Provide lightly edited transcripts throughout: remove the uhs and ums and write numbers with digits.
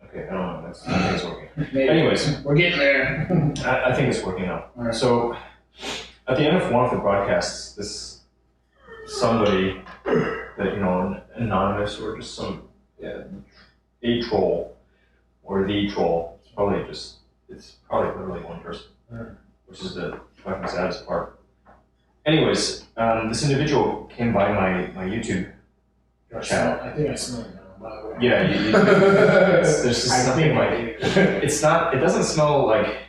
Okay, I don't know. I think it's working. Maybe. Anyways, we're getting there. I think it's working now. Right. So, at the end of one of the broadcasts, this somebody that anonymous or just a troll or the troll. It's probably literally one person, which is the fucking saddest part. Anyways, this individual came by my YouTube channel. I think I smell it now. By the way. Yeah, there's just something like it's not. It doesn't smell like.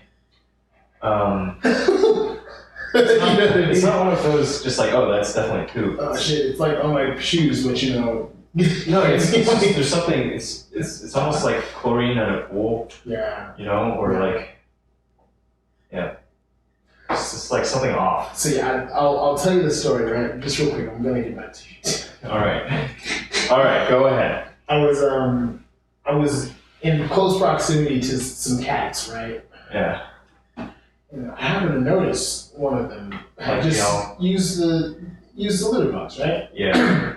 It's not one of those just like, oh, that's definitely poop. Oh shit! It's like on my shoes, but No, it's just, there's something. It's almost like chlorine at a pool. Yeah. Or like, yeah. It's just like something off. So yeah, I'll tell you the story, right? Just real quick. I'm gonna get back to you. All right, go ahead. I was in close proximity to some cats, right? Yeah. I happened to notice one of them had just used the litter box, right? Yeah.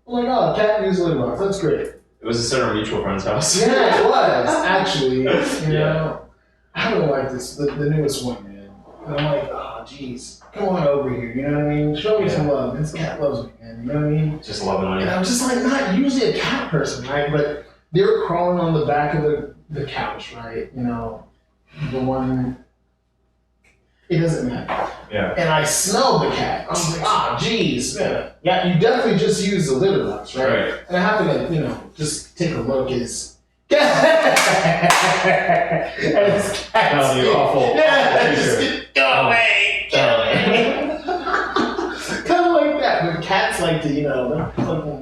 I'm like, oh, cat used the litter box. That's great. It was a certain mutual friend's house. Yeah, it was actually. I don't like this, the newest one, man. And I'm like, oh, jeez, come on over here. You know what I mean? Show me some love. This cat loves me, man. You know what I mean? Just loving on you. And I'm just like not usually a cat person, right? But they were crawling on the back of the couch, right? The one. It doesn't matter. Yeah. And I smelled the cat. I was like, geez, man. Yeah, you definitely just used the litter box, right? And I happen to, just take a look at his cat. And his cat. You awful. Yeah, just go away. Get away. Kind of like that. But cats like to,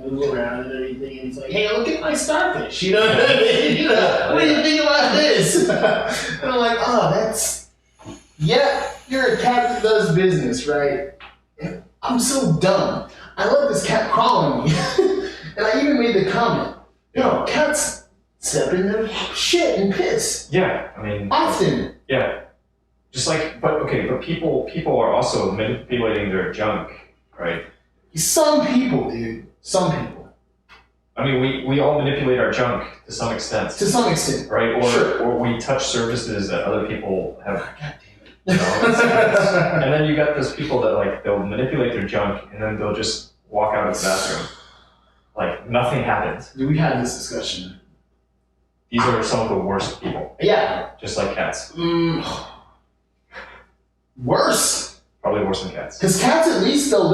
move around and everything. And it's like, hey, look at my starfish. You know what I mean? What do you think about this? And I'm like, oh, that's. Yeah, you're a cat that does business, right? And I'm so dumb. I let this cat crawl on me. And I even made the comment, cats step in their shit and piss. Yeah, I mean... Often. Yeah. Just like, but people are also manipulating their junk, right? Some people, dude. Some people. I mean, we all manipulate our junk to some extent. To some extent. Right? Or we touch surfaces that other people have... And then you got those people that they'll manipulate their junk and then they'll just walk out of the bathroom like nothing happened. Dude, we had this discussion. These are some of the worst people. Yeah. Just like cats. Worse. Probably worse than cats. Because cats at least they'll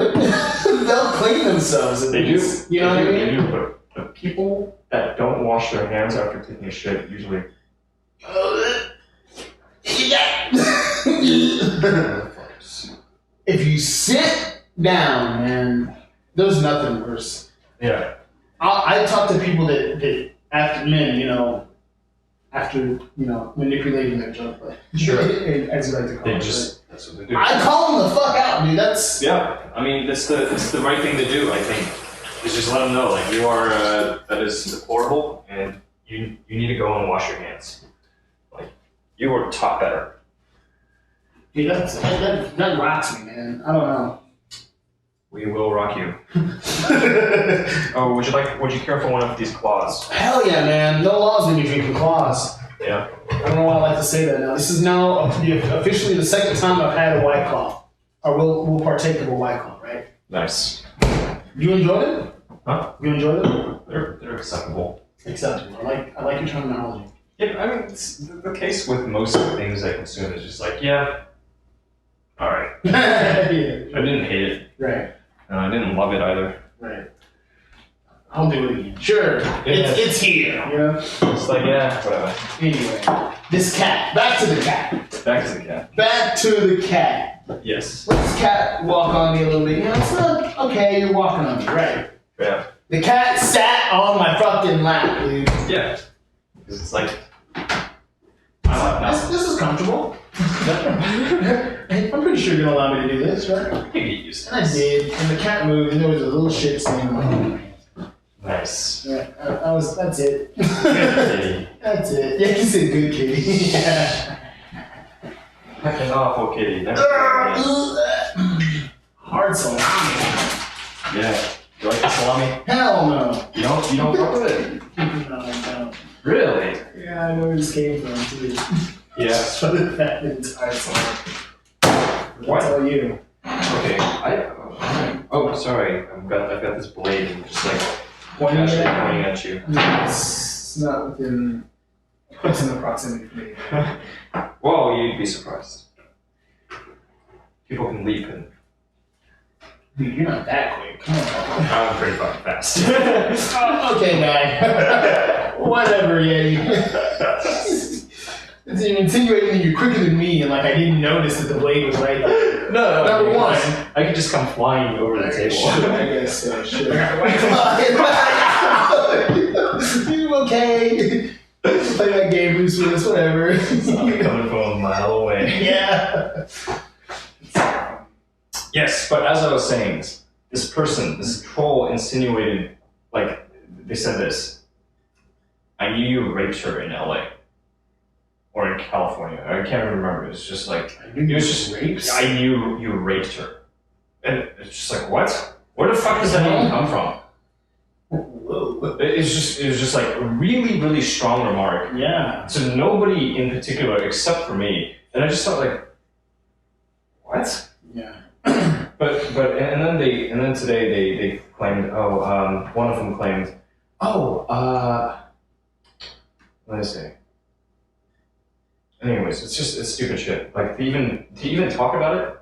clean themselves. They do. You know what I mean? They do. But people that don't wash their hands after taking a shit usually. If you sit down, man, there's nothing worse. Yeah. I talk to people that after men, after manipulating their junk, sure. As you like to call it. That's what they do. I call them the fuck out, dude. That's I mean, that's the right thing to do. I think is just let them know you are that is deplorable, and you need to go and wash your hands. You were taught better. Dude, that rocks me, man. I don't know. We will rock you. Oh, would you care for one of these claws? Hell yeah, man. No laws when you drinking claws. Yeah. I don't know why I like to say that now. This is now officially the second time I've had a White Claw. Or we'll partake of a White Claw, right? Nice. You enjoyed it? Huh? You enjoyed it? They're acceptable. Acceptable. I like your terminology. Yeah, I mean, it's the case with most of the things I consume is just all right. Yeah. I didn't hate it. Right. I didn't love it either. Right. I'll do it again. Sure. It's here. It's whatever. Anyway, this cat. Back to the cat. Back to the cat. Back to the cat. Yes. Let this cat walk on me a little bit. It's not okay. You're walking on me, right? Yeah. The cat sat on my fucking lap, dude. Yeah. Because it's this is comfortable. I'm pretty sure you're gonna allow me to do this, right? You can get used to And I did, and the cat moved, and there was a little shit stain on my hand. Nice. Yeah, that's it. Good kitty. That's it. Yeah, you said good kitty. Yeah. An awful kitty. Hard salami. Yeah. You like the salami? Hell no. You don't fuck with it? No, I don't. Really? Yeah, I know where this came from too. Yeah. Just for the fact that it's entire song. What? I'll tell you. Okay. Oh, sorry. I've got this blade and just like Pointing actually at pointing at you. it's not within. It's in the proximity for me. Well, you'd be surprised. People can leap and. Dude, you're not that quick. Come on. I'm pretty fucking fast. Oh, okay, guy. Whatever, yeah. It's insinuating that you're quicker than me, and like I didn't notice that the blade was right there. No. Number one. I could just come flying over the table. I guess so. Sure. You okay? Play that game, Bruce Willis, whatever. I'm coming from a mile away. Yeah. Yes, but as I was saying, this person, this troll insinuated, like, they said this. I knew you raped her in LA. Or in California. I can't remember. It's just like, it was just, rapes. I knew you raped her. And it's just like, what? Where the fuck does that even come from? Whoa. It was just like a really, really strong remark. Yeah. So nobody in particular except for me. And I just thought like, what? Yeah. And then today they claimed, one of them claimed, what did I say? Anyways, it's stupid shit. Like to even talk about it.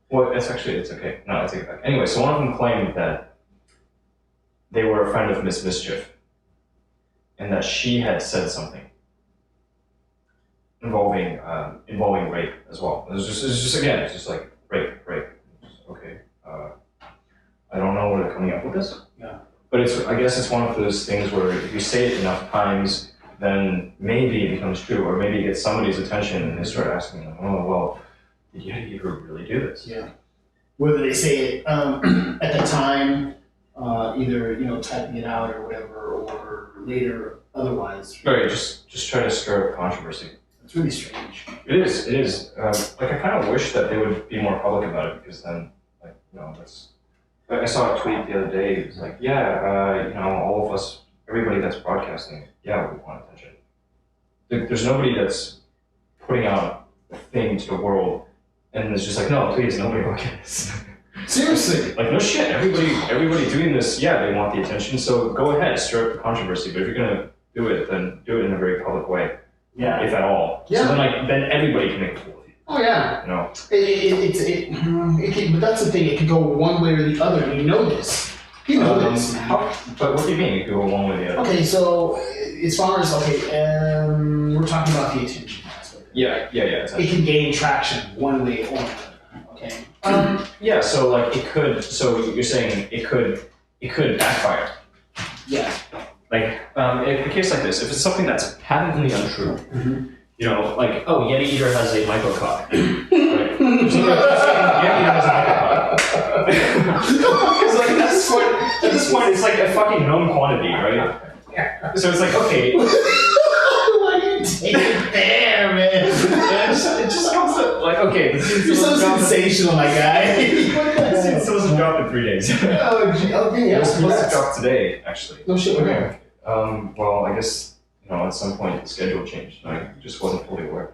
Well, it's okay. No, I take it back. Anyway, so one of them claimed that they were a friend of Miss Mischief, and that she had said something involving rape as well. It's just like rape. Okay. I don't know where they're coming up with this. Yeah. But I guess it's one of those things where if you say it enough times, then maybe it becomes true, or maybe it gets somebody's attention and they start asking them, oh, well, did you ever really do this? Yeah. Whether they say it at the time, either typing it out or whatever, or later otherwise. Right, just try to stir up controversy. It's really strange. It is. Like I kind of wish that they would be more public about it, because then, like, that's. I saw a tweet the other day. It was like, all of us, everybody that's broadcasting, we want attention. There's nobody that's putting out a thing to the world, and it's just like, no, please, nobody look at this. Seriously. Like, no shit. Everybody doing this, they want the attention. So go ahead, stir up the controversy. But if you're gonna do it, then do it in a very public way. Yeah. If at all. Yeah. So then everybody can make a fool of you. Oh yeah. It But that's the thing. It could go one way or the other, and you know this. You know this. But what do you mean it could go one way or the other? Okay, so as far as we're talking about the attention aspect. Yeah. It can gain traction one way or another. Okay. So like it could. So you're saying it could backfire. Yeah. Like in a case like this, if it's something that's patently untrue, like Yeti Eater has a microcock. Right? So Yeti Eater has a microcock. Because like at this point it's like a fucking known quantity, right? So it's like, okay. Why do you take it there, man? It just comes to like, okay, the season's You're so sensational, my guy. The season's supposed to drop in 3 days. Okay, It was supposed to drop today, actually. No shit, okay. Well, I guess, at some point the schedule changed. I just wasn't fully aware.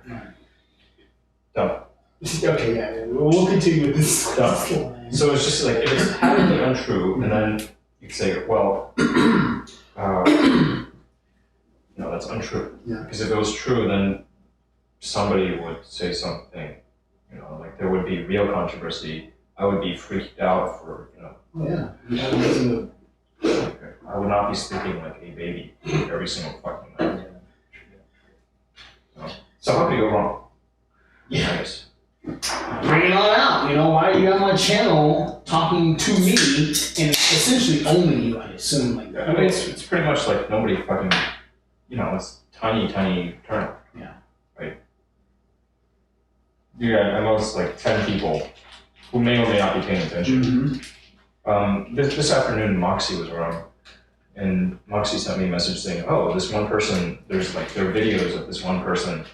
Done. Okay, yeah. We'll continue with this. Done. So it's just like, if it's patently untrue, and then you can say, well, that's untrue. Yeah. Because if it was true, then somebody would say something, like there would be real controversy. I would be freaked out for, Oh, yeah. I would not be sleeping like a baby every single fucking night. So how could you go wrong? Yeah. I guess. Bring it on out. Why are you on my channel talking to me and essentially only you, I assume. Like that. I mean, it's pretty much like nobody fucking, it's tiny turnip. Yeah. Right? You got at most like 10 people who may or may not be paying attention. Mm-hmm. This afternoon, Moxie was around, and Moxie sent me a message saying, "Oh, this one person. There are videos of this one person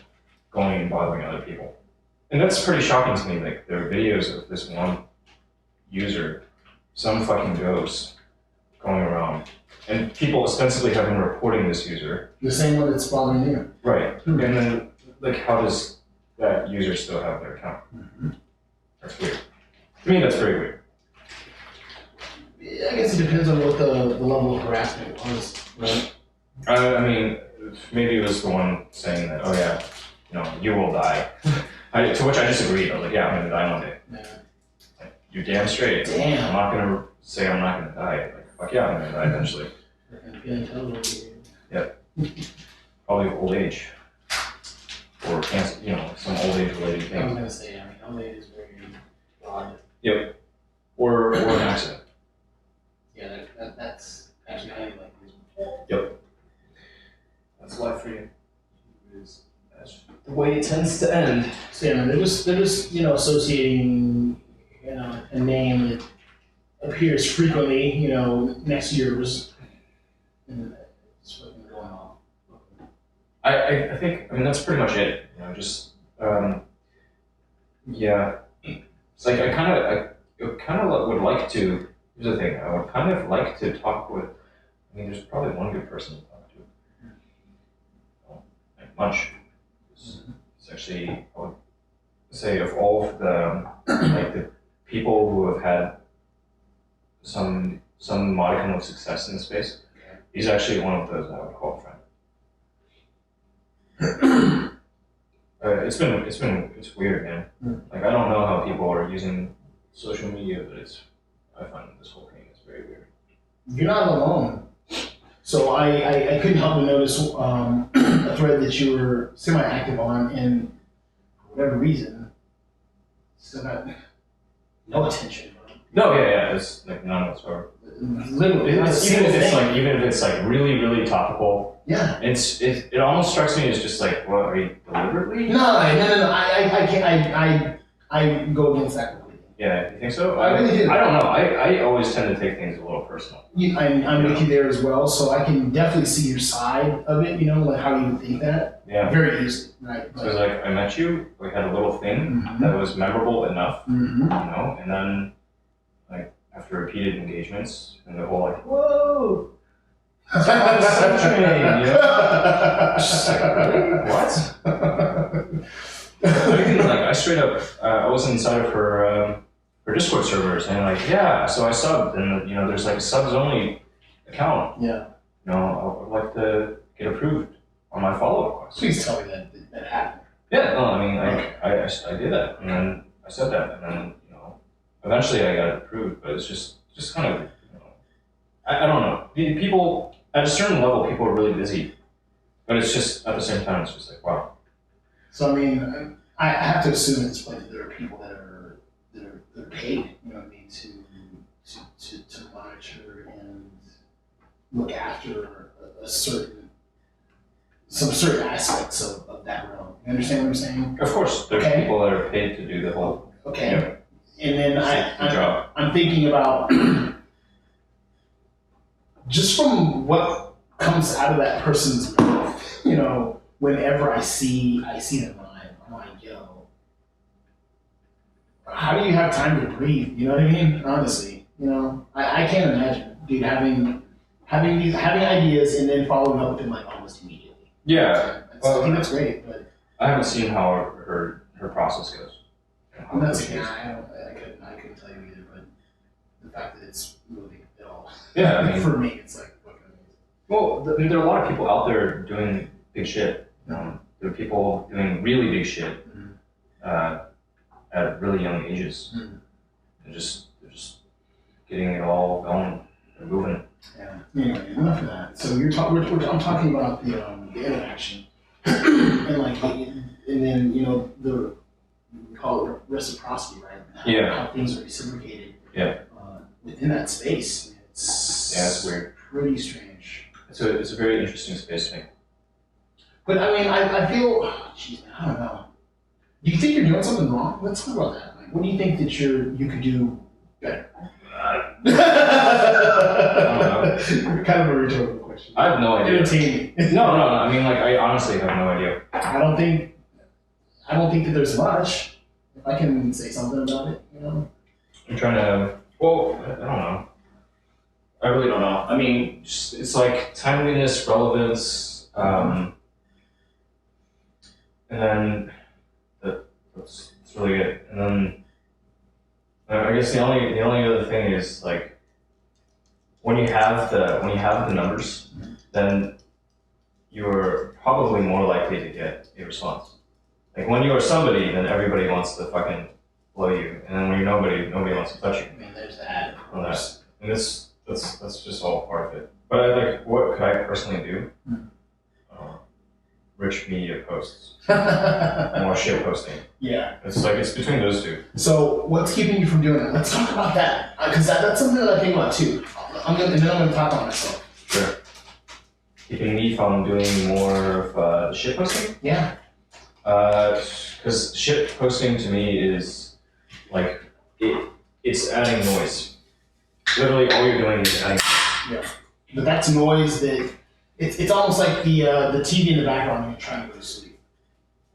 going and bothering other people," and that's pretty shocking to me. Like there are videos of this one user some fucking ghost going around, and people ostensibly have been reporting this user. The same one that's bothering you. Right. And then, like, how does that user still have their account? That's weird. To me, that's very weird. Yeah, I guess it depends on what the level of harassment was, right? I mean, maybe it was the one saying that, oh yeah, you will die. To which I disagreed. I was like, yeah, I'm gonna die one day. Yeah. Like, you're damn straight. Damn. I'm not gonna say I'm not gonna die. Like, fuck yeah, I'm gonna die eventually. Yep. Probably old age. Or cancer, some old age related thing. I was gonna say, old age is very broad. Yep. Or an accident. Yeah, that's actually highly likely. Yep. That's life for you. That's the way it tends to end. So yeah, they're just associating a name that appears frequently, next to yours, and it's fucking going off. I think that's pretty much it. Just yeah. It's like I kind of would like to. Here's the thing. I would kind of like to talk with. I mean, there's probably one good person to talk to. Like much. It's actually, I would say, of all of the the people who have had some modicum of success in the space, he's actually one of those I would call a friend. It's weird, man. Like, I don't know how people are using social media, but I find this whole thing is very weird. You're not alone. So I couldn't help but notice a thread that you were semi-active on, and for whatever reason, still got no attention. No, yeah, it's like none whatsoever. Literally, even if it's like really, really topical. Yeah. It almost strikes me as just like, what, are you deliberately? No. I can't. I go against that completely. Yeah, you think so? I really do. I don't know. I always tend to take things a little personal. I'm with you there as well, so I can definitely see your side of it. Like how you would think that. Yeah. Very easily, right? So it's like I met you. We had a little thing that was memorable enough, and then like after repeated engagements, and the whole like, whoa. Just like, really? What? I straight up, I was inside of her Discord servers, and so I subbed, and there's like a subs only account. Yeah. I would like to get approved on my follow request. Please tell me that happened. Yeah, no, I mean, I did that, and then I said that, and then eventually I got it approved, but it's just kind of I don't know. People at a certain level, people are really busy, but it's just at the same time, it's just like, wow. So I mean, I have to assume at this point that there are people that are paid, to monitor and look after some certain aspects of that realm. You understand what I'm saying? Of course, there's people that are paid to do the whole. Okay. And then job. I'm thinking about just from what comes out of that person's mouth, whenever I see them live, I'm like, yo, how do you have time to breathe? You know what I mean? Honestly, I can't imagine, dude, having ideas and then following up with them like almost immediately. Yeah, I think that's great, but I haven't seen how her process goes. That's okay. I couldn't tell you either, but the fact that it's moving at all. Yeah, I mean, for me, it's like fucking amazing. Well, there are a lot of people out there doing big shit. There are people doing really big shit at really young ages. They're just getting it all going and moving. Yeah. Anyway, enough of that. So I'm talking about the interaction, and then the we call it reciprocity, right? How things are reciprocated. Yeah. Within that space, it's weird. Pretty strange. It's a very interesting space to me. But I mean, I feel, I don't know. Do you think you're doing something wrong? Let's talk about that. What do you think that you could do better? I don't know. Kind of a rhetorical question. I have no idea. Entertain me. No. I mean, I honestly have no idea. I don't think that there's much. If I can say something about it, I'm trying to Well, I don't know. I really don't know. I mean, it's like timeliness, relevance, and then that's really it. And then I guess the only other thing is like when you have the numbers, then you're probably more likely to get a response. Like when you are somebody, then everybody wants to fucking blow you, and then when you're nobody wants to touch you. I mean, there's that. On that, and that's just all part of it. But I like what could I personally do? Rich media posts, more shit posting. Yeah. It's between those two. So what's keeping you from doing that? Let's talk about that because that's something that I think about too. And then I'm gonna talk on myself. Sure. Keeping me from doing more of shit posting? Yeah. Because shit posting to me is like it's adding noise. Literally, all you're doing is adding. Yeah. But that's noise that it's almost like the TV in the background when you're trying to go to sleep.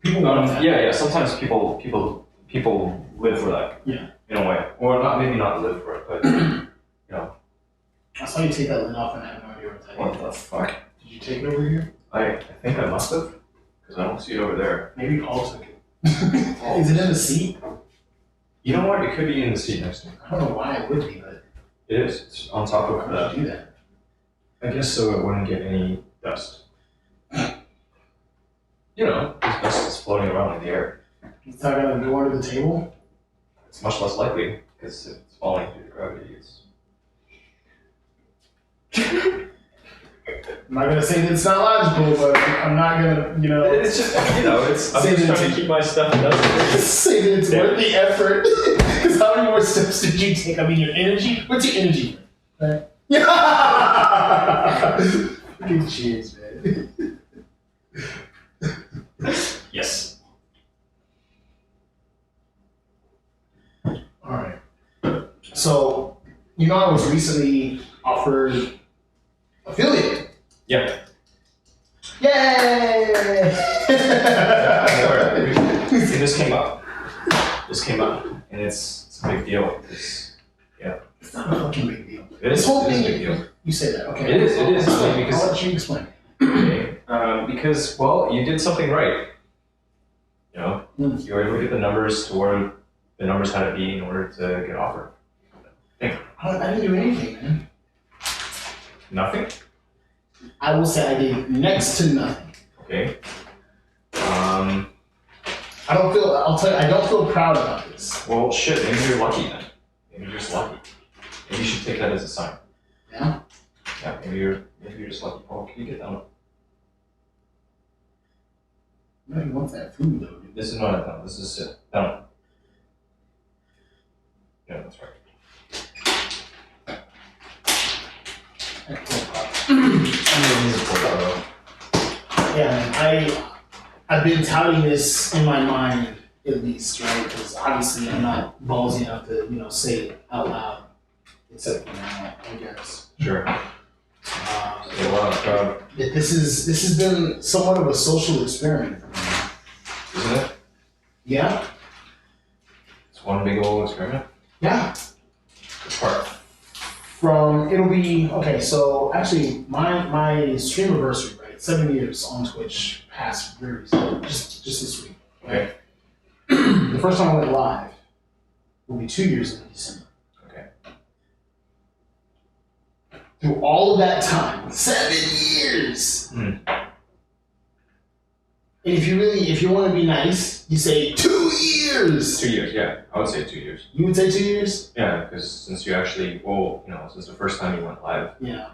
People want that. Yeah. Sometimes people live for that. Yeah. In a way, or maybe not live for it, but you know. I saw you take that lid off and I have no idea what that What is. the fuck? Did you take it over here? I think I must have, because I don't see it over there. Maybe Paul took it. Is it in the seat? You know what? It could be in the seat next to me. I don't know why it would be, but It is. It's on top of why would you do that? I guess so it wouldn't get any dust. You know, this dust is floating around in the air. You thought I would go under the table? It's much less likely because it's falling due to gravity. I'm not gonna say that it's not logical, but I'm not gonna, It's just, I'm just trying to keep my stuff dusty. say that it's worth the effort. Because how many more steps did you take? I mean, your energy. What's your energy? Right? Yeah. Fucking cheers, man. Yes. All right. So, I was recently offered affiliate. Yeah. Yay! See, this came up, and it's a big deal. It's not a fucking big deal. It is This whole a thing, big deal. you say that, okay? It is. Because I'll let you explain. okay, because well, you did something right. You know, you were able to get the numbers to where the numbers had to be in order to get offered. I didn't do anything, man. Nothing. I will say I did next to nothing. Okay. I'll tell you, I don't feel proud about this. Well, shit. Maybe you're lucky then. Maybe you're just lucky. Maybe you should take that as a sign. Yeah? Yeah. Maybe you're just lucky. Paul, can you get down? Nobody wants that food, though, dude. This is not a down. This is sit down. Yeah, that's right. Yeah, man, I've been touting this in my mind at least, right? Because obviously I'm not ballsy enough to, say it out loud. Except for now, I guess. Sure. That A lot of crowd, this has been somewhat of a social experiment for me. isn't it? Yeah? It's one big old experiment. Yeah. It's hard. It'll be, okay, so actually my stream anniversary, right? 7 years on Twitch passed very recently, just this week. Okay. The first time I went live will be 2 years in December. Okay. Through all of that time, 7 years! Hmm. And if you want to be nice, you say 2 years! 2 years, yeah. I would say 2 years. You would say 2 years? Yeah, because since you actually, since the first time you went live, Yeah.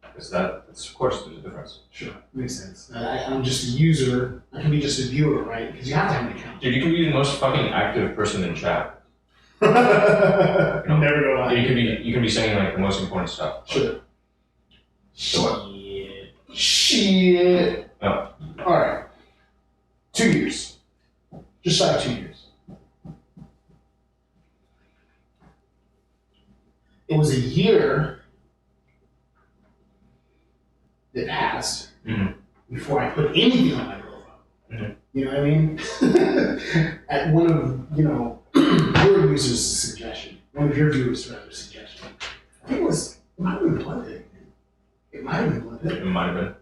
because that's, of course, there's a difference. Sure, makes sense. I'm just a user. I can be just a viewer, right? Because you have to have an account. Dude, you can be the most fucking active person in chat. Never go live. You can be saying like the most important stuff. Sure. So Shit. No. Alright. 2 years. Just shy of 2 years. It was a year that passed before I put anything on my profile. Mhm. You know what I mean? At one of, your users' suggestion. one of your viewers threw out a suggestion. I think it might have been Blood Pig. It might have been Blood Pig. It might have been.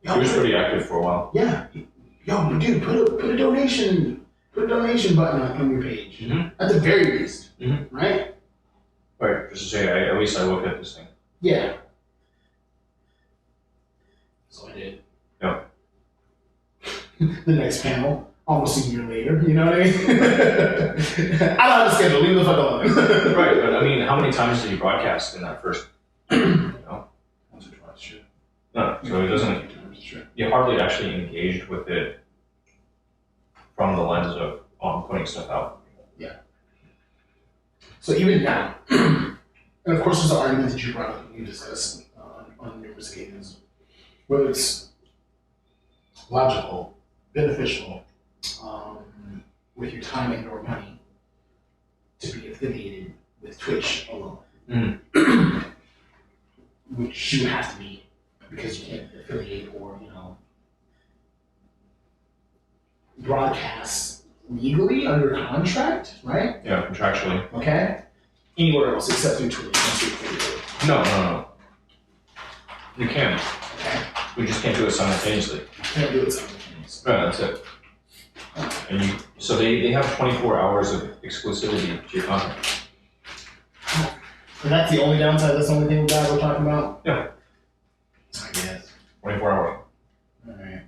Yo, He was pretty active for a while. Yeah. Yo, dude, put a donation button on your page. Mm-hmm. At the very least. Mm-hmm. Right? Right, just to say, at least I look at this thing. Yeah. So I did. Yeah. The next panel, almost a year later, you know what I mean? I don't have a schedule, leave the fuck alone. Right, but I mean, how many times did you broadcast in that first, Once or twice, sure. No, so it doesn't, Sure. you hardly actually engaged with it from the lens of putting stuff out. Yeah. So even now, and of course there's an argument that you brought up and you discussed on numerous occasions, whether it's logical, beneficial, with your time and or money to be affiliated with Twitch alone. Mm. Which you have to be because you can't affiliate or, broadcast legally under contract, right? Yeah, contractually. Okay? Anywhere else except through Twitch. Once you're affiliated. No. You can. Okay? We just can't do it simultaneously. You can't do it simultaneously. Right, that's it. And so they have 24 hours of exclusivity to your content. And that's the only downside, that's the only thing that we're talking about? Yeah. I guess. 24 hours. Alright.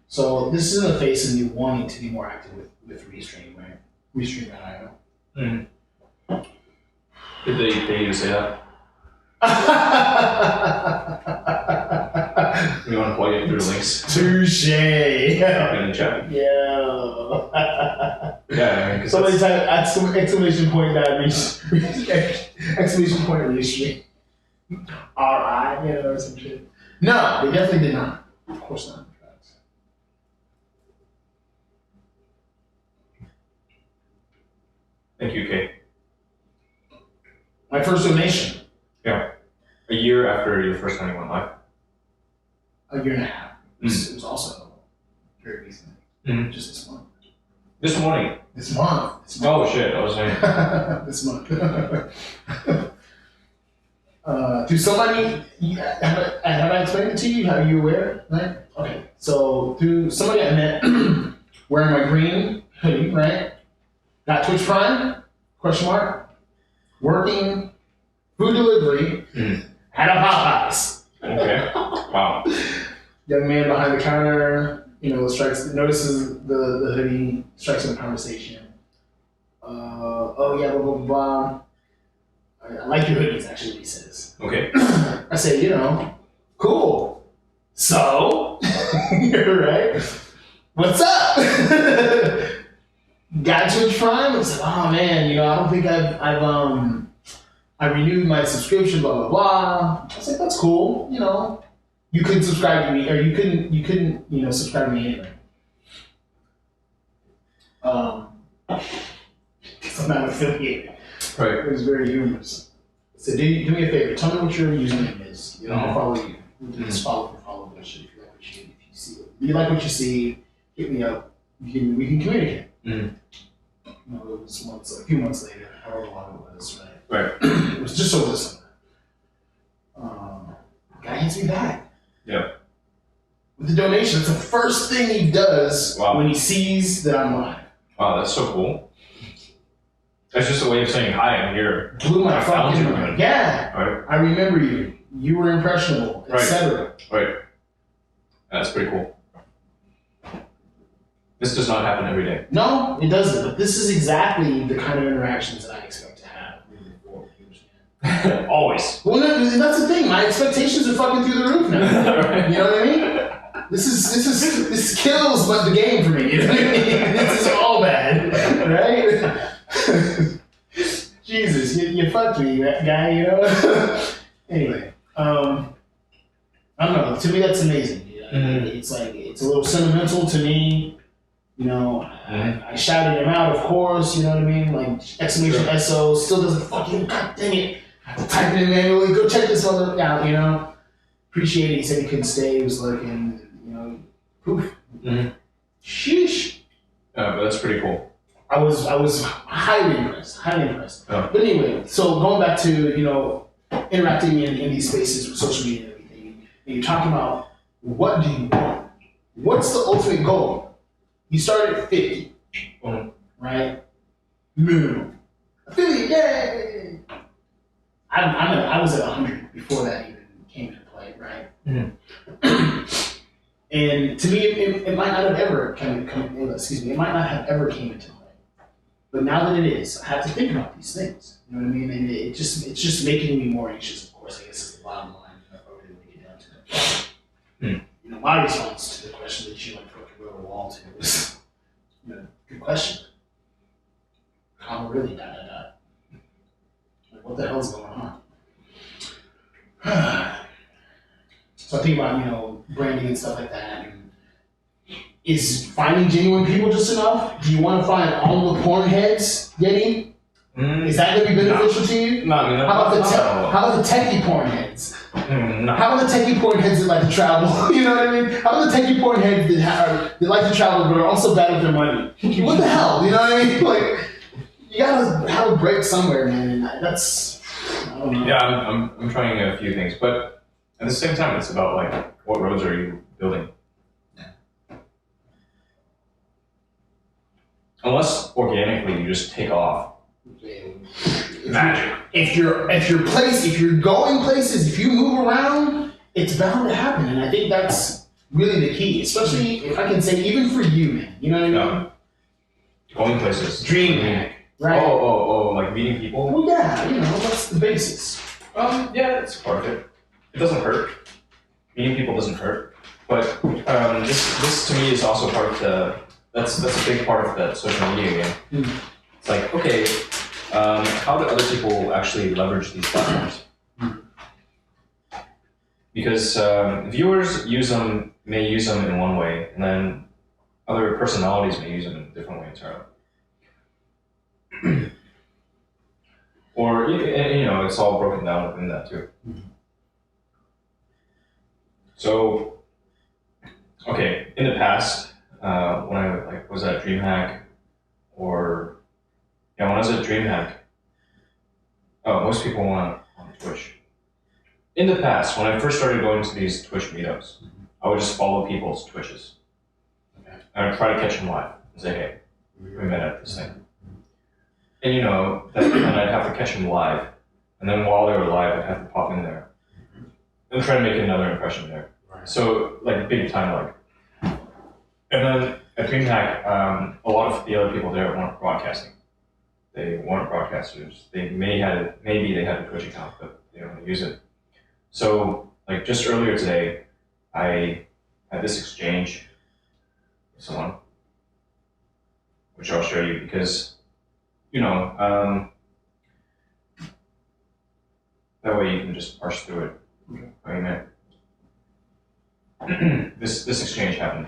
So this is in the face of you wanting to be more active with Restream, right? Restream.io. Mm-hmm. Did they pay you to say that? You want to plug it through links? Touche! In the chat. Yeah. Yeah, I mean, Somebody type exclamation point that exclamation point Restream. R.I. Or some shit. No, they definitely did not. Of course not. Thank you, Kate. My first donation. Yeah. A year after your first time you went live. A year and a half. It was also very recent. Mm-hmm. Just this month. This morning. This month. Oh shit, I was saying. This month. To somebody, have I explained it to you? Are you aware? Right? Okay. So, to somebody I met wearing my green hoodie, right? Got Twitch Prime? Question mark. Working food delivery at a Popeyes. Okay. Wow. Young man behind the counter, notices the hoodie, strikes in the conversation. Oh yeah, blah blah blah. I like your hoodies, actually, he says. Okay. I say, cool. So, right? What's up? Got Twitch Prime? I was like, oh man, I don't think I renewed my subscription, blah blah blah. I was like, that's cool, You couldn't subscribe to me, or you couldn't, subscribe to me anyway. Because I'm not affiliated. Right. It was very humorous. So do me a favor, tell me what your username is. I'll follow you. We can just follow for follow bullshit if you like what you see. If you like what you see, hit me up. We can communicate. Mm. It was a few months later, however long it was, right? Right. It was just over the summer. Guy hits me back. Yeah. With the donation. It's the first thing he does when he sees that I'm live. Wow, that's so cool. That's just a way of saying, hi, I'm here. Blew my fucking you. mind. Yeah. Right. I remember you. You were impressionable, etc. Right. That's pretty cool. This does not happen every day. No, it doesn't. But this is exactly the kind of interactions that I expect to have moving forward. Always. Well, no, that's the thing. My expectations are fucking through the roof now. Right. You know what I mean? This kills the game for me. You know what I mean? This is all bad, right? Jesus, you fucked me, that guy. Anyway, I don't know. To me, that's amazing. Mm-hmm. It's a little sentimental to me. I shouted him out, of course. You know what I mean? Like exclamation SO still doesn't fucking. God dang it! I have to type it in manually. Go check this mother out. Appreciate it. He said he couldn't stay. He was looking. Poof. Mm-hmm. Sheesh. But that's pretty cool. I was highly impressed. Highly impressed. Oh. But anyway, so going back to, you know, interacting in these spaces with social media and everything, and you're talking about what do you want? What's the ultimate goal? You started at 50, right? Minimum. Affiliate, yay! I was at 100 before that even came into play, right? And to me, it might not have ever it might not have ever came into play. But now that it is, I have to think about these things. You know what I mean? And it's just making me more anxious, of course, I guess is the bottom line. If I really want to get down to it. You know, my response to the question that you like fucking wrote a wall to was, you know, good question. How really ? Like, what the hell's going on? So I think about, you know, branding and stuff like that. And is finding genuine people just enough? Do you want to find all the porn heads, Yeti? Is that going to be beneficial to you? No, I mean, how about the techie porn heads? No. How about the techie porn heads that like to travel? You know what I mean? How about the techie porn heads that like to travel but are also bad with their money? What the hell? You know what I mean? Like, you gotta have a break somewhere, man. And that's, I don't know. Yeah, I'm trying a few things, but at the same time, it's about like what roads are you building? Unless organically you just take off. Magic. If you're going places, if you move around, it's bound to happen. And I think that's really the key. Especially if I can say, even for you, man. You know what I mean? Going places. Dream hack. Right? Oh, like meeting people? Well, yeah, you know, that's the basis. Yeah, it's part of it. It doesn't hurt. Meeting people doesn't hurt. But this to me is also part of that's a big part of that social media game. It's like, okay, how do other people actually leverage these platforms? Because viewers may use them in one way, and then other personalities may use them in a different way entirely. Or, you know, it's all broken down within that too. So, okay, in the past, when I was at DreamHack, or when I was at DreamHack, most people went on Twitch. In the past, when I first started going to these Twitch meetups, I would just follow people's Twitches. And I'd try to catch them live and say, hey, we met at this thing. And you know, then I'd have to catch them live. And then while they were live, I'd have to pop in there and try to make another impression there. Right. So, like, big time, like. And then at DreamHack, a lot of the other people there weren't broadcasting. They weren't broadcasters. Maybe they had a Twitch account, but they don't use it. So, like, just earlier today, I had this exchange with someone, which I'll show you because, you know, that way you can just parse through it. Okay. Wait a minute. This exchange happened.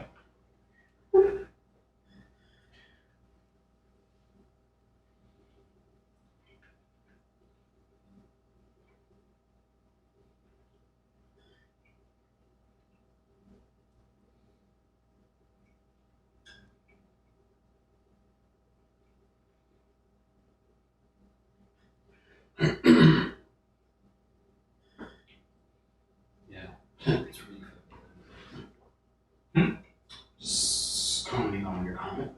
It's really good. Just commenting on your comment.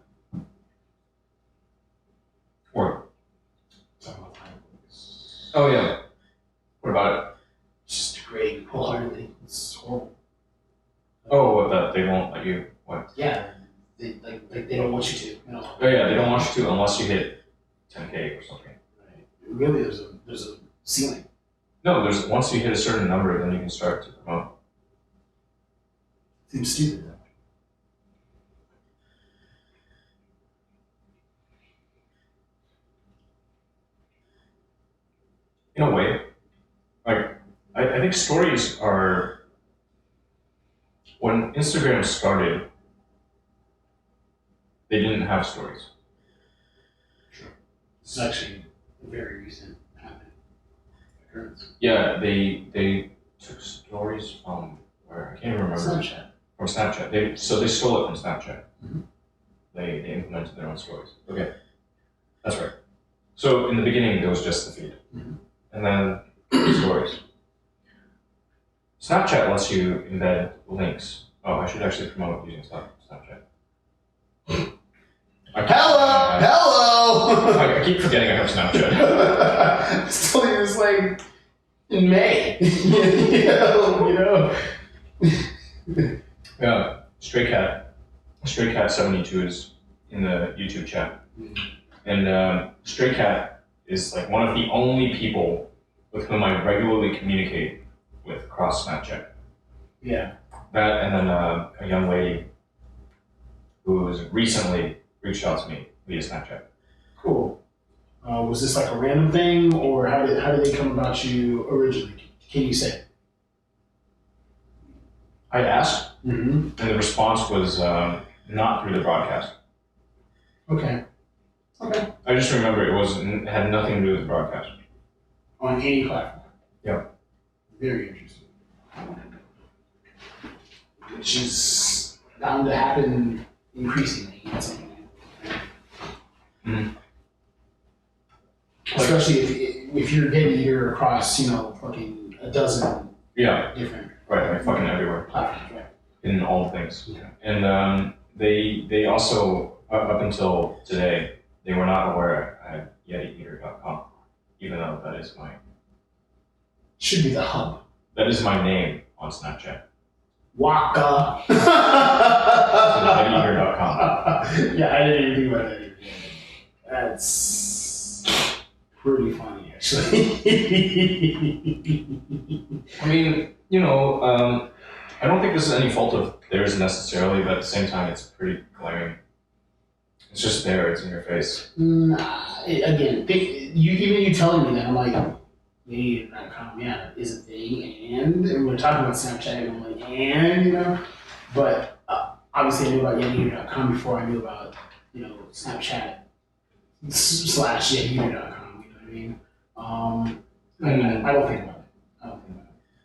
Or? Talking about fireworks. Oh, yeah. What about it? Just degrading wholeheartedly. It's horrible. Oh, what, that they won't let you, what? Yeah, they don't want you to. You know? Oh, yeah, they don't want you to unless you hit 10K or something. Right. Really, there's a ceiling. No, once you hit a certain number, then you can start to promote. Seems stupid though. In a way, like, I think stories are, when Instagram started, they didn't have stories. Sure. This is actually a very recent occurrence. Yeah, they took stories from where? I can't even remember. Snapchat. From Snapchat. They stole it from Snapchat. They implemented their own stories. Okay, that's right. So in the beginning, there was just the feed, and then stories. Snapchat lets you embed links. Oh, I should actually promote using Snapchat. Hello! I keep forgetting I have Snapchat. Still, it was like in May. you know. Yeah, Stray Cat 72 is in the YouTube chat, and Stray Cat is like one of the only people with whom I regularly communicate with across Snapchat. Yeah. That and then a young lady who has recently reached out to me via Snapchat. Cool. Was this like a random thing, or how did they come about you originally? Can you say? I asked, and the response was not through the broadcast. Okay. Okay. I just remember it had nothing to do with the broadcast. On any platform. Yeah. Very interesting. Which is bound to happen increasingly. Especially if you're getting your across, fucking a dozen different right, fucking everywhere. platforms, right? In all things. Yeah. And they also, up until today, they were not aware I had YetiEater.com, even though that is Should be the hub. That is my name on Snapchat. Waka. YetiEater.com. Yeah, I didn't even think about that either. That's pretty funny, actually. I mean, I don't think this is any fault of theirs necessarily, but at the same time, it's pretty glaring. It's just there, it's in your face. Nah, again, you telling me that, I'm like, YetiEater.com, yeah, is a thing, and we're talking about Snapchat, and I'm like, but obviously I knew about YetiEater.com before I knew about, Snapchat / YetiEater.com, you know what I mean? I don't think about it.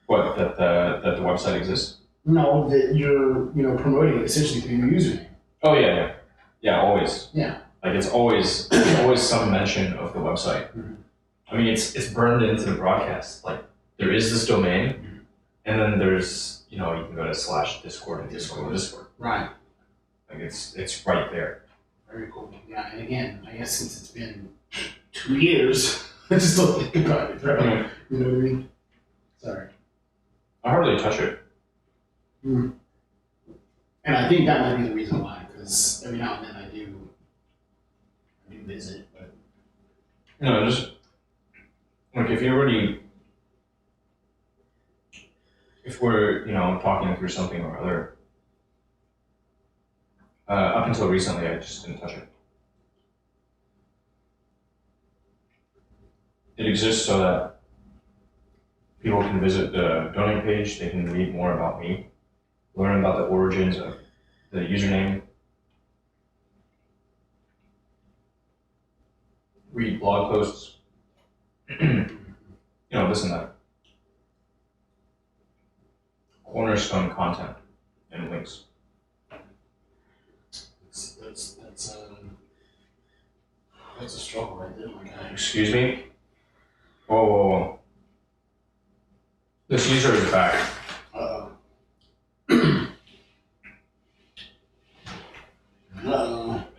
What, that the website exists? No, that you're, promoting it essentially through your username. Oh, yeah. Yeah, always. Yeah. Like, it's always some mention of the website. I mean, it's burned into the broadcast. Like, there is this domain, and then there's, you can go to /Discord and Discord. Right. Like, it's right there. Very cool. Yeah, and again, I guess since it's been 2 years, I just don't think about it, right? You know what I mean? Sorry. I hardly touch it. And I think that might be the reason why, because every now and then I do visit, but just like if we're talking through something or other, up until recently I just didn't touch it. It exists so that people can visit the donate page, they can read more about me, learn about the origins of the username, read blog posts, this and that. Cornerstone content and links. that's a struggle right there, my guy. Excuse me? Whoa. This user is back.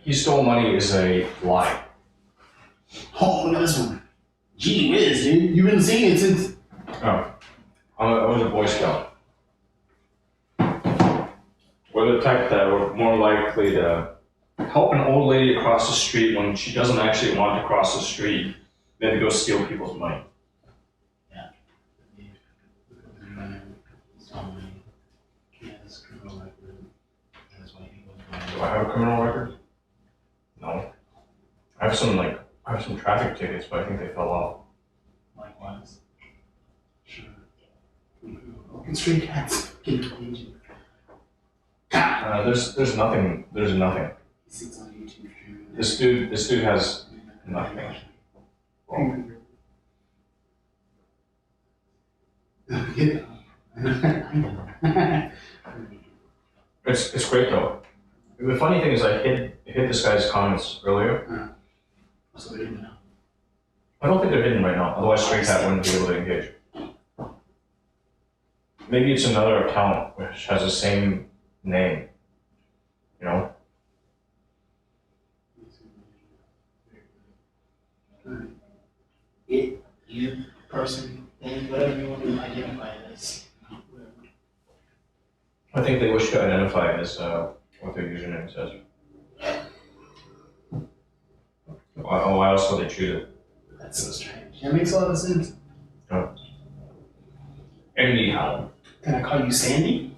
He stole money is a lie. Oh, look at this one. Gee whiz, dude. You've been seeing it since. Oh. I was a Boy Scout. We're the type that were more likely to help an old lady across the street when she doesn't actually want to cross the street than to go steal people's money. Yeah. Do I have a criminal record? No. I have some traffic tickets, but I think they fell off. Likewise. Sure. Stray cats. There's nothing. There's nothing. He sits on YouTube streaming. This dude has nothing. Well, it's great though. The funny thing is, I hit this guy's comments earlier. So they didn't know. I don't think they're hidden right now. Otherwise, Stray Cat wouldn't be able to engage. Maybe it's another account which has the same name. You know? It, you, person, thing, whatever you want to identify it as. I think they wish to identify it as what their username says. Why else would they choose it? That's so strange. That makes a lot of sense. Oh. Anyhow. Can I call you Sandy?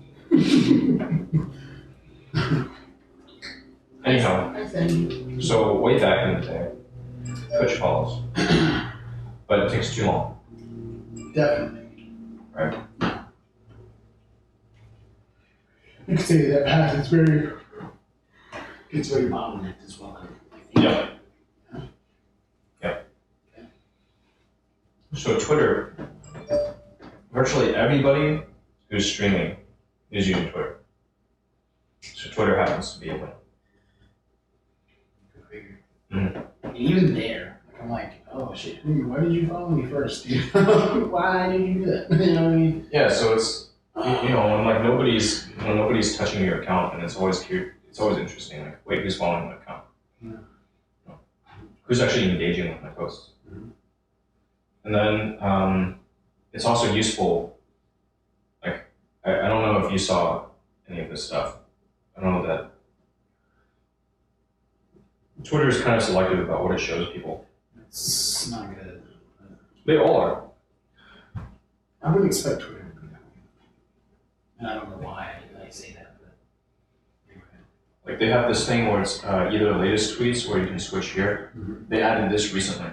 Anyhow. Hi, Sandy. So way back in the day, Twitch follows. But it takes too long. Definitely. Right? You could say that path is it's very bottlenecked as well. Yeah. Yeah. So Twitter, virtually everybody who's streaming is using Twitter. So Twitter happens to be a win. Good figure. Mm-hmm. And even there, I'm like, oh shit, why did you follow me first? Why did you do that? You know what I mean? Yeah, so it's you know, when like nobody's touching your account, and it's always interesting. Like, wait, who's following my account? Yeah. Who's actually engaging with my posts? Mm-hmm. And then it's also useful. Like, I don't know if you saw any of this stuff. I don't know that Twitter is kind of selective about what it shows people. It's not good. They all are. I wouldn't expect Twitter to be that way. And I don't know why I say that, but anyway. Like, they have this thing where it's either the latest tweets where you can switch here. Mm-hmm. They added this recently.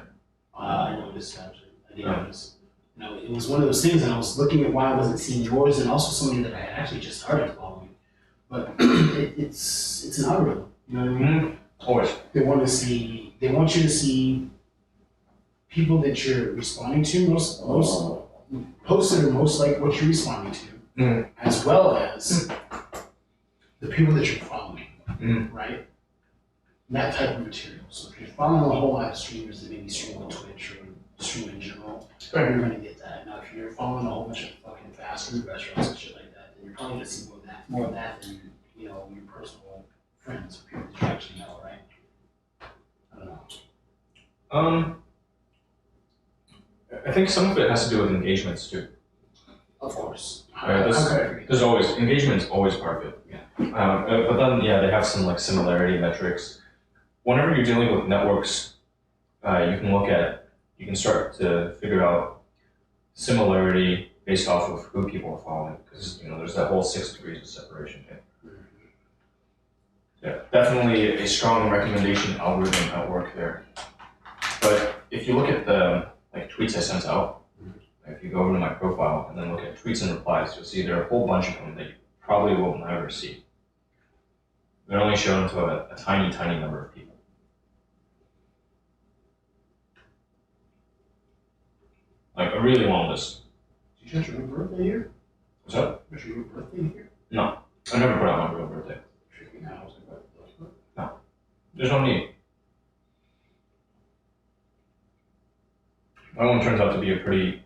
I noticed actually. I did notice. You know, it was one of those things, and I was looking at why I wasn't seeing yours, and also somebody that I had actually just started following. But it's an algorithm. You know what I mean? Mm-hmm. Always. They want you to see people that you're responding to most posted or most like what you're responding to, as well as the people that you're following, right? That type of material. So if you're following a whole lot of streamers that maybe stream on Twitch or stream in general, you're gonna get that. Now if you're following a whole bunch of fucking fast food restaurants and shit like that, then you're probably gonna see more of that than your personal friends, people that you actually know, right? I don't know. I think some of it has to do with engagements too. Of course. Engagement's always part of it. Yeah. But then, yeah, they have some like similarity metrics. Whenever you're dealing with networks, you can start to figure out similarity based off of who people are following, because there's that whole 6 degrees of separation thing. Yeah, definitely a strong recommendation algorithm at work there. But if you look at the tweets I sent out, if you go over to my profile and then look at tweets and replies, you'll see there are a whole bunch of them that you probably will never see. They're only shown to a tiny, tiny number of people. Like a really long list. Did you catch your birthday here? What's up? Catch your birthday here? No, I never put out my real birthday. No, there's no need. My one turns out to be a pretty,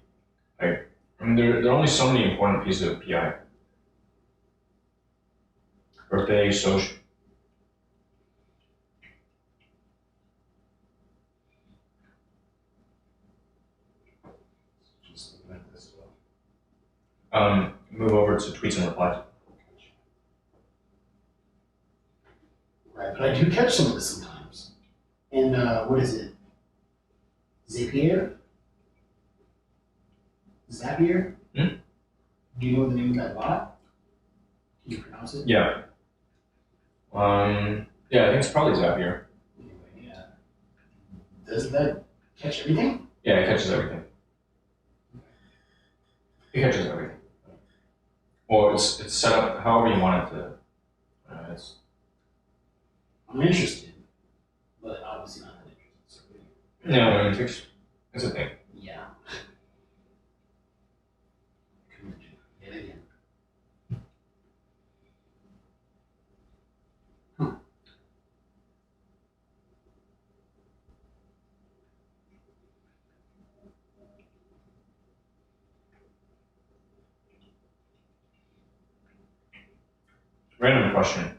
there are only so many important pieces of PI. Birthday, social. Just looking at this as well. Move over to tweets and replies. Right, but I do catch some of this sometimes. And what is it? Zapier? Zapier? Do you know the name of that bot? Can you pronounce it? Yeah. Yeah, I think it's probably Zapier. Anyway, yeah. Does that catch everything? Yeah, it catches everything. It catches everything. Well, it's set up however you want it to. I'm interested, but obviously not that interested. So, no, it's a thing. yeah. Yet again. Random question.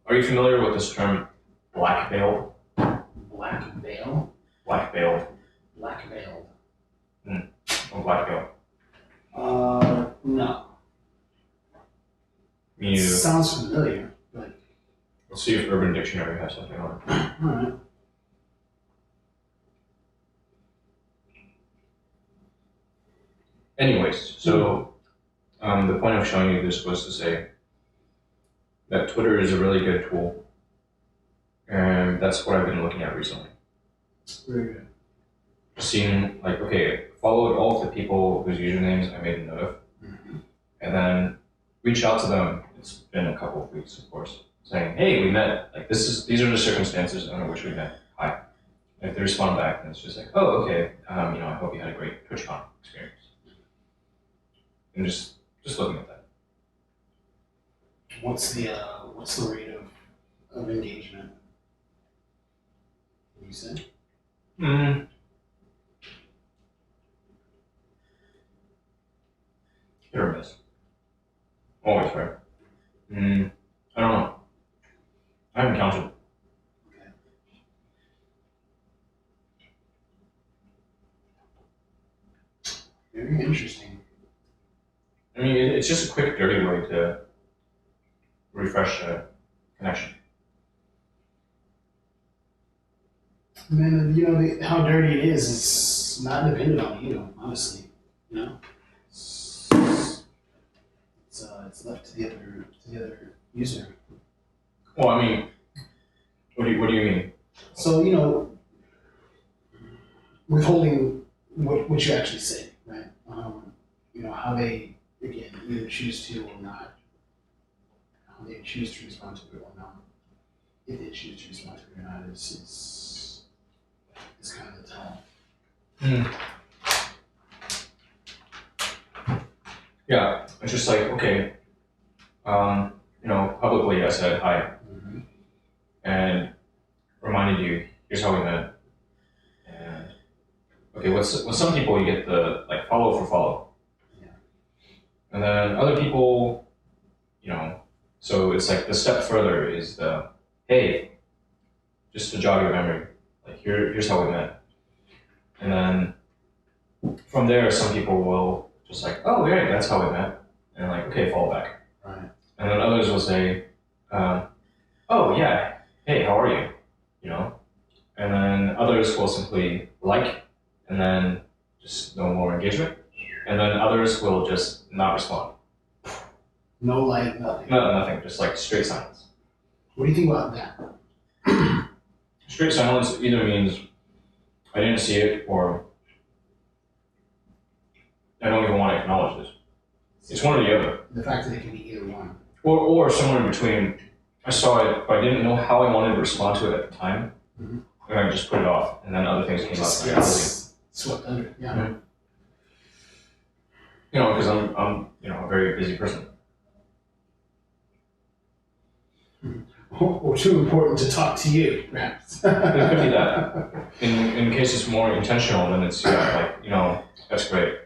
Are you familiar with this term, black veiled? Black veil? Black veiled. Black veiled. Or black veil. No. Me neither. Sounds familiar, but. Let's see if Urban Dictionary has something on it. Alright. Anyways, so the point of showing you this was to say that Twitter is a really good tool, and that's what I've been looking at recently. Very good. Seeing, like, okay, followed all of the people whose usernames I made a note of, and then reach out to them. It's been a couple of weeks, of course, saying, hey, we met. Like, these are the circumstances under which we met. Hi. And if they respond back, then it's just like, oh, okay. I hope you had a great TwitchCon experience. And just looking at that. What's the rate of engagement? You said? Hit or miss. Always, right? I don't know. I haven't counted. Okay. Very interesting. I mean, it's just a quick, dirty way to refresh a connection. Man, how dirty it is not dependent on you, honestly. It's left to the other user. Well, I mean, what do you mean? So, withholding what you actually say, right? How they, again, either choose to or not, how they choose to respond to it or not. If they choose to respond to it or not is kind of the tone. Yeah, it's just like, okay, publicly I said hi, and reminded you, here's how we met. And okay, with some people you get the like follow for follow. Yeah. And then other people, so it's like the step further is the, hey, just to jog your memory, like here's how we met. And then from there, some people will just like, oh, yeah, that's how we met. And like, okay, follow back. Right. And then others will say, oh, yeah, hey, how are you? And then others will simply like, and then just no more engagement. And then others will just not respond. No like, nothing. No, nothing, just like straight silence. What do you think about that? Straight silence either means I didn't see it or I don't even want to acknowledge this. It's one or the other. The fact that it can be either one. Or somewhere in between. I saw it, but I didn't know how I wanted to respond to it at the time. And I just put it off, and then other things came up. Yes. Swept under, yeah. Because I'm a very busy person. Or too important to talk to you, perhaps. It could be that. In case it's more intentional, then it's that's great.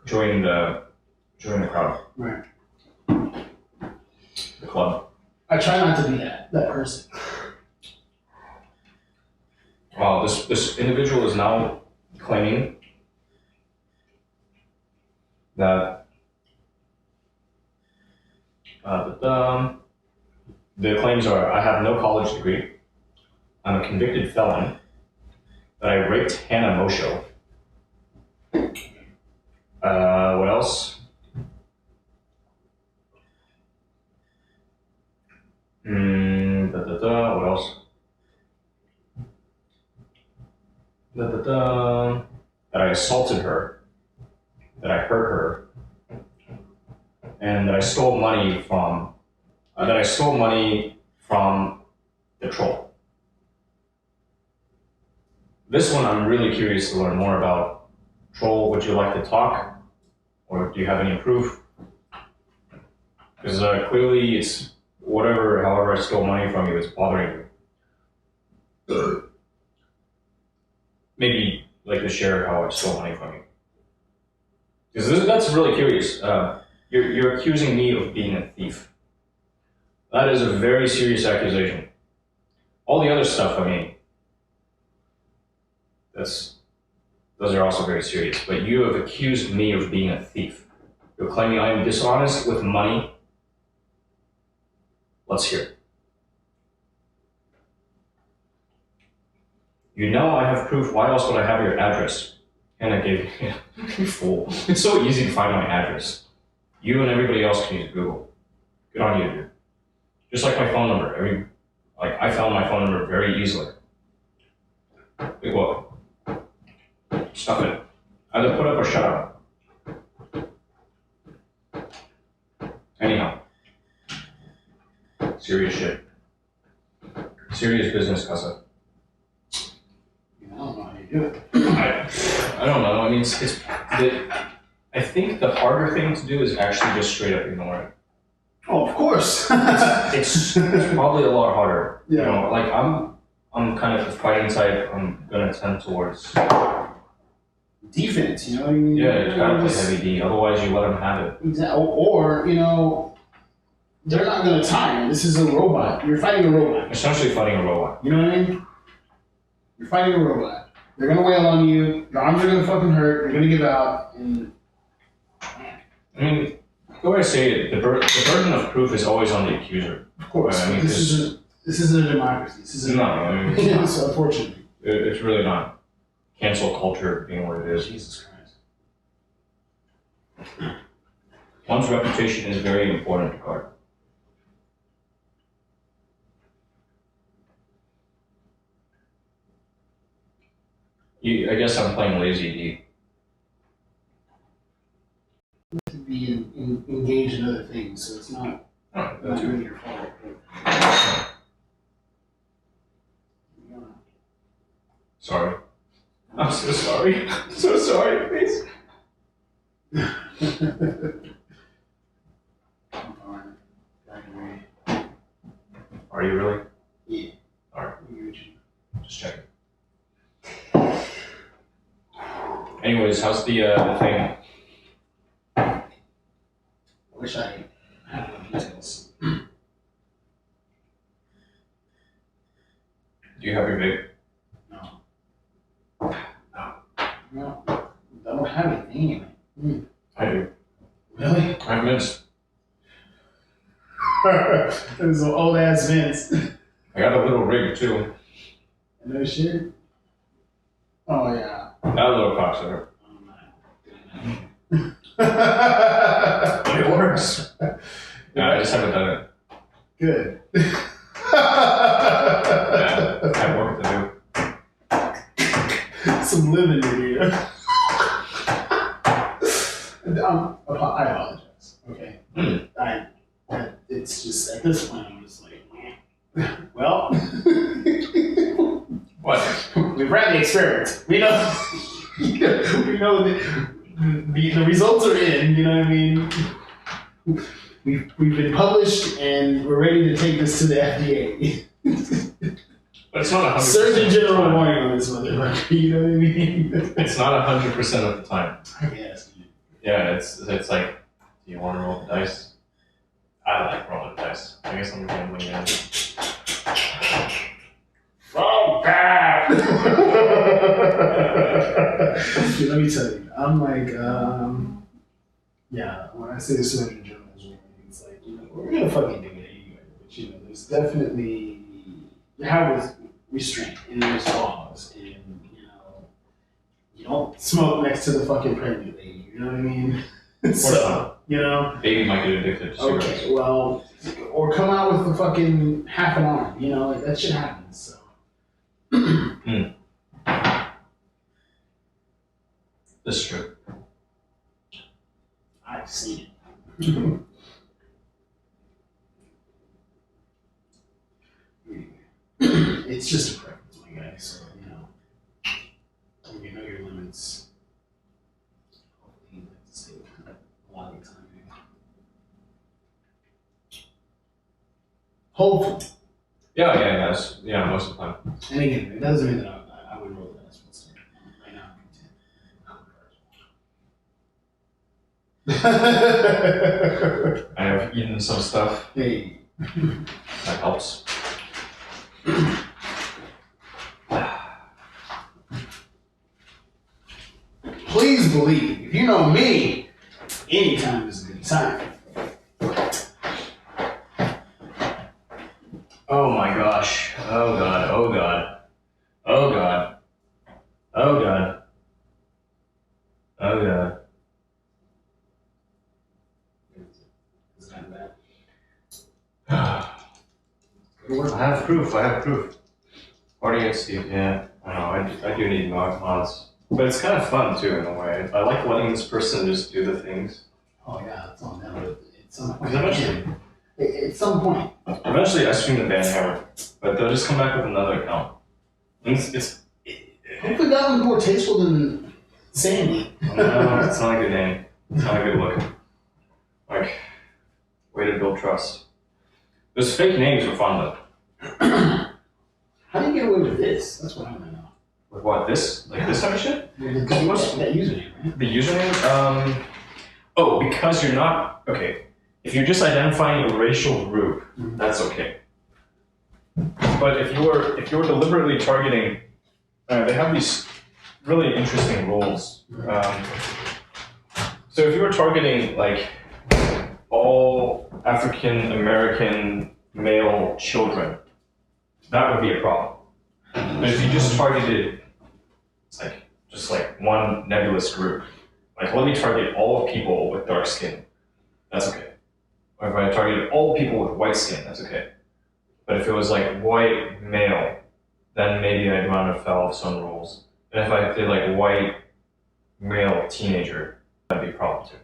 Join the crowd. Right. The club. I try not to be that person. Wow, this individual is now claiming that the claims are, I have no college degree, I'm a convicted felon, that I raped Hannah Mosho. What else? What else? That I assaulted her, that I hurt her, and that I stole money from the troll. This one I'm really curious to learn more about. Troll, would you like to talk? Or do you have any proof? Because clearly it's however I stole money from you, it's bothering you. Maybe like to share how I stole money from you. Because that's really curious. You're accusing me of being a thief. That is a very serious accusation. All the other stuff, I mean, those are also very serious. But you have accused me of being a thief. You're claiming I am dishonest with money. Let's hear it. You know I have proof. Why else would I have your address? And I gave you, you fool. It's so easy to find my address. You and everybody else can use Google. Good on you, dude. Just like my phone number. I found my phone number very easily. Big what? Stop it. Either put up or shut up. Anyhow. Serious shit. Serious business, Casa. I don't know how you do it. I don't know. I mean, I think the harder thing to do is actually just straight up ignore it. Oh, of course. It's probably a lot harder. Yeah. You know, like I'm kind of the fighting type. I'm gonna tend towards defense. You know what I mean? yeah. You gotta play heavy D. Otherwise, you let them have it. Exactly. Or they're not gonna tire. This is a robot. You're fighting a robot. Essentially, fighting a robot. You know what I mean? You're fighting a robot. They're gonna wail on you. Your arms are gonna fucking hurt. You're gonna give out. And I mean, the way I say it, the burden of proof is always on the accuser. of course, I mean, this isn't a democracy. This isn't. No, I mean, it's not. So unfortunately, It's really not. Cancel culture being what it is. Jesus Christ. One's reputation is very important to guard. I guess I'm playing lazy D. To be engaged in other things, so it's not Oh, not really your fault. sorry. I'm so sorry. I'm so sorry, please. Are you really? Yeah. Alright, I just checking. Anyways, how's the thing? wish I had more details. Do you have your vape? No, I don't have anything anyway. I do. Really? I have mints. Those old ass Vince. I got a little rig too. No shit. Oh yeah. That little cocksucker. Oh, It works. Yeah, I just haven't done it. Good. Yeah, I have work to do. Some living to do. I apologize. Okay. It's just at this point I'm just like, well, What? we've ran the experiment. We know, we know the results are in. You know what I mean? We've been published and we're ready to take this to the FDA. But it's not 100%. Surgeon General warning on this motherfucker. You know what I mean? It's not 100% of the time. I guess. Yeah, it's like, do you want to roll the dice? I like rolling the dice. I guess I'm a gambling man. Oh, bad! Dude, let me tell you, I'm like, yeah, when I say the Surgeon General is warning, it's like, we're gonna fucking do it anyway. But, there's definitely, you have restraint and there's laws, and, you don't smoke next to the fucking pregnant lady, you know what I mean? So, Baby might get addicted to cigarettes. okay, well, or come out with the fucking half an arm, like that shit happens, so. This is true. I've seen it. It's just a preference, my guy, so, when you know your limits, hopefully you like to stay a lot of the time. Hopefully. Yeah, most of the time. And again, it doesn't mean that I would roll the dice. Right now, I'm content. I have eaten some stuff. Hey. That helps. Please believe, if you know me, anytime is a good time. Oh my gosh. Oh god. Oh god. Oh god. Oh god. Oh god. It's kind of bad. I have proof. I have proof. Audience, Steve. Yeah. I know. I do need mods. But it's kind of fun too in a way. I like letting this person just do the things. Oh yeah, it's on now. At some point. Eventually, At some point. I stream the Banhammer, but they'll just come back with another account. And Hopefully that one's more tasteful than Sandy. no, it's not a good name. It's not a good look. Like, way to build trust. Those fake names are fun though. How do you get away with this? That's what I want to know. With what? This? Like this type of shit? That username, right? The username? Oh, because you're not, okay. If you're just identifying a racial group, that's okay. But if you're deliberately targeting, they have these really interesting rules. So if you were targeting like all African American male children, that would be a problem. But if you just targeted just one nebulous group, like let me target all people with dark skin, that's okay. Or if I targeted all people with white skin, that's okay. But if it was like white male, then maybe I'd run afoul of some rules. And if I did like white male teenager, that'd be a problem too.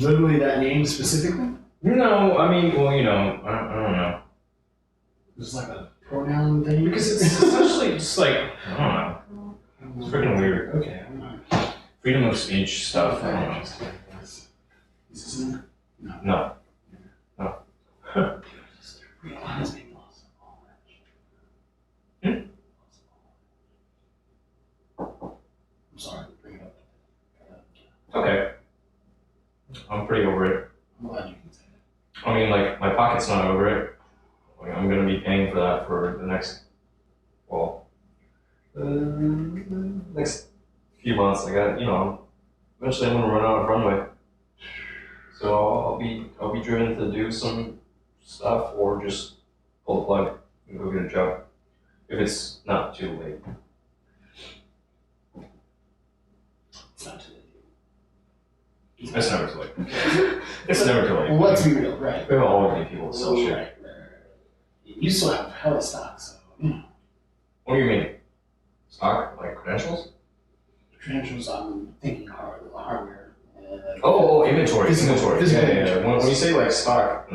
Literally that name specifically? No, I mean, well, you know, I don't know. It's like a pronoun thing? Because it's essentially just like, I don't know. It's freaking weird. Okay, I'm not. Freedom of speech stuff, I don't know. Is this in there? No. Realize being lost. Hmm? I'm sorry, bring it up. Okay. I'm pretty over it. I'm glad you can say that. I mean, like, my pocket's not over it. Like, I'm gonna be paying for that for the next, next few months. I got, eventually I'm gonna run out of runway. So I'll be driven to do some stuff or just pull the plug and go get a job. If it's not too late. It's not too late. It's never too late. It's never too late. Well, let's be real, right? There will always be people that sell shit. Right. You still have hella stock, so. What do you mean? Stock? Like credentials? Credentials, I'm thinking hardware. Oh, inventory. Physical Yeah. When you say like stock, I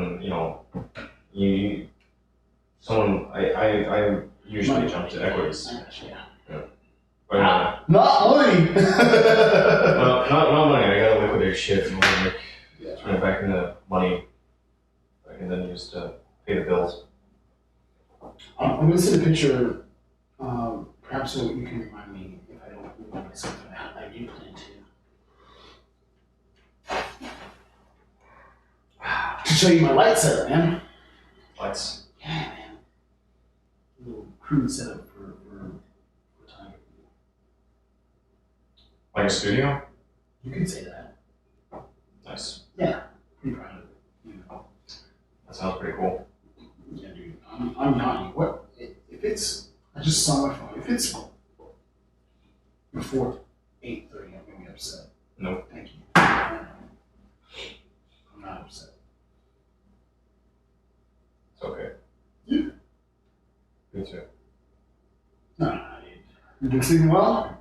usually jump to equities. Yeah. But, Not money! well, not money. I gotta liquidate shit and turn it back into money I can then use to pay the bills. I'm going to send a picture, perhaps so you can remind me if I don't remember something I do plan to show you my light setup, man. Lights. Yeah, man. A little crude setup for time. Like a studio? You could say that. Nice. Yeah, pretty proud of it. That sounds pretty cool. Yeah, dude. I'm not. What if it's? I just saw my phone. If it's before 8:30, I'm gonna be upset. Nope. Thank you. I'm not upset. It's okay. Yeah. Me too. No, dude. You been sleeping well?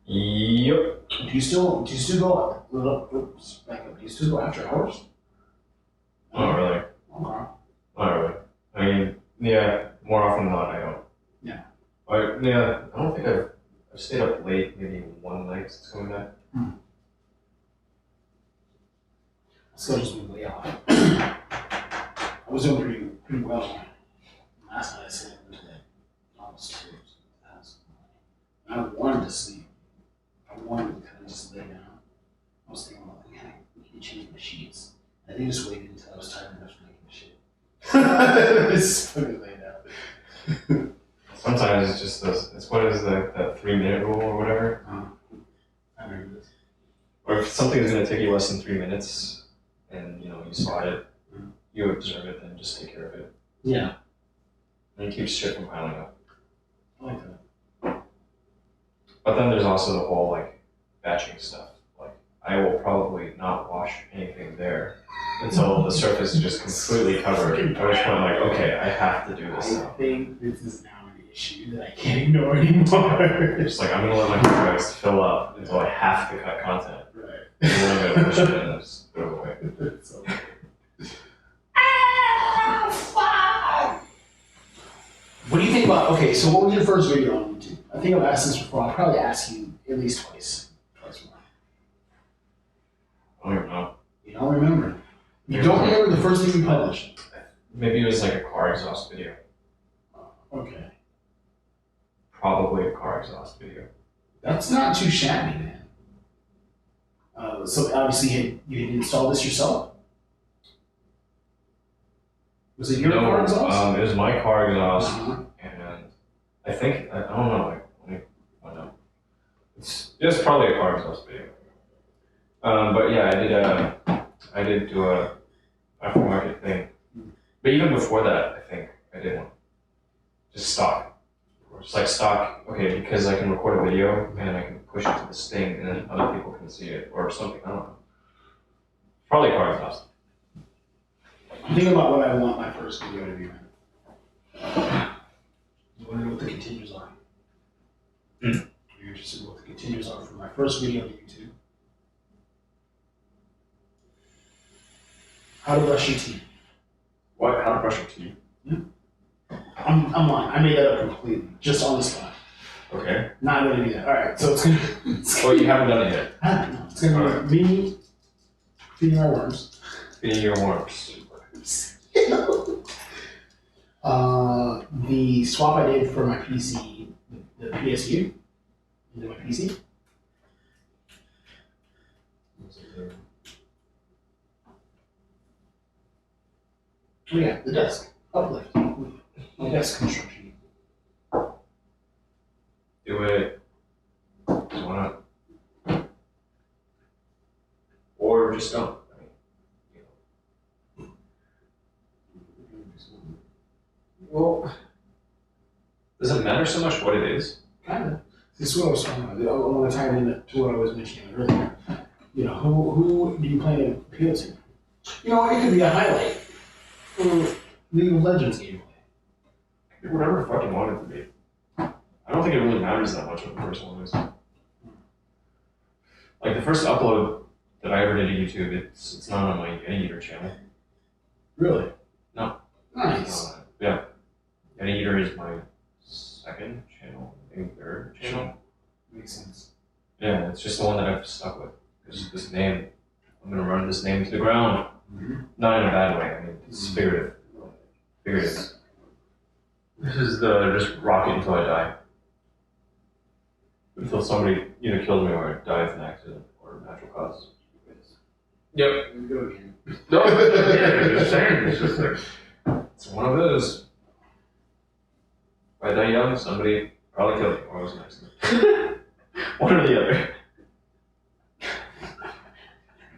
Yep. Do you still go? Oops, back up. Do you still go after hours? Not really. Okay. Not really. I mean, yeah, more often than not, I don't. Yeah. Yeah, I don't think I've stayed up late maybe one night since coming back. Schedule's been way off. I was doing pretty well. Last night I stayed up until almost 2. I wanted to sleep. I wanted to change my sheets. And they just waited until I was tired enough to make the shit. It's fucking laid out. Sometimes it's just this. It's what is that 3-minute rule or whatever. I remember this. Or if something's gonna take you less than 3 minutes, and you spot it, you observe it, then just take care of it. Yeah. And it keeps shit from piling up. I like that. But then there's also the whole batching stuff. Like I will probably not wash anything there until the surface is just completely covered. At which point, okay, I have to do this now. I think this is now an issue that I can't ignore anymore. Just I'm gonna let my hard drives fill up until I have to cut content. Right. And then I'm gonna push it in and just throw it away. So, what do you think about, okay, so what was your first video on YouTube? I think I've asked this before. I'll probably ask you at least twice. Twice more. I don't even know. You don't remember? You don't remember the first thing you published? Maybe it was a car exhaust video. Okay. Probably a car exhaust video. That's not too shabby, man. So obviously you had installed this yourself? Was it your car exhaust? It was my car exhaust, Uh-huh. and I think, I don't know, let me find out. It was probably a car exhaust video. But yeah, I did do a aftermarket thing. But even before that, I think I did one. Just stock. Just stock, okay, because I can record a video and I can push it to this thing and then other people can see it or something, I don't know. Probably a car exhaust. Think about what I want my first video to be, man. You want to know what the continues are? You're interested in what the continues are for my first video on YouTube. How to brush your teeth. What? How to brush your teeth? Yeah. I'm lying. I made that up completely, just on the spot. Okay. Not going to do that. All right, so it's going to. Well, you haven't done it yet. I don't know. It's going to be me feeding our worms. Feeding your worms. The swap I did for my PC, the PSU, into my PC. Oh yeah, the desk. Uplift. My desk construction. Do it. Why not? Or just don't. Well, does it matter so much what it is? Kind of. This is what I was talking about. I want to tie it into what I was mentioning earlier. Who do you plan to appeal to? It could be a highlight. League of Legends gameplay. Whatever the fuck you want it to be. I don't think it really matters that much what the first one is. The first upload that I ever did to YouTube, it's not on my Anteater channel. Really? No. Nice. Yeah. Anteater is my second channel, maybe third channel. Makes sense. Yeah, it's just the one that I've stuck with. Because this name, I'm gonna run this name to the ground. Mm-hmm. Not in a bad way, I mean, it's figurative. Figurative. This is just rock it until I die. Until somebody either kills me or I die of an accident or natural causes. Yep. Here we go again. No, yeah, just saying. It's just it's one of those. If I die young, somebody probably killed me or I was an accident. One or the other.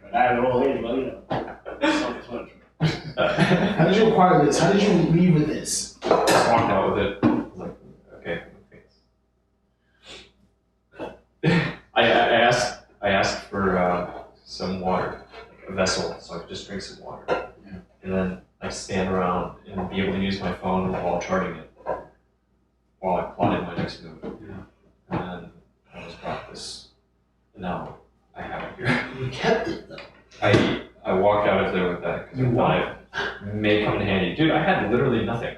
But I have an old lady, but self-explanatory. How did you acquire this? How did you leave with this? Just walked out with it. Okay. I asked for some water, a vessel, so I could just drink some water. Yeah. And then stand around and be able to use my phone while charting it, while I plotted my next move. Yeah. And then I was brought this. And now I have it here. You kept it though. I walked out of there with that because I thought it may come in handy. Dude, I had literally nothing.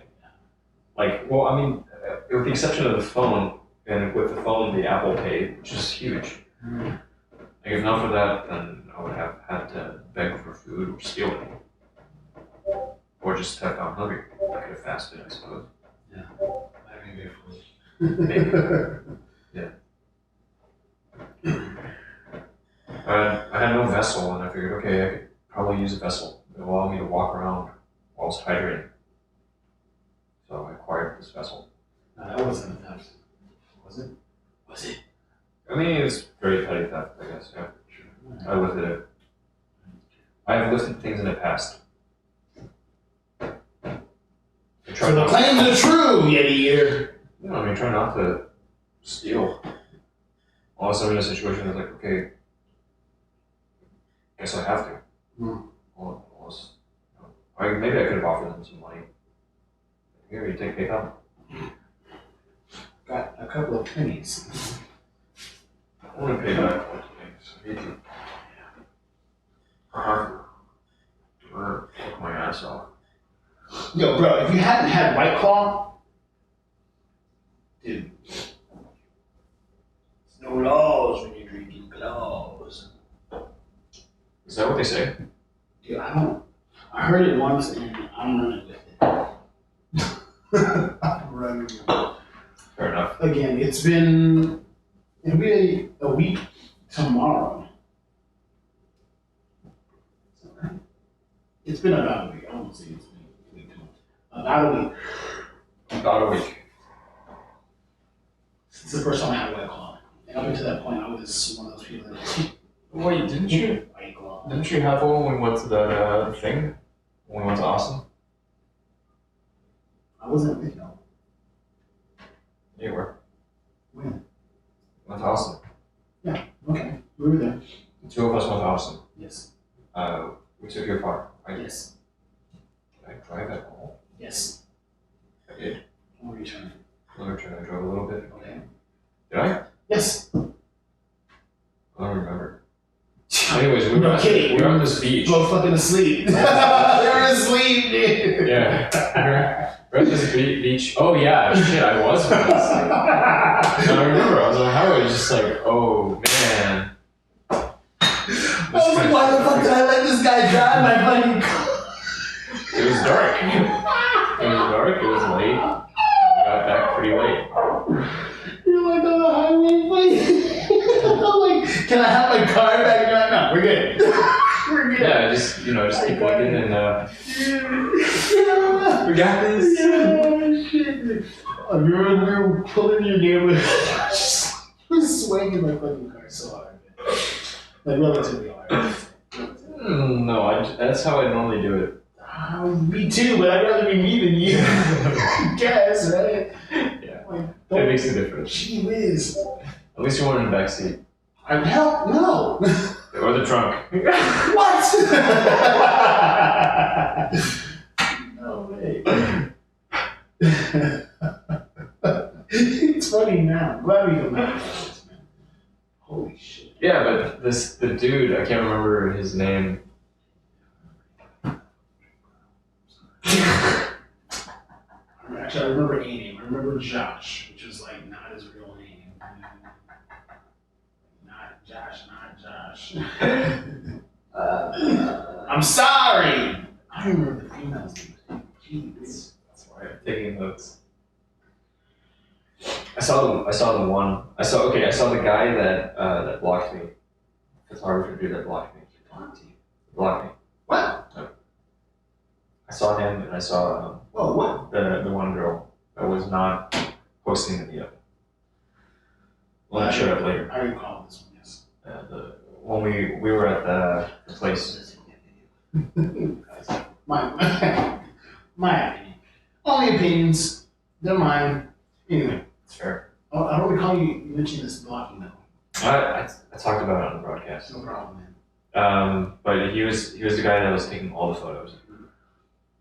With the exception of the phone, and with the phone, the Apple Pay, which is huge. If not for that, then I would have had to beg for food or steal it. Or just have gone hungry. I could have fasted, I suppose. Yeah. Maybe. Maybe. Yeah. I had no vessel, and I figured, okay, I could probably use a vessel. It would allow me to walk around while I was hydrating. So I acquired this vessel. No, that wasn't a theft. Was it? Was it? I mean, it's very petty theft, I guess. Yeah, I lifted it. I've lifted things in the past. So the claims are true, Yeti ear. You know, I mean, try not to steal. Unless I'm in a situation that's like, okay, I guess I have to. Unless, maybe I could have offered them some money. Here, you take PayPal. Got a couple of pennies. I want to pay back those things. I need to. Or work my ass off. Yo, bro, if you hadn't had White Claw, dude, there's no laws when you're drinking claws. Is that what they say? Dude, I heard it once and I'm running with it. I'm running with it. Fair enough. Again, it'll be a week tomorrow. It's been about a week. I won't say it's been a week. About a week. About a week. It's the first time I had a White Claw. And up until that point, I was one of those people that Wait, didn't you? White Claw. Didn't you have one when we went to the thing? When we went to Austin? I wasn't with you. You were. When? Went to Austin. Yeah, okay. We were there. The two of us went to Austin. Yes. We took your car, right? Yes. Did I drive at all? Yes. I did. When were you turning? Another turn, I drove a little bit. Okay. Did I? Yes. I don't remember. Anyways, we were, No kidding. we were on this beach. Both fucking asleep. They're asleep, dude. Yeah. We're at this beach. Oh yeah, shit, I was fucking asleep. I remember, I was on the highway, just like, oh man. I was like, why the fuck did I let this guy drive my fucking car? It was dark. It was dark, it was late. We got back pretty late. You're like on the highway, wait. I'm like, can I have my car back? You're like, no, we're good. We're good. Yeah, just keep looking and we got this. Yeah, shit. We were pulling your neighborhood. We were swinging my fucking car so hard, man. Like, relatively hard. No, that's how I normally do it. Me too, but I'd rather be me than you. I guess, right? Yeah. Like, It makes a difference. Gee whiz. At least you weren't in the back seat. Hell no. Or the trunk. What? No way. It's funny now. I'm glad we can laugh about this, man. Holy shit. Yeah, but the dude, I can't remember his name. Actually, I remember a name. I remember Josh, which was like not his real name. Not Josh. I'm sorry. I don't remember the female's name. Jeez. That's why I'm taking notes. I saw the guy that blocked me. Photographer dude that blocked me. Blocked me. What? I saw him and I saw Whoa, what? the one girl that was not posting the video. Well, I showed up later. I recall this one, yes. When we were at the place. My opinion. Only opinions. They're mine. Anyway. It's fair. I don't recall you mentioning this blocking though. I talked about it on the broadcast. No problem, man. But he was the guy that was taking all the photos,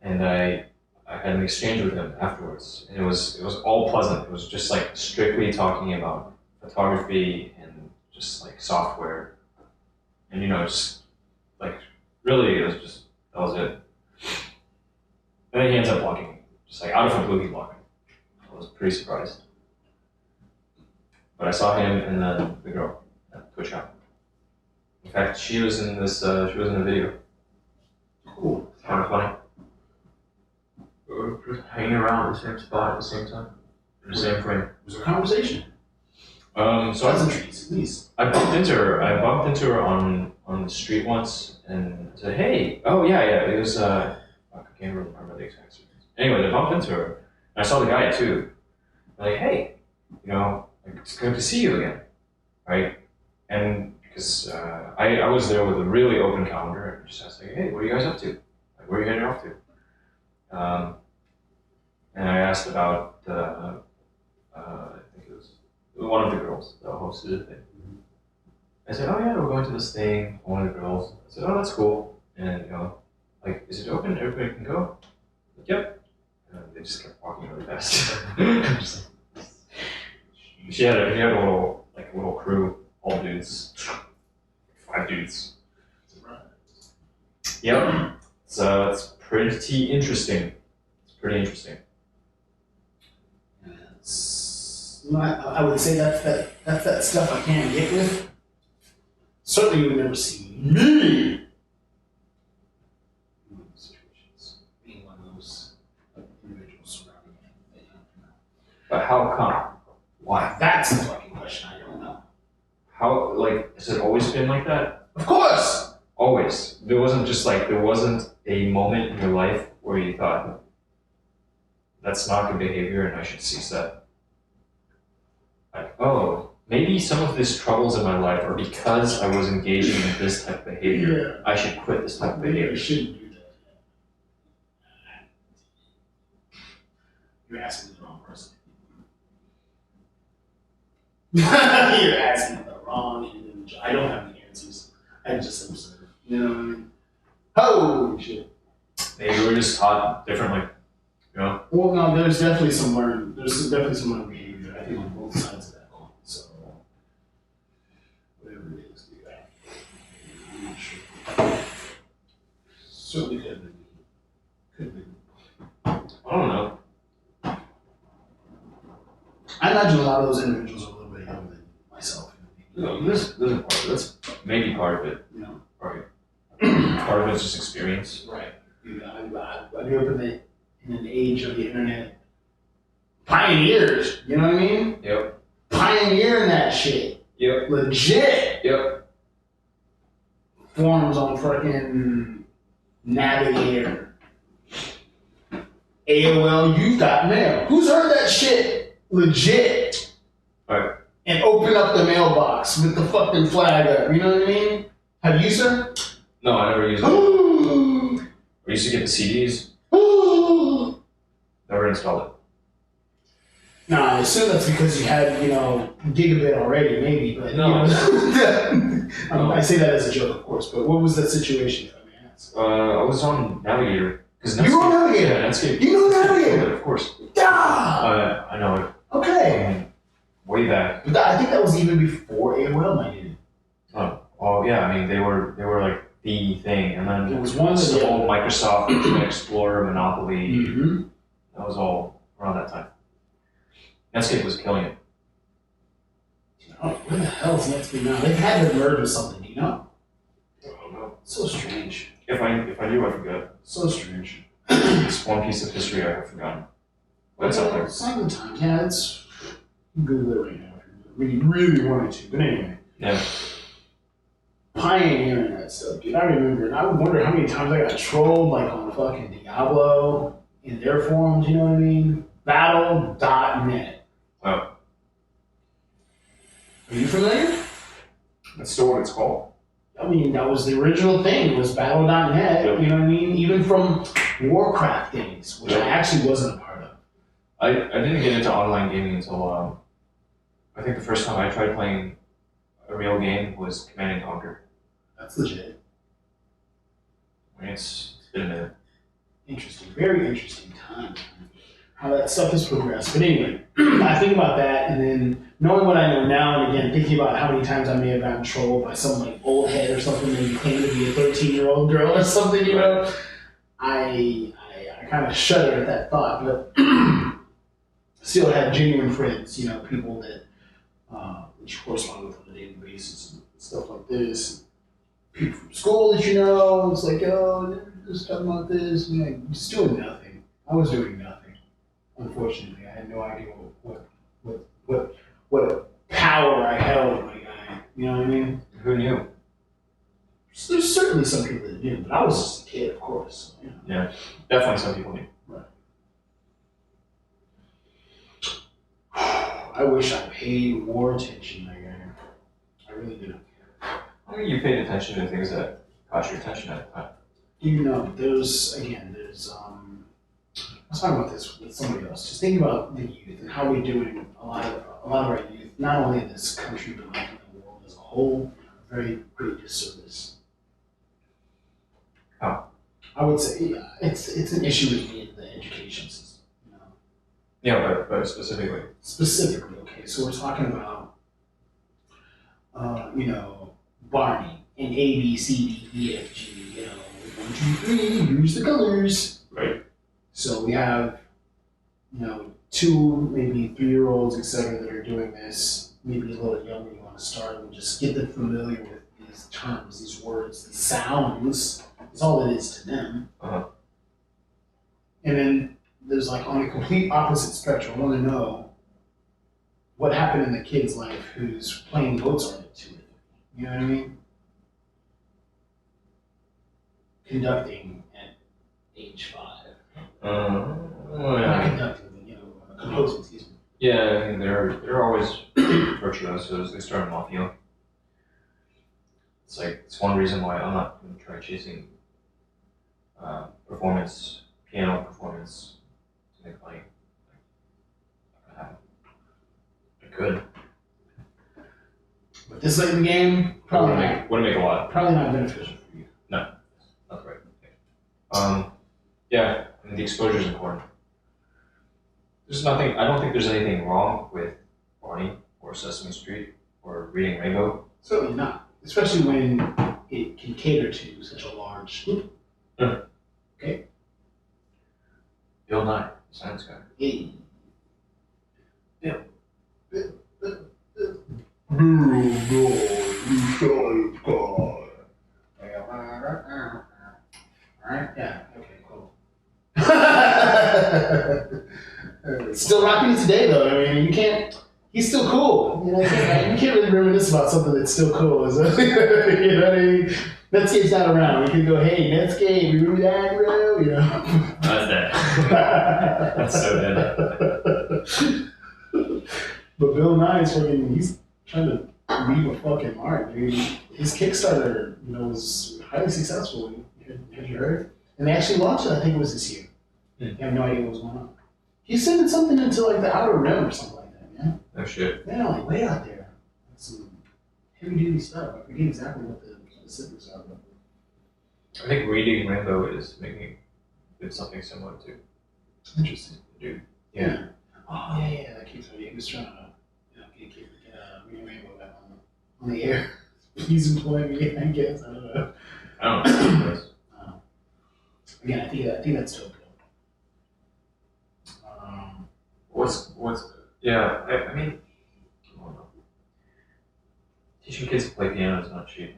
and I had an exchange with him afterwards, and it was all pleasant. It was just like strictly talking about photography and just like software, and just like really it was just that was it. And then he ends up blocking me, just like out of the blue he blocked me. I was pretty surprised. But I saw him and then the girl at Twitch shop. In fact, she was in this. She was in the video. Cool. Kind of funny. We were just hanging around at the same spot at the same time, in the same frame. Was there a conversation? So Pleasant trees, please. I bumped into her. On the street once, and I said, "Hey, oh yeah, it was I can't remember the exact circumstance. Anyway, I bumped into her, and I saw the guy too. I'm like, hey, like, it's good to see you again, right? And because I was there with a really open calendar, and just asked like, hey, what are you guys up to? Like, where are you heading off to? And I asked about I think it was one of the girls that hosted the thing. I said, oh yeah, we're going to this thing. One of the girls. I said, oh, that's cool. And like, is it open? Everybody can go. Like, yep. And they just kept walking really fast. She had a little crew, all dudes, 5 dudes. Yep. So it's pretty interesting. I would say that's that stuff I can't get with. Certainly, you would never see me in one of those situations, being one of those individuals surrounding me. But how come? Why? That's the fucking question. I don't know. How, like, has it always been like that? Of course. Always. There wasn't a moment in your life where you thought, that's not good behavior and I should cease that. Like, oh, maybe some of these troubles in my life are because I was engaging in this type of behavior. Yeah. I should quit this type of Maybe behavior. I shouldn't do that. You're asking the wrong person. You're asking the wrong individual. I don't have the answers. I just observe. You know what I mean? Holy shit. Maybe we're just taught differently. Well, no, there's definitely some learned behavior, I think, on both sides of that coin. So, whatever it is, I'm not sure. Certainly could have been. I don't know. I imagine a lot of those individuals are a little bit younger than myself. This isn't part of it. That's maybe part of it. Right. Part of it's just experience. Right. I grew up in an age of the internet. Pioneers, you know what I mean? Yep. Pioneering that shit. Yep. Legit. Yep. Forums on fucking Navigator. AOL, you've got mail. Who's heard that shit legit? Right. And open up the mailbox with the fucking flag up. You know what I mean? Have you, sir? No, I never used it. I used to get the CDs. Never installed it. Nah, I assume that's because you had, gigabit already, maybe. But No. I say that as a joke, of course. But what was that situation, if I may ask? I was on Navigator. You were on Navigator? Yeah, Netscape. You know Navigator? Of course. Ah! I know it. Okay. Way back. But I think that was even before AOL might have. Oh, yeah. I mean, they were like the thing, and then There was one the whole Microsoft Internet Explorer monopoly. Mm-hmm. That was all around that time. Netscape was killing it. Oh, where the hell is Netscape now? They had to merge or something, do you know? I don't know. So strange. If I knew, I forgot. So strange. It's one piece of history I have forgotten. What's up there? Sign the time. Yeah, it's Google it right now if you really wanted to. But anyway. Yeah. Pioneering that stuff, dude. I remember, and I would wonder how many times I got trolled, like on fucking Diablo in their forums, you know what I mean? Battle.net. Oh. Are you familiar? That's still what it's called. I mean, that was the original thing, was Battle.net, Yep. you know what I mean? Even from Warcraft days, which Yep. I actually wasn't a part of. I didn't get into online gaming until I think the first time I tried playing a real game was Command and Conquer. That's legit. I mean, it's been a minute. Interesting, very interesting time. How that stuff has progressed. But anyway, I think about that, and then knowing what I know now, and again, thinking about how many times I may have gotten trolled by some like old head or something that claimed to be a 13-year-old girl or something, you know, I kind of shudder at that thought, but still had genuine friends, you know, people that you correspond with on a daily basis and stuff like this. People from school that you know, it's like, oh, they're just talking about this, and like, just doing nothing. I was doing nothing. Unfortunately, I had no idea what path power I held, my guy. You know what I mean? Who knew? There's certainly some people that do, but I was just a kid, of course. So, you know. Yeah, definitely some people knew. Right. I wish I paid more attention, my guy. I really do. I think you paid attention to things that caught your attention at the time. You know, there's I was talking about this with somebody else. Just thinking about the youth and how we're doing a lot of our youth, not only in this country but like in the world as a whole, a very great disservice. How? I would say it's an issue in the education system. You know? Yeah, but specifically. Specifically, okay. So we're talking about, Barney and A B C D E F G. You know, 1, 2, 3. Use the colors. Right. So we have, 2, maybe 3-year-olds, etc., that are doing this. Maybe a little younger, you want to start and just get them familiar with these terms, these words, these sounds. It's all it is to them. Uh-huh. And then there's like on the complete opposite spectrum. I want to know what happened in the kid's life who's playing Mozart to it. You know what I mean? Conducting at age 5. Well, Not yeah. conducting, but, composing, excuse me. Yeah, I mean, they're always virtuosos. They start them off young. It's one reason why I'm not going to try chasing piano performance to make money. I could. But this late in the game, probably not. Wouldn't make a lot. Probably not beneficial for you. No, that's right. Yeah, I mean, the exposure is important. I don't think there's anything wrong with Barney or Sesame Street or reading Rainbow. Certainly not. Especially when it can cater to such a large group. Okay? Bill Nye, science guy. Hey. Bill. Alright, yeah, okay, cool. Still rocking today though, I mean, he's still cool. You can't really reminisce about something that's still cool. You know what I mean? Netscape's not around. We can go, hey, Netscape, remember that, bro? You know? That's dead. That's so dead. But Bill Nye he's trying to leave a fucking mark, dude. His Kickstarter, was highly successful. Had you heard? And they actually launched it, I think it was this year. I have no idea what was going on. He's sending something into like the outer rim or something like that, man. Oh shit. Yeah, like way out there. Some heavy duty stuff. I forget exactly what the specifics are. But I think reading Rainbow is making it something similar to. Interesting. Dude. Yeah. Oh yeah. That keeps me. He was trying to, get Reading Rainbow back on the air. Please employ me. I guess I don't know. I don't know. Again, I think that's dope. I mean, I don't know. Teaching kids to play piano is not cheap.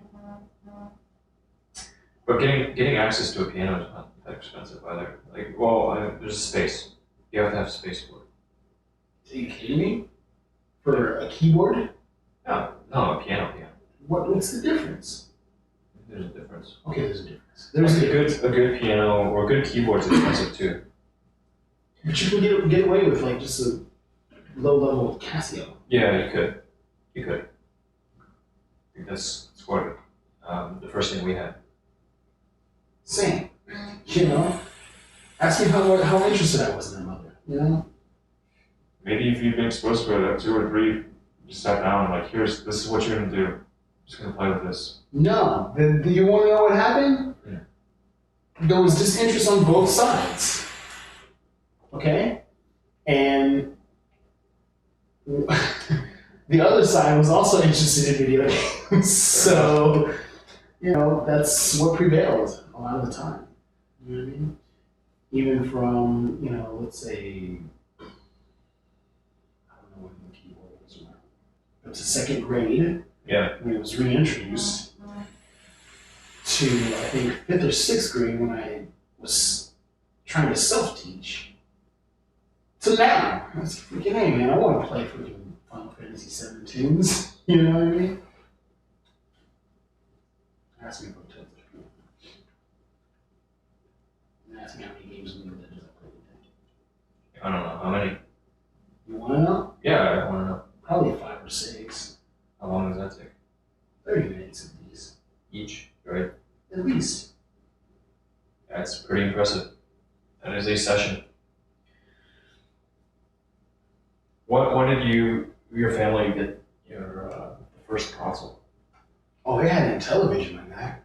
But getting access to a piano is not that expensive either. There's a space. You have to have space for it. Are you kidding me? For a keyboard? No, a piano. What's the difference? There's a difference. Okay, there's a difference. A good piano or a good keyboard is expensive too. But you can get away with like just a low level Casio. Yeah, you could. I think that's what the first thing we had. Same. Ask me how interested I was in that mother. Maybe if you've been exposed to it at 2 or 3, you sat down and this is what you're gonna do. I'm just gonna play with this. No. Then you want to know what happened? Yeah. There was disinterest on both sides. Okay? And the other side was also interested in video games. So, that's what prevailed a lot of the time. You know what I mean? Even from, let's say, I don't know when the keyboard was around. It was the 2nd grade. Yeah. When it was reintroduced to, I think, 5th or 6th grade when I was trying to self-teach. So now, it's freaking, hey man, I want to play freaking Final Fantasy 7 tunes. You know what I mean? Ask me about Tilted. Ask me how many games of League of Legends I played today. I don't know. How many? You want to know? Yeah, I want to know. Probably 5 or 6. How long does that take? 30 minutes at least. Each, right? At least. That's pretty impressive. That is a session. When did your family get your first console? Oh, they had a television like that.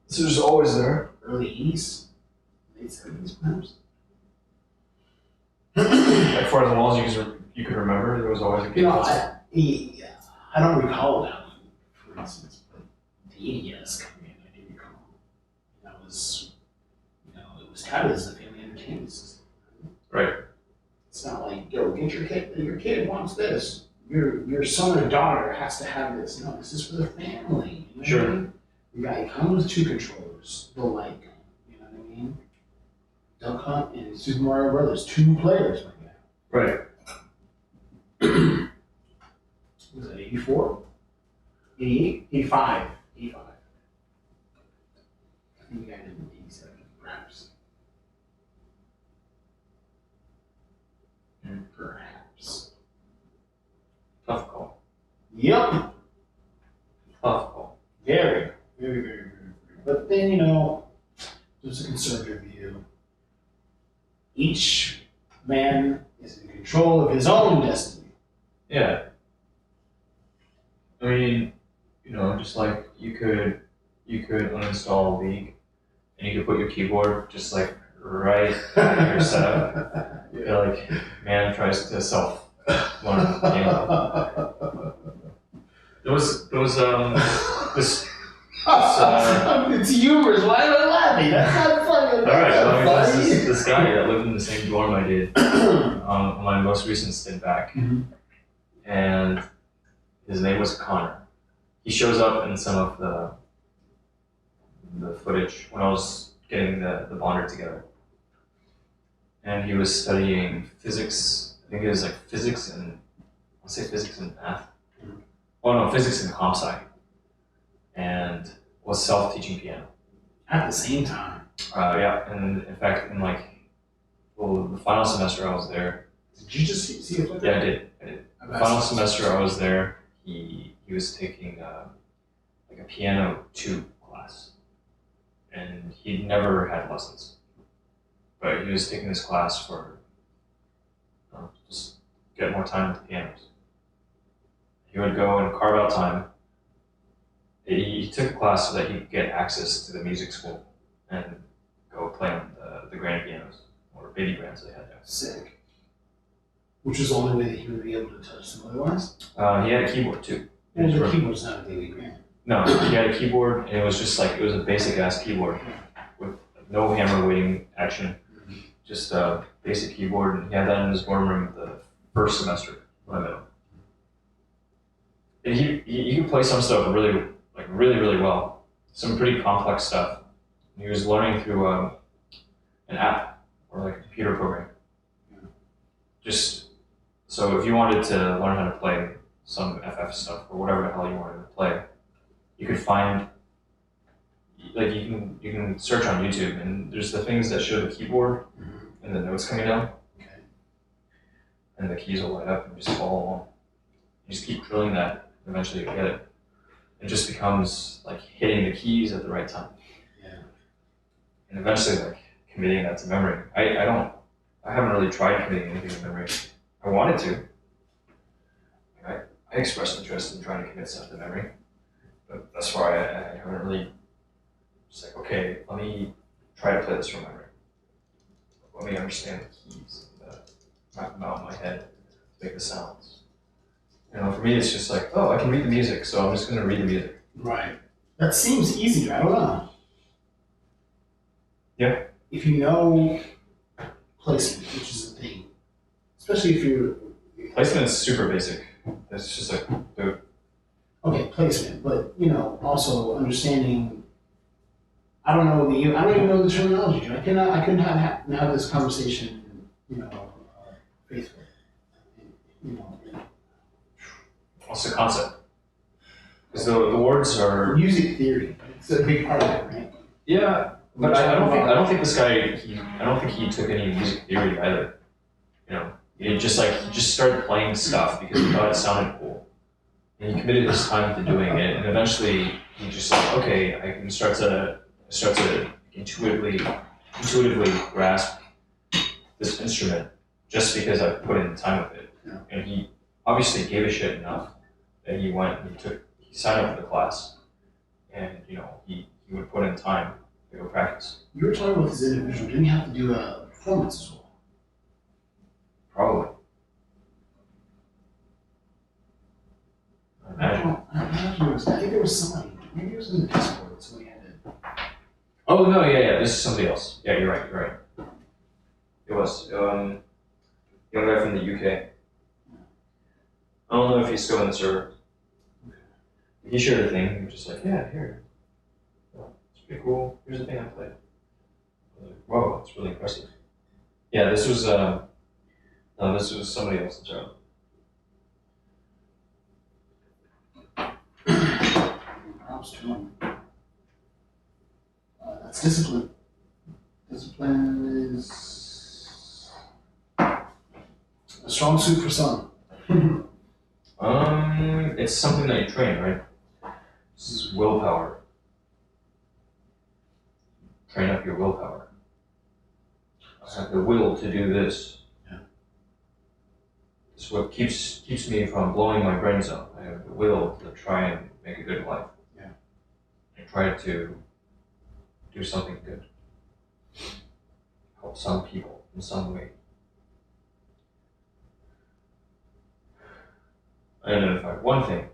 So it was always there. Early 80s. Late 70s, perhaps. As far as the walls you could remember, there was always a game console. I don't recall that, for instance, but the NES coming in, I do recall. That was, it was touted as a family entertainment system. Right. It's not like, yo, get your kid wants this. Your son or daughter has to have this. No, this is for the family. You know Sure. what I mean? It comes with 2 controllers. They'll like them. You know what I mean? Duck Hunt and Super Mario Brothers, 2 players like that. Right. Was that 84? 88? 85. 85. I think I did 87, perhaps. Perhaps. Tough call. Yep. Tough call. Very, very, very, very, very. But then, there's a conservative view. Each man is in control of his own destiny. Yeah. I mean, just like you could uninstall League, and you could put your keyboard just like right at your setup. You're like, man tries to self-learn. There was this. It's humorous. Why am I laughing? That's not funny. All right, well, this guy that lived in the same dorm I did on my most recent stint back, and his name was Connor. He shows up in some of the footage when I was getting the bonder together, and he was studying physics. I think it was like physics and physics and math. Oh no, physics and comp sci, and was self-teaching piano. At the same time. Yeah, and in fact, in the final semester I was there. Did you just see a flip? Yeah, I did. The final semester I was there, he was taking like a piano 2 class, and he'd never had lessons, but he was taking this class for just get more time with the pianos. He would go and carve out time. He took a class so that he could get access to the music school and go play on the grand pianos or baby grands they had there. Sick. Which was the only way that he would be able to touch them otherwise? He had a keyboard too. And the keyboard's not a daily grant. No, he had a keyboard, and it was just it was a basic ass keyboard with no hammer weighting action, just a basic keyboard, and he had that in his dorm room the first semester when I met him. And he could play some stuff really, really well, some pretty complex stuff. And he was learning through an app or like a computer program. Just so if you wanted to learn how to play some FF stuff or whatever the hell you wanted to play, you could find, you can search on YouTube, and there's the things that show the keyboard and the notes coming down, and the keys will light up and just follow along. You just keep drilling that, and eventually you get it. It just becomes like hitting the keys at the right time. Yeah. And eventually committing that to memory. I haven't really tried committing anything to memory. I wanted to. I expressed interest in trying to commit stuff to memory, but thus far I haven't really just okay, let me try to play this from memory. Let me understand the keys and map them out in my head to make the sounds. For me it's just I can read the music, so I'm just gonna read the music. Right. That seems easier, I don't know. Yeah. If you know placement, which is the thing. Especially if you're... Placement is super basic. It's just Okay, placement, but also understanding. I don't even know the terminology. I couldn't have this conversation, faithfully. you know, What's the concept? Because the words are. music theory. It's a big part of it, right? Yeah, but I don't think this guy. I don't think he took any music theory either. You know, he just started playing stuff because he thought it sounded cool, and he committed his time to doing it, and eventually he just like, okay, I can start to intuitively grasp this instrument just because I put in the time with it. Yeah. And he obviously gave a shit enough that he went and he signed up for the class, and you know he would put in time to go practice. You were talking about this individual. Didn't you have to do a performance as well? Probably. I imagine. I think there was somebody. Maybe it was in the Discord that somebody had it. Oh no, yeah, this is somebody else. Yeah, you're right. It was young guy from the UK. I don't know if he's still in the server. He shared a thing. He was just like, yeah, here. It's pretty cool. Here's the thing I played. I was like, whoa, that's really impressive. Yeah, this was somebody else's server. Props to him. That's discipline. Discipline is a strong suit for some. It's something that you train, right? This is willpower. Train up your willpower. I have the will to do this. Yeah. This is what keeps me from blowing my brains out. I have the will to try and make a good life. Yeah. And try to do something good. Help some people in some way. I identified one thing.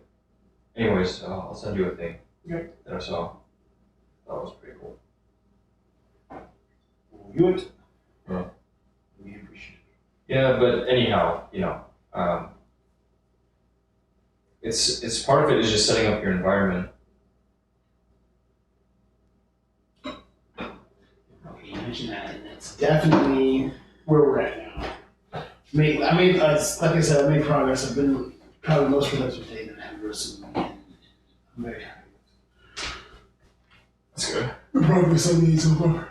Anyways, I'll send you a thing Okay. that I saw. That was pretty cool. You it? Yeah. We appreciate it. Yeah, but anyhow, you know, it's part of it is just setting up your environment. Okay, you mentioned that, and that's definitely where we're at now. Like I said, I made progress. I've been probably most productive day than ever, so I'm very happy. That's good. The progress I made so far.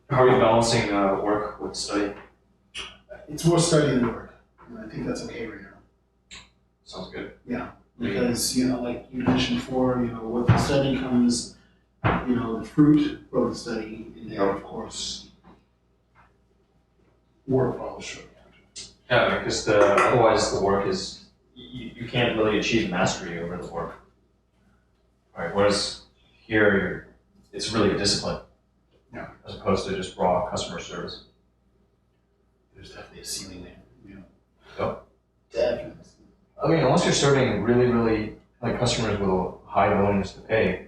How are you balancing work with study? It's more study than work, and I think that's okay right now. Sounds good. Because, you know, like you mentioned before, you know, with the study comes, you know, the fruit from the study, and then, of course, work follows shortly after. Yeah, because otherwise the work is you can't really achieve mastery over the work. Right. Whereas here it's really a discipline. Yeah. As opposed to just raw customer service. There's definitely a ceiling there, you know. Yep. Definitely. I mean, unless you're serving really like customers with a high willingness to pay,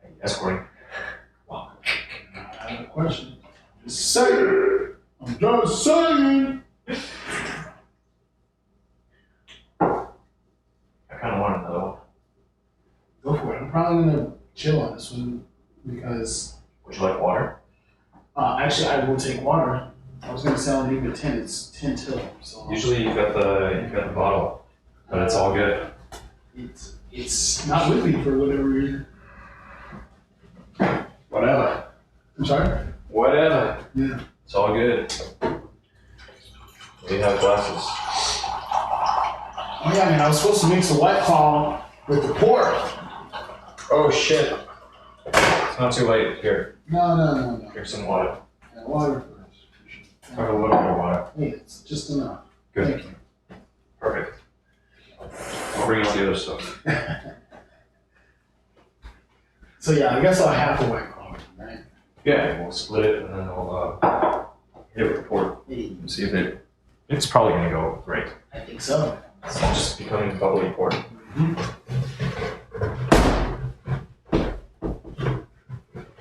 like escorting. Wow. I have a question. Just saying. I'm just saying. I kind of want another one. Go for it. I'm probably gonna chill on this one because Would you like water? actually I will take water. I was gonna say I'll leave it 10. It's 10 till. So Usually you've got the bottle, but it's all good. it's not with me for whatever reason. Whatever. I'm sorry? Whatever. Yeah. It's all good. We have glasses. Oh yeah, man, I was supposed to mix the White Claw with the port. Oh shit. It's not too late. Here, No. drink some water. Yeah, water first. Have a little bit of water. Hey, it's just enough. Good. Thank you. Perfect. I'll bring out the other stuff. So yeah, I guess I'll have the White Claw, right? Yeah, we'll split it and then I'll hit it with the port Hey, and see if it's probably gonna go great. I think so. It's just becoming bubbly port. Yeah.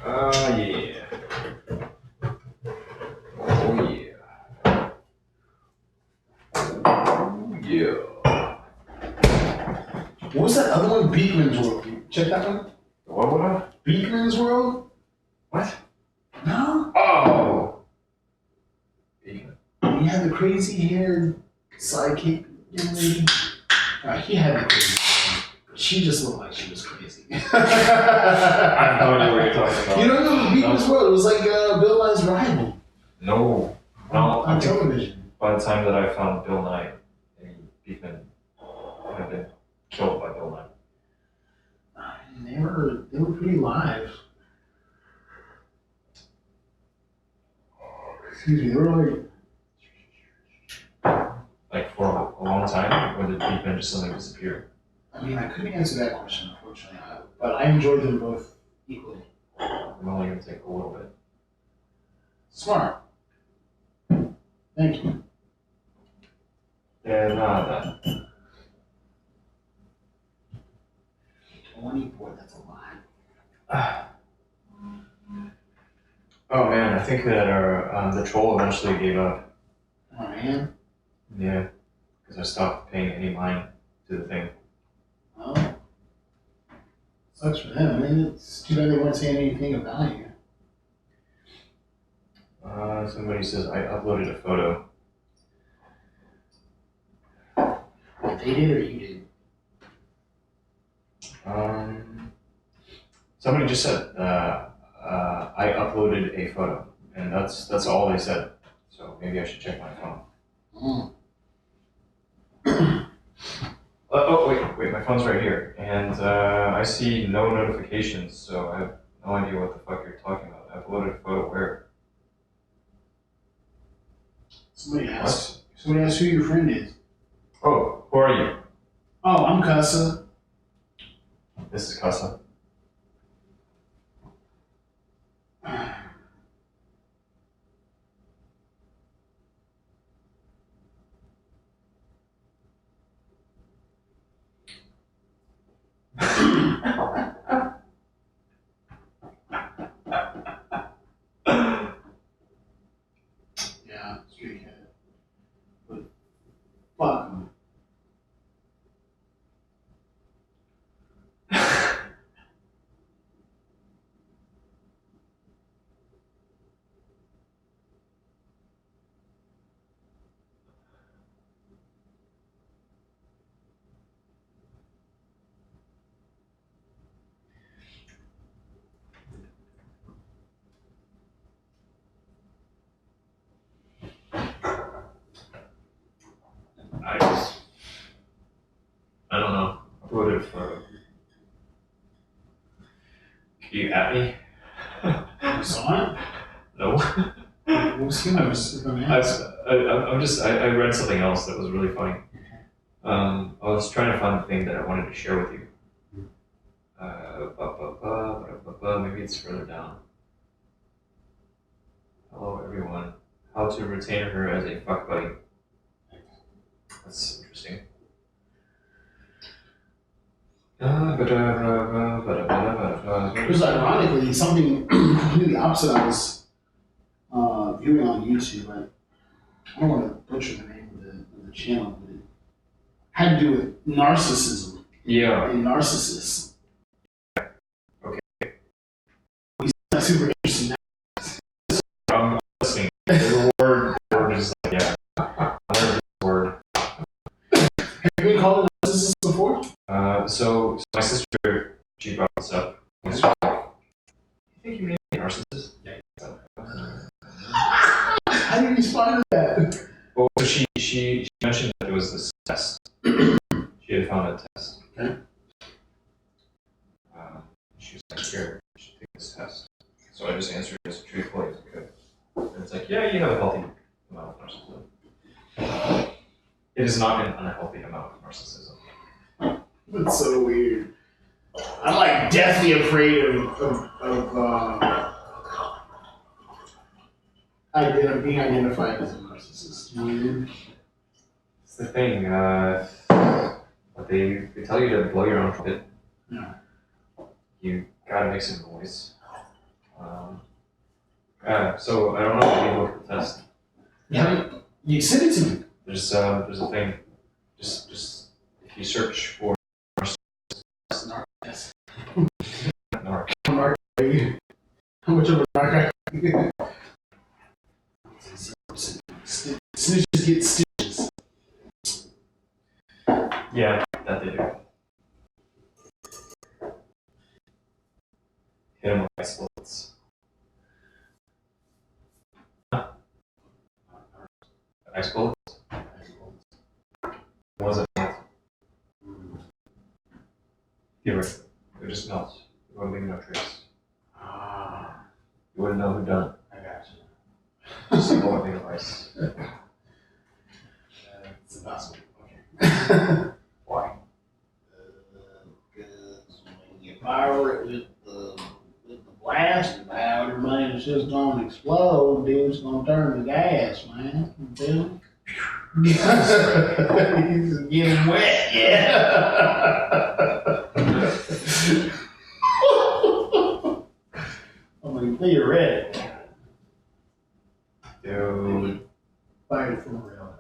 Oh yeah. Oh yeah. What was that other one? Beekman's World. You check that one? What? Beekman's World? What? No? Oh! Vegan. you had the crazy haired sidekick young lady. He had the crazy hair. She just looked like she was crazy. I have no idea what you're talking about. You don't know People's World? It was like Bill Nye's rival. No. On television. By the time that I found Bill Nye, Beekman had been killed by Bill Nye. They were pretty live. Excuse me, they were Like for a long time, or did Beekman just suddenly disappear? I mean, I couldn't answer that question, unfortunately, but I enjoyed them both equally. I'm only going to take a little bit. Smart. Thank you. Yeah, nah, that. 24, that's a lot. Oh man, I think that our the troll eventually gave up. Oh man. Yeah, because I stopped paying any mind to the thing. Oh. Sucks for them. I mean, it's too bad they weren't saying anything about you. Somebody says I uploaded a photo. They did or you did? Somebody just said I uploaded a photo, and that's all they said. So maybe I should check my phone. Wait, my phone's right here, and I see no notifications, so I have no idea what the fuck you're talking about. I uploaded a photo where? Somebody asked who your friend is. Oh, who are you? Oh, I'm Casa. This is Casa. Yeah, street cat. But fuck him. I don't know. Uploaded a photo. Can you at me? You saw it? No. Who's him? I read something else that was really funny. I was trying to find the thing that I wanted to share with you. Maybe it's further down. Hello everyone. How to retain her as a fuck buddy. That's interesting. It was ironically something completely opposite I was viewing on YouTube. I don't want to butcher the name of the channel, but it had to do with narcissism. Yeah. And narcissists. Okay. That's super interesting. I'm listening. The word is like, yeah. Word. Have you been called a narcissist before? So my sister, she brought this up. She's like, you think you may be a narcissist? Yeah. How do you respond to that? Well, so she mentioned that it was this test. She had found a test. Okay. She was like, here, you should take this test. So I just answered as truthfully as I could. And it's like, yeah, you have a healthy amount of narcissism. It is not an unhealthy amount of narcissism. That's so weird. I'm like deathly afraid of being identified as a narcissist. You know what I mean? It's the thing. They tell you to blow your own trumpet. Yeah. You gotta make some noise. So I don't know if you look at the test. Yeah, you sent it to me. There's a thing. Just if you search for Narc. narc. How much of a narc? Snitches get stitches. Yeah, that they do. Hit him with ice bullets. Ice bullets? Was it melt? Give it. It would just melt. It wouldn't leave no trace. Ah, You wouldn't know who done it. I got you. Just a bullet made of ice. It's impossible. Okay. Why? Because when you fire it with the blast powder, man, it's just gonna explode, dude. It's gonna turn to gas, man. You feel me? He's getting wet, yeah. I mean, theoretic. Dude. Fired from real.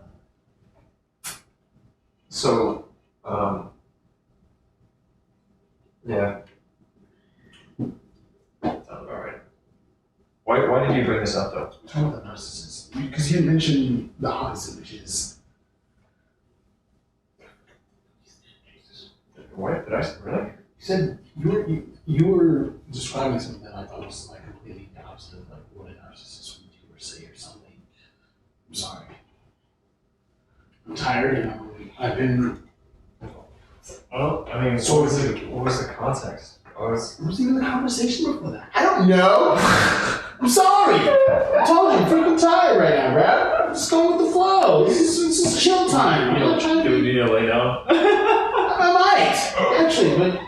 So, yeah. Sounds about right. Why did you bring this up, though? Talking about the narcissist. Because you mentioned the opposite, which is What? Did I really? you said you were describing something that I thought was like completely the opposite of like what a narcissist would do or say or something. I'm sorry. I'm tired and I've been. Well, I mean, So what was the context? What was even the conversation before that? I don't know. I'm sorry. I told you, I'm freaking tired right now, bro. I'm just going with the flow. This is chill time. I'm not trying to Do we be. need to lay down? I might, actually, but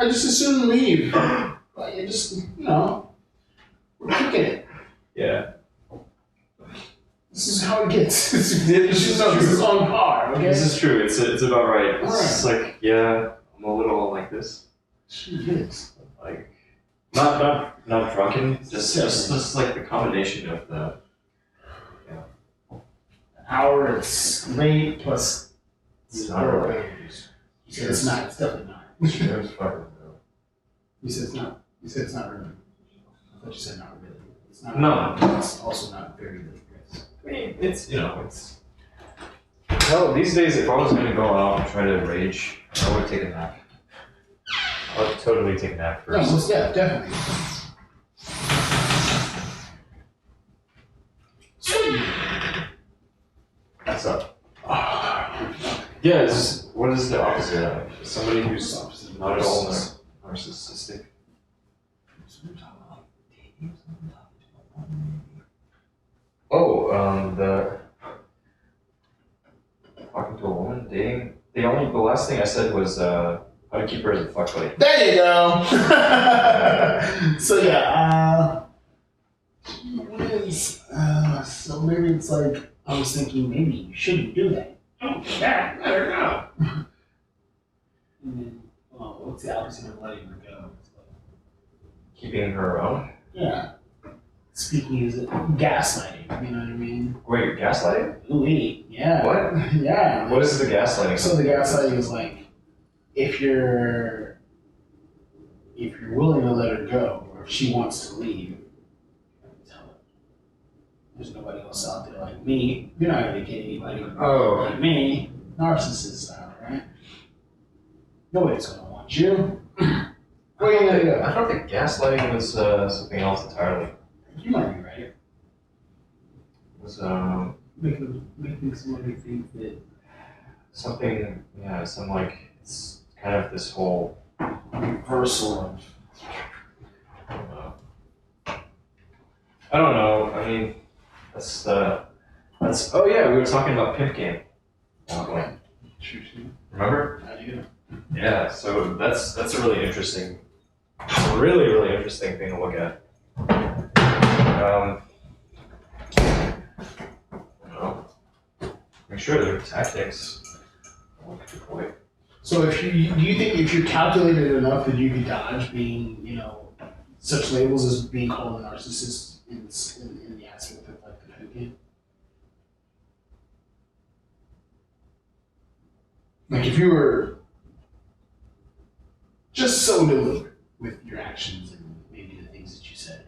I just as soon leave. Like, it just, we're kicking it. Yeah. This is how it gets. This is on par, okay? This is true. It's about right. It's Alright. just like, yeah, I'm a little like this. She is. Like, not drunken. Just like the combination of the. An hour, it's late, plus It's not really. You said it's not, it's definitely not. It was fucking. You said it's not. You said it's not really. I thought you said not really. It's not. No. It's also not very really. I mean, it's it's. Hell, these days, if I was gonna go out and try to rage, I would take a nap. I would totally take a nap No, first. yeah, definitely. What's up? Yeah, it's just, what is the opposite of it? Somebody who's not at all narcissistic. Oh, the talking to a woman, dating. The last thing I said was how to keep her as a fuck buddy. There you go. So yeah, so maybe it's like I was thinking maybe you shouldn't do that. Oh, yeah, let her go. And then, what's the opposite of letting her go? It's like, Keeping her around. yeah. Speaking is gaslighting. You know what I mean? Wait, gaslighting? Ooh, yeah. What? Yeah. What is the gaslighting? So the gaslighting is like, if you're willing to let her go, or if she wants to leave, tell her. There's nobody else out there like me. You're not gonna get anybody Oh. like me, narcissist style, right? Nobody's gonna want you. Where are you gonna go? I thought that gaslighting was something else entirely. You might be right. It was Making somebody think that something, yeah, some like, it's kind of this whole, reversal of. I don't know, I mean, that's, oh yeah, we were talking about pimp game. Remember? I do. Yeah, so that's a really interesting, it's a really, really interesting thing to look at. I'm sure there are tactics. Good point. So do you think if you're calculated enough that you could dodge being, such labels as being called a narcissist in the aspect of like the pimp game? Like if you were just so deliberate with your actions and maybe the things that you said,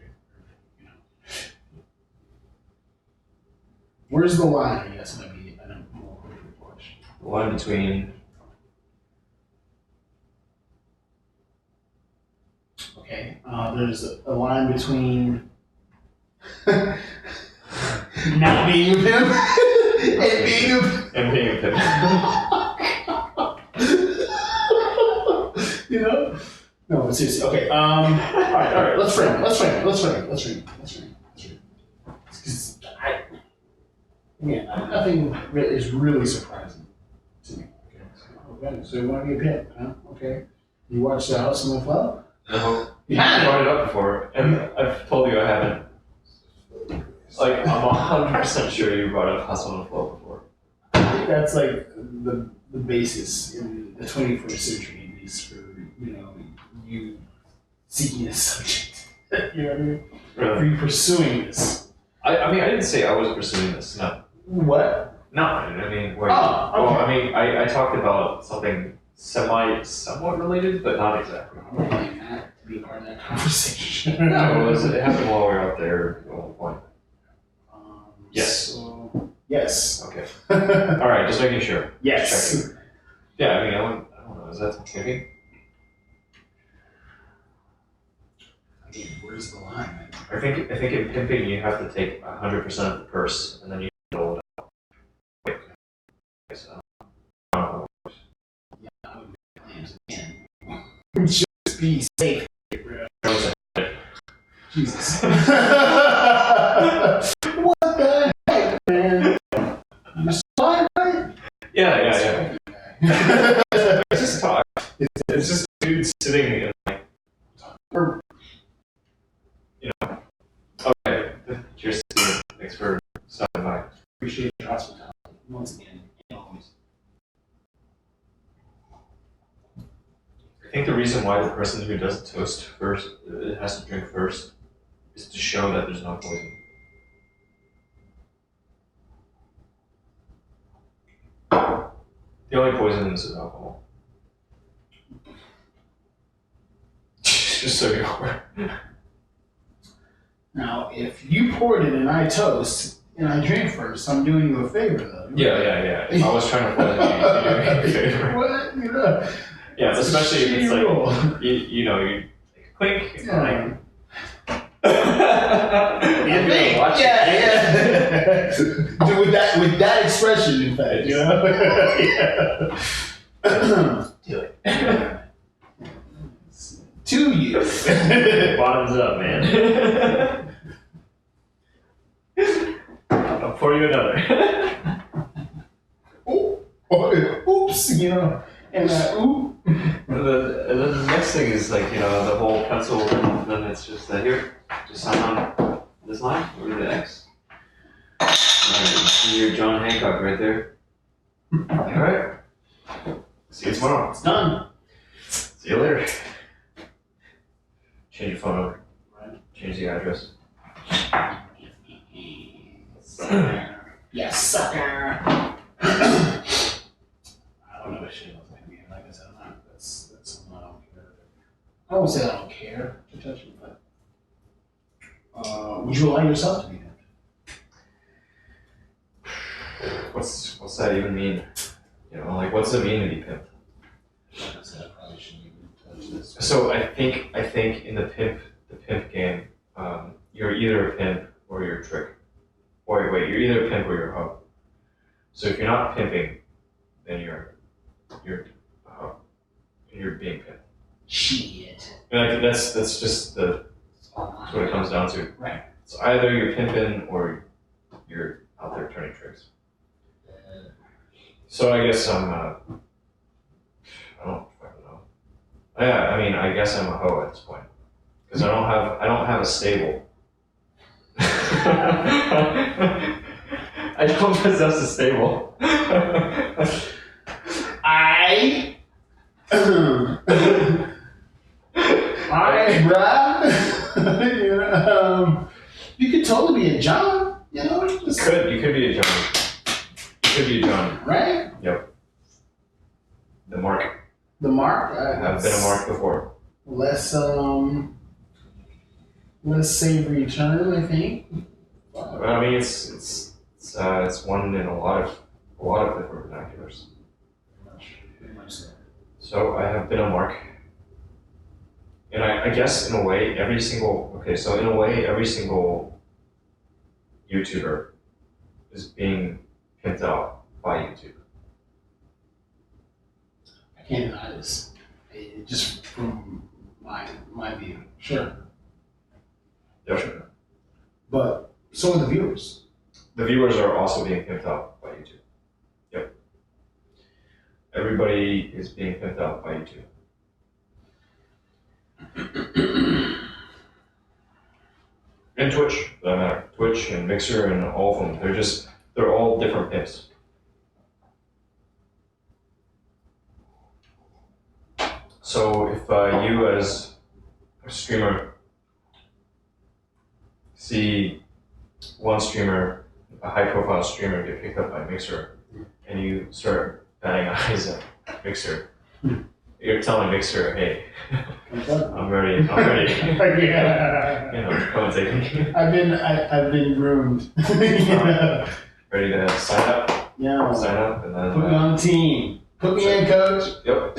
Where's the line? I guess might be a more appropriate question. The line between. Okay. There's a line between not being a pimp and being a pimp. And being a pimp. You know? No, but seriously. Okay. All right. Let's frame it. Because nothing is really surprising to me. Okay. So you want to be a pimp, huh? Okay. You watch the House on the Floor? No. You I haven't. brought it up before, and I've told you I haven't. Like, I'm 100% sure you brought up Hustle on the Floor before. I think that's like the basis in the 21st century, at least for you seeking a subject. You know what I mean? Really? For you pursuing this. I mean, I didn't say I was pursuing this. No. What? No, I mean, wait. Oh, okay. Well, I mean, I talked about something somewhat related, but not exactly. I'm really not to be a part of that conversation. No, it happened while we were out there at one point. Yes. So, yes. Okay. All right, just making sure. Yes. Checking. Yeah, I mean, I don't know. Is that pimping? Again, where's the line? I think in pimping you have to take 100% of the purse, and then you dole it out. Wait. So, I don't know. Yeah, I would make plans again. Just be safe, bro. Jesus. What the heck, man? You're fine, right? Yeah. It's just talk. It's just dudes sitting in like. Okay. Cheers to you. Thanks for stopping by. Appreciate your hospitality once again, and always. I think the reason why the person who does toast first has to drink first is to show that there's no poison. The only poison in this is alcohol. Just so you're aware. Now, if you poured it and I toast and I drink first, I'm doing you a favor, though. Yeah. I was trying to poison you. You're doing me a favor. What? You know? Yeah, especially if it's like, you clink. Yeah. I'm gonna watch it. Dude, with that expression, in fact, you know? Yeah. Do it. To you. Bottoms up, man. I'll pour you another. Oops, you know, and oop. And then the next thing is like, the whole pencil, and then it's just here, just sign on this line, over the X. Alright, you're John Hancock right there. Alright. See you tomorrow. It's done. See you later. Change your phone over. Change the address. Yes, sucker. I don't know what shit else I mean. Like I said, that's something I don't care. I won't say I don't care to touch it, but would you allow yourself to be pimped? What's that even mean? What's it mean to be pimped? Like I said, I probably shouldn't even touch this. So I think in the pimp game, you're either a pimp or you're a trick. Or wait, you're either a pimp or you're a hoe. So if you're not pimping, then you're a hoe. You're being pimped. Shit. And that's just that's what it comes down to. Right. So either you're pimping or you're out there turning tricks. So I guess I don't fucking know. Yeah, I mean, I guess I'm a hoe at this point because I don't have a stable. I don't possess a stable. You could totally be a John, you know? You could be a John. You could be a John. Right? Yep. The Mark. The Mark? I've been a Mark before. Less savory term, I think. But I mean, it's It's one in a lot of different vernaculars. Pretty much so. So I have been a mark, and I guess in a way every single YouTuber is being pimped out by YouTube. I can't deny this. Just from my view. Sure. Yep. Sure. But so are the viewers. The viewers are also being pimped out by YouTube. Yep. Everybody is being pimped out by YouTube. And Twitch, for that matter. Twitch and Mixer and all of them. They're all different pimps. So if you as a streamer see one streamer, a high-profile streamer, get picked up by Mixer, and you start batting eyes at Mixer, you're telling Mixer, hey, I'm ready. Yeah. You know, come and take me. I've been groomed. You know? Ready to sign up, Yeah. and then Put me on the team. Put me in, coach. Yep.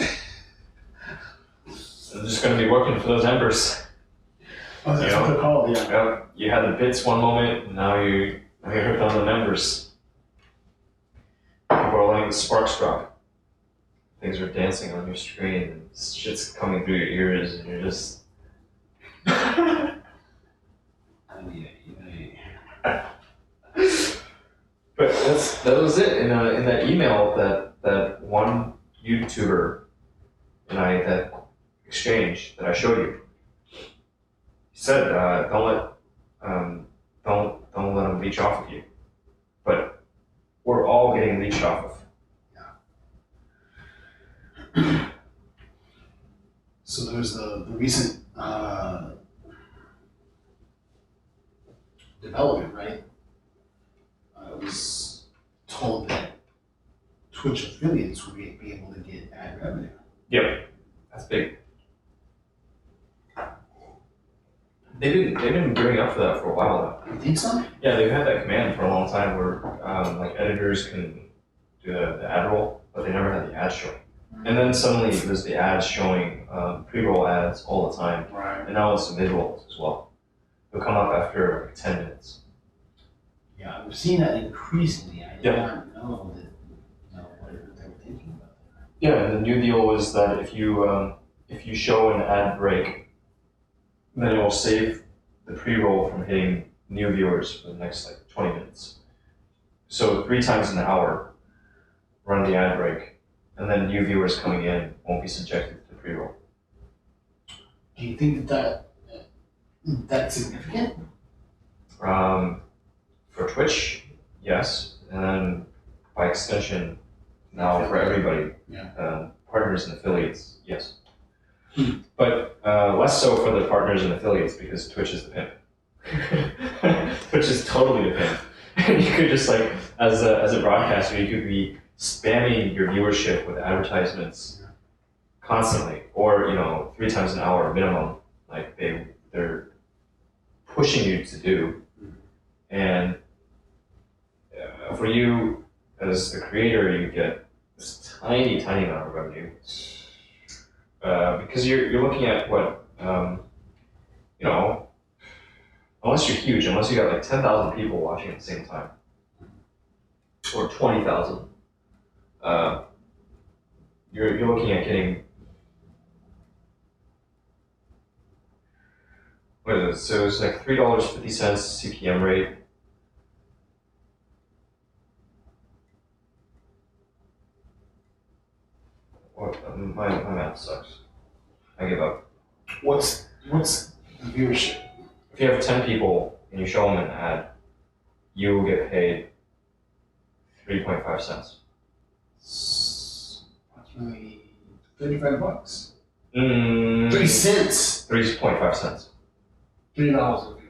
I'm just going to be working for those embers. Oh, that's what they're called, yeah. Yep. You had the bits one moment, and now you're hooked on the members. People are letting the sparks drop. Things are dancing on your screen, and shit's coming through your ears, and you're just. But that was it. In that email that one YouTuber and I that exchange that I showed you. He said, don't let them leech off of you. But we're all getting leeched off of. Yeah. So there's the recent development, right? I was told that Twitch affiliates would be able to get ad revenue. Yep, that's big. They've been gearing up for that for a while now. You think so? Yeah, they've had that command for a long time where like editors can do the ad roll, but they never had the ad showing. And then suddenly there's the ads showing pre-roll ads all the time, Right. and now it's the mid-rolls as well. They'll come up after like 10 minutes. Yeah, I've seen that increasingly. I did Yep. not know that, what they were thinking about that. Yeah, and the new deal was that if you show an ad break, then it will save the pre-roll from hitting new viewers for the next like 20 minutes. So 3 times an hour, run the ad break, and then new viewers coming in won't be subjected to pre-roll. Do you think that's significant? For Twitch, yes, and then by extension, now for everybody, partners and affiliates, yes. But less so for the partners and affiliates because Twitch is the pimp. Twitch is totally the pimp. And you could just like, as a broadcaster, you could be spamming your viewership with advertisements constantly, or 3 times an hour minimum, like they're pushing you to do. And for you as the creator, you get this tiny amount of revenue. Because you're looking at what, unless you're huge, unless you got like 10,000 people watching at the same time, or 20,000, you're looking at getting, what is it? So it's like $3.50 CPM rate. My math sucks. I give up. What's the viewership? If you have 10 people and you show them an ad, you will get paid 3.5 cents. Approximately $35. 3 cents. 3.5 cents. $3.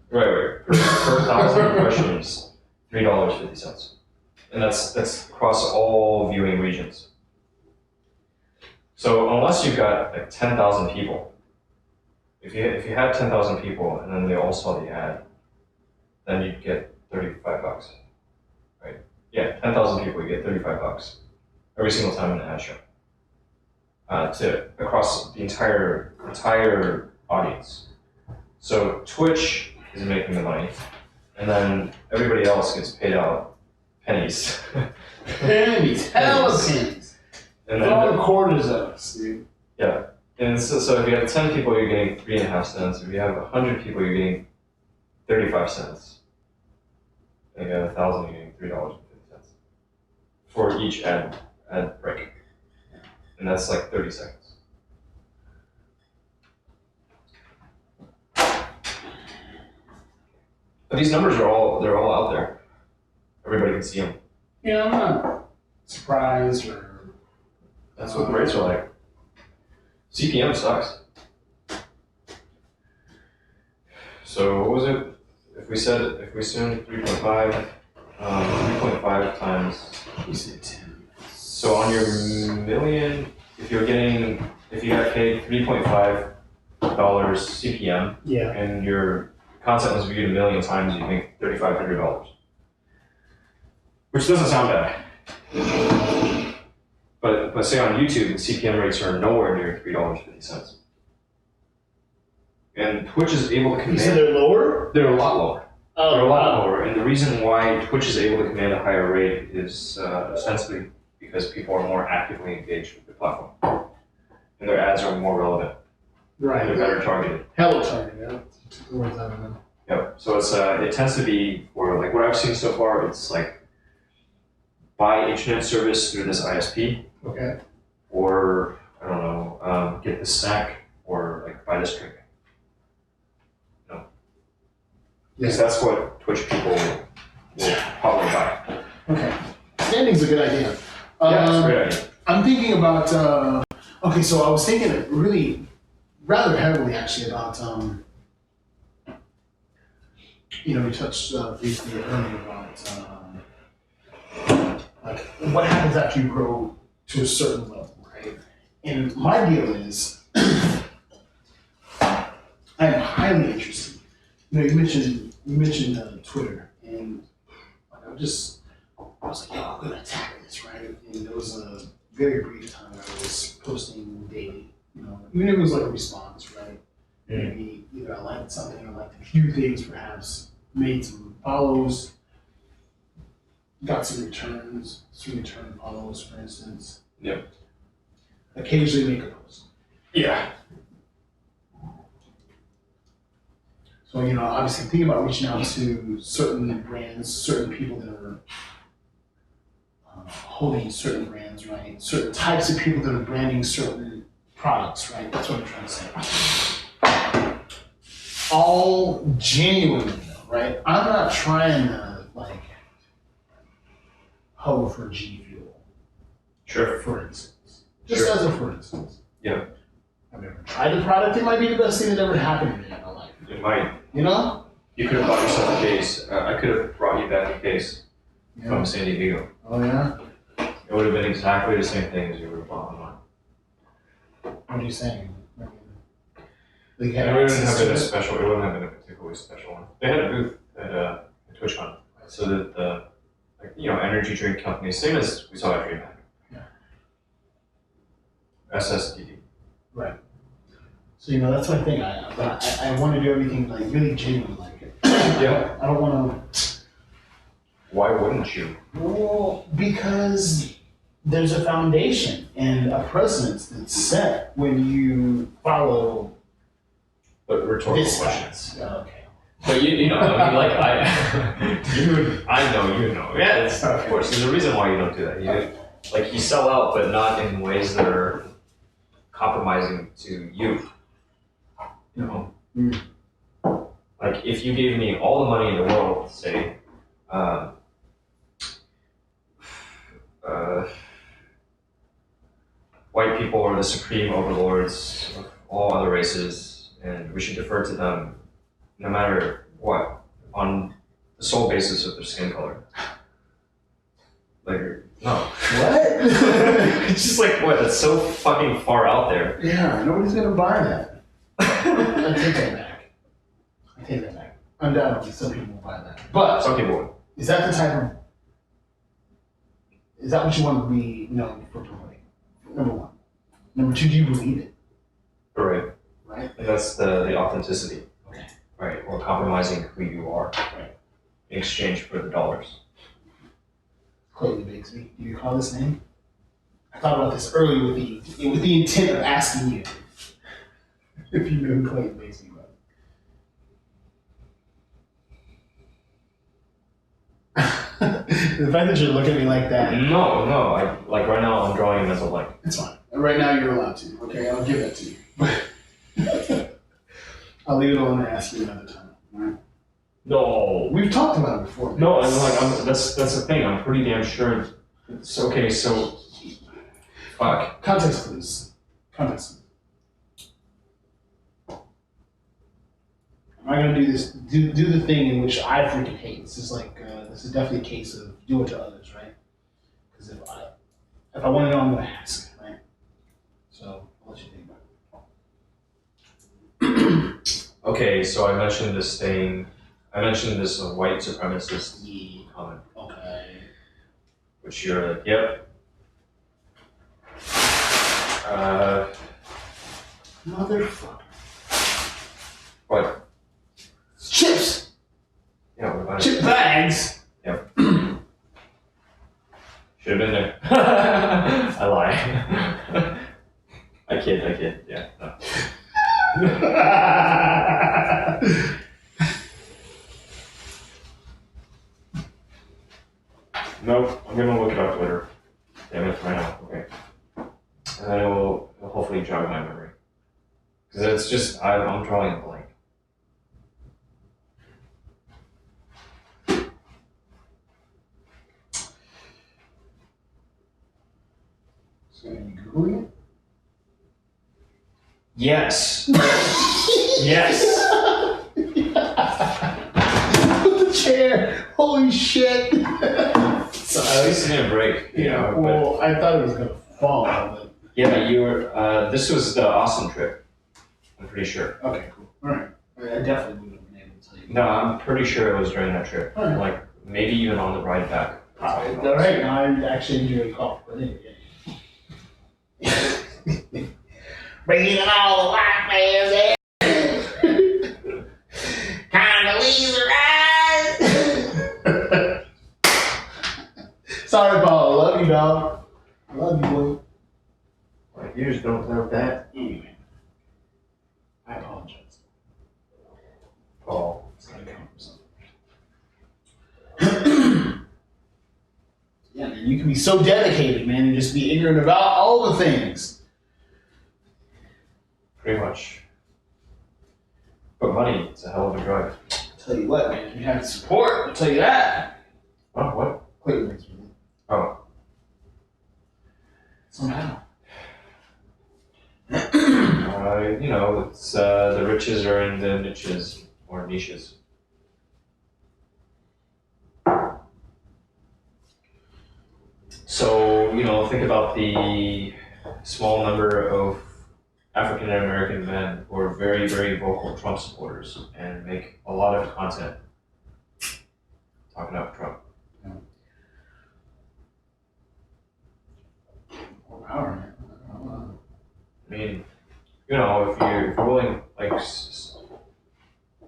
Right. Per 1,000 impressions, $3.50. And that's across all viewing regions. So unless you've got like 10,000 people, if you had 10,000 people and then they all saw the ad, then you'd get $35. Yeah, 10,000 people, you get $35 every single time in an ad show. To across the entire audience. So Twitch is making the money, and then everybody else gets paid out pennies. Pennies, hella pennies. And All then, quarters of us, dude. yeah. And so if you have 10 people, you're getting 3.5 cents. If you have 100 people, you're getting 35 cents. And if you have 1,000, you're getting $3.50 for each ad break. And that's like 30 seconds. But these numbers they're all out there. Everybody can see them. Yeah, I'm not surprised or. That's what the rates are like. CPM sucks. So what was it? If we assume 3.5, 3.5 times. You said 10. So on your million, if you got paid $3.5 CPM, Yeah. and your content was viewed 1 million times, you make $3,500. Which doesn't sound bad. But say on YouTube, the CPM rates are nowhere near $3.50. And Twitch is able to You said command. they're lower? They're a lot lower. Oh, They're a lot lower. And the reason why Twitch is able to command a higher rate is ostensibly because people are more actively engaged with the platform. And their ads are more relevant. Right. They're better targeted. Hella targeted, yeah. Took the words out of them. Yep. So it tends to be for like what I've seen so far. It's like buy internet service through this ISP, Okay. or I don't know, get this snack, or like buy this drink. No. Because that's what Twitch people will probably buy. Okay. Standing's a good idea. Yeah, that's a great idea. I'm thinking about, okay, so I was thinking really rather heavily actually about, we touched briefly earlier about, like, what happens after you grow to a certain level, right? And my deal is, I am highly interested. You mentioned Twitter, and like, I was like, yo, I'm gonna attack this, right? And there was a very brief time where I was posting daily, even if it was like a response, right? Maybe either I liked something or liked a few things, perhaps made some follows, got some return follows, for instance. Yep. Occasionally make a post. Yeah. So, obviously thinking about reaching out to certain brands, certain people that are holding certain brands, right? Certain types of people that are branding certain products, right? That's what I'm trying to say. All genuinely, though, right? I'm not trying to, hoe for G Fuel. Sure. For instance. Just Sure. as a for instance. Yeah. I've never tried the product. It might be the best thing that ever happened to me in my life. It might. You know? You could have bought yourself a case. I could have brought you back a case from San Diego. Oh, yeah? It would have been exactly the same thing as you would have bought online. What are you saying? They It had wouldn't access have been to a it? special. It wouldn't have been a particularly special one. They had a booth at TwitchCon, so that the energy drink companies, same as we saw at DreamHack. Yeah. SSDD. Right. So, that's my thing. I want to do everything really genuine like it. Yeah. I don't want to. Why wouldn't you? Well, because there's a foundation and a precedence that's set when you follow But rhetorical this questions. Okay. But you know, I mean, like I know, you know. Yeah, of course. There's a reason why you don't do that. You sell out, but not in ways that are compromising to you. You know, like if you gave me all the money in the world, say, white people are the supreme overlords of all other races, and we should defer to them no matter what, on the sole basis of their skin color. No. What? It's just that's so fucking far out there. Yeah, nobody's gonna buy that. I take that back. Undoubtedly, some people will buy that. But Some people would. is that the type of Is that what you want to be known for promoting? Number one. Number two, do you believe it? Right. Right? And that's the authenticity. Okay. Right. Or compromising who you are. Right. In exchange for the dollars. Clayton Bigsby. Do you recall this name? I thought about this earlier with the intent of asking you if you knew who Clayton Bigsby was. The fact that you're looking at me like that. No. I like right now I'm drawing him as a blank. It's fine. Right now you're allowed to. Okay, I'll give that to you. I'll leave it alone and ask you another time. All right? No. We've talked about it before. No, and that's the thing. I'm pretty damn sure. It's okay. So, fuck. Context clues. Context clues. Am I gonna do this? Do the thing in which I freaking hate. This is like this is definitely a case of do it to others, right? Because if I want to know, I'm gonna ask, right? So I'll let you think about it. Okay, so I mentioned this thing. I mentioned this white supremacist comment, Okay. which you're like, yep. Motherfucker. What? Chips. Yeah, what about Chip it? bags. Yep. Should have been there. I lie. I kid. Yeah. No. Nope, I'm gonna look it up later. Damn it, right now, okay. And then it will hopefully jog my memory. Because it's just, I'm drawing a blank. So are you Googling it? Yes! Yes! The chair. Holy shit. So at least it didn't break, you know. Well, I thought it was gonna fall, but Yeah, you were, this was the Austin trip. I'm pretty sure. okay, cool. Alright. I definitely wouldn't have been able to tell you. No, I'm pretty sure it was during that trip. Alright. Like, maybe even on the ride back. Alright, now I actually enjoy the call. But anyway. Bringing in all the white man's in. Condoleezza Rice. Sorry, Paul. I love you, dog. I love you, boy. Like, you just don't know that. Anyway, I apologize. Paul. It's gotta come from something. Yeah, man, you can be so dedicated, man, and just be ignorant about all the things. Pretty much. But money, it's a hell of a drug. I'll tell you what, man, you have support. I'll tell you that. Oh, what? Clayton makes me. Oh. Somehow. You know, it's the riches are in the niches or niches. So, you know, think about the small number of African American men who are very, very vocal Trump supporters and make a lot of content talking about Trump. More power, man. I mean, you know, if you're willing, like,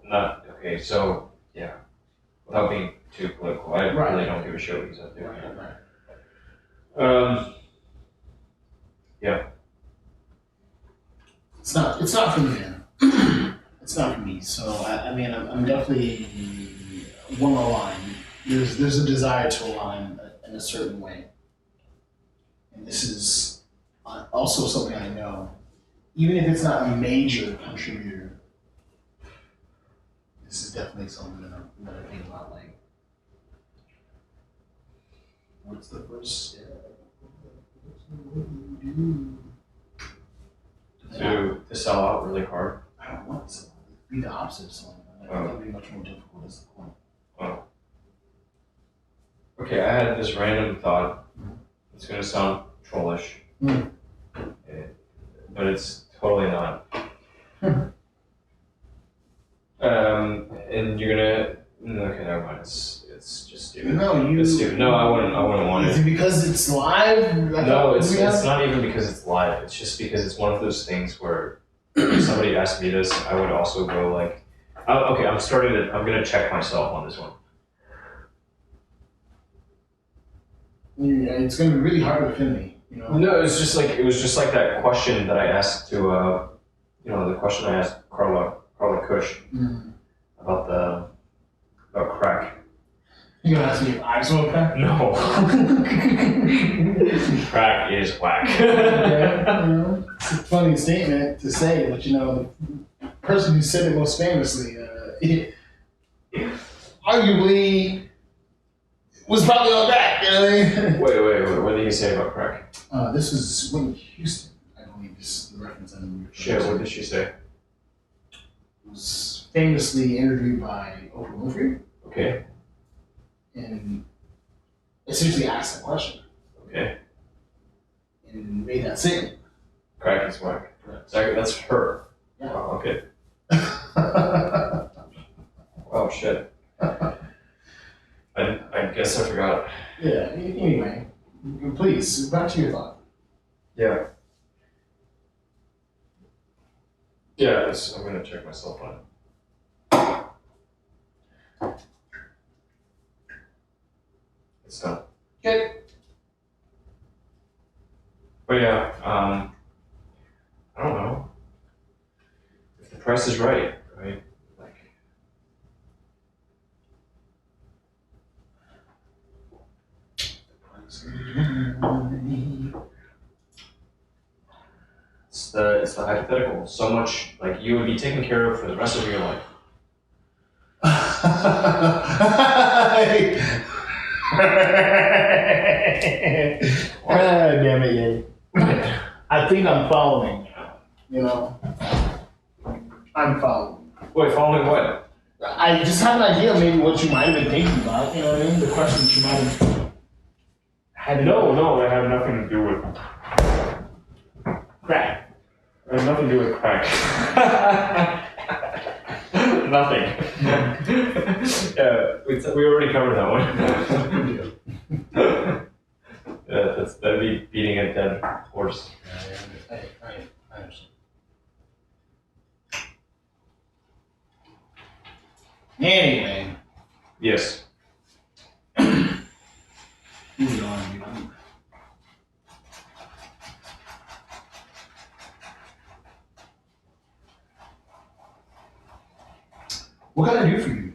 not, okay, so, yeah, without being too political, I Right. really don't give a shit what he's up there. Right. Yeah. It's not for me, man. It's not for me. So I mean, I'm definitely one align. There's a desire to align in a certain way, and this is also something I know. Even if it's not a major contributor, this is definitely something that I think about. Like, what's the first step? What do you do? To sell out really hard. I don't want to be the opposite of someone. That would be much more difficult as the point. Okay, I had this random thought. It's gonna sound trollish, but it's totally not. And you're gonna okay, never mind. It's It's just stupid. No, It's stupid. No, I wouldn't want Is it. it because it's live? No, it's not even because it's live. It's just because it's one of those things where if somebody asked me this, I would also go like, oh, okay, I'm gonna check myself on this one. Yeah, it's gonna be really hard to offend me. You know. No, it was just like that question that I asked to the question I asked Carla Cush about crack. You gonna ask me if I smoke crack? No. Crack is whack. Yeah, it's a funny statement to say, but the person who said it most famously, arguably, was probably on that. You know what I mean? Wait, what did he say about crack? This was Whitney Houston, I believe. This is the reference I'm. Shit, what did she say? Was famously interviewed by Oprah Winfrey Okay. and essentially asked that question Okay. and made that statement. Crack is whack. That's her. Yeah. Wow, okay. Oh shit. I guess I forgot. Yeah, anyway, please, back to your thought. Yeah. Yeah, I'm gonna check myself on it. It's done. Okay. But yeah, I don't know. If the price is right? Like, it's the hypothetical. So much, like, you would be taken care of for the rest of your life. Damn it, yeah. I think I'm following now. I'm following. Wait, following what? I just have an idea of maybe what you might have been thinking about, you know what I mean? The question that you might have had. No, it had nothing to do with Crack. It had nothing to do with crack. Nothing. Yeah, we already covered that one. Yeah, that'd be beating a dead horse. I understand. Anyway. Yes. Moving on. What can I do for you?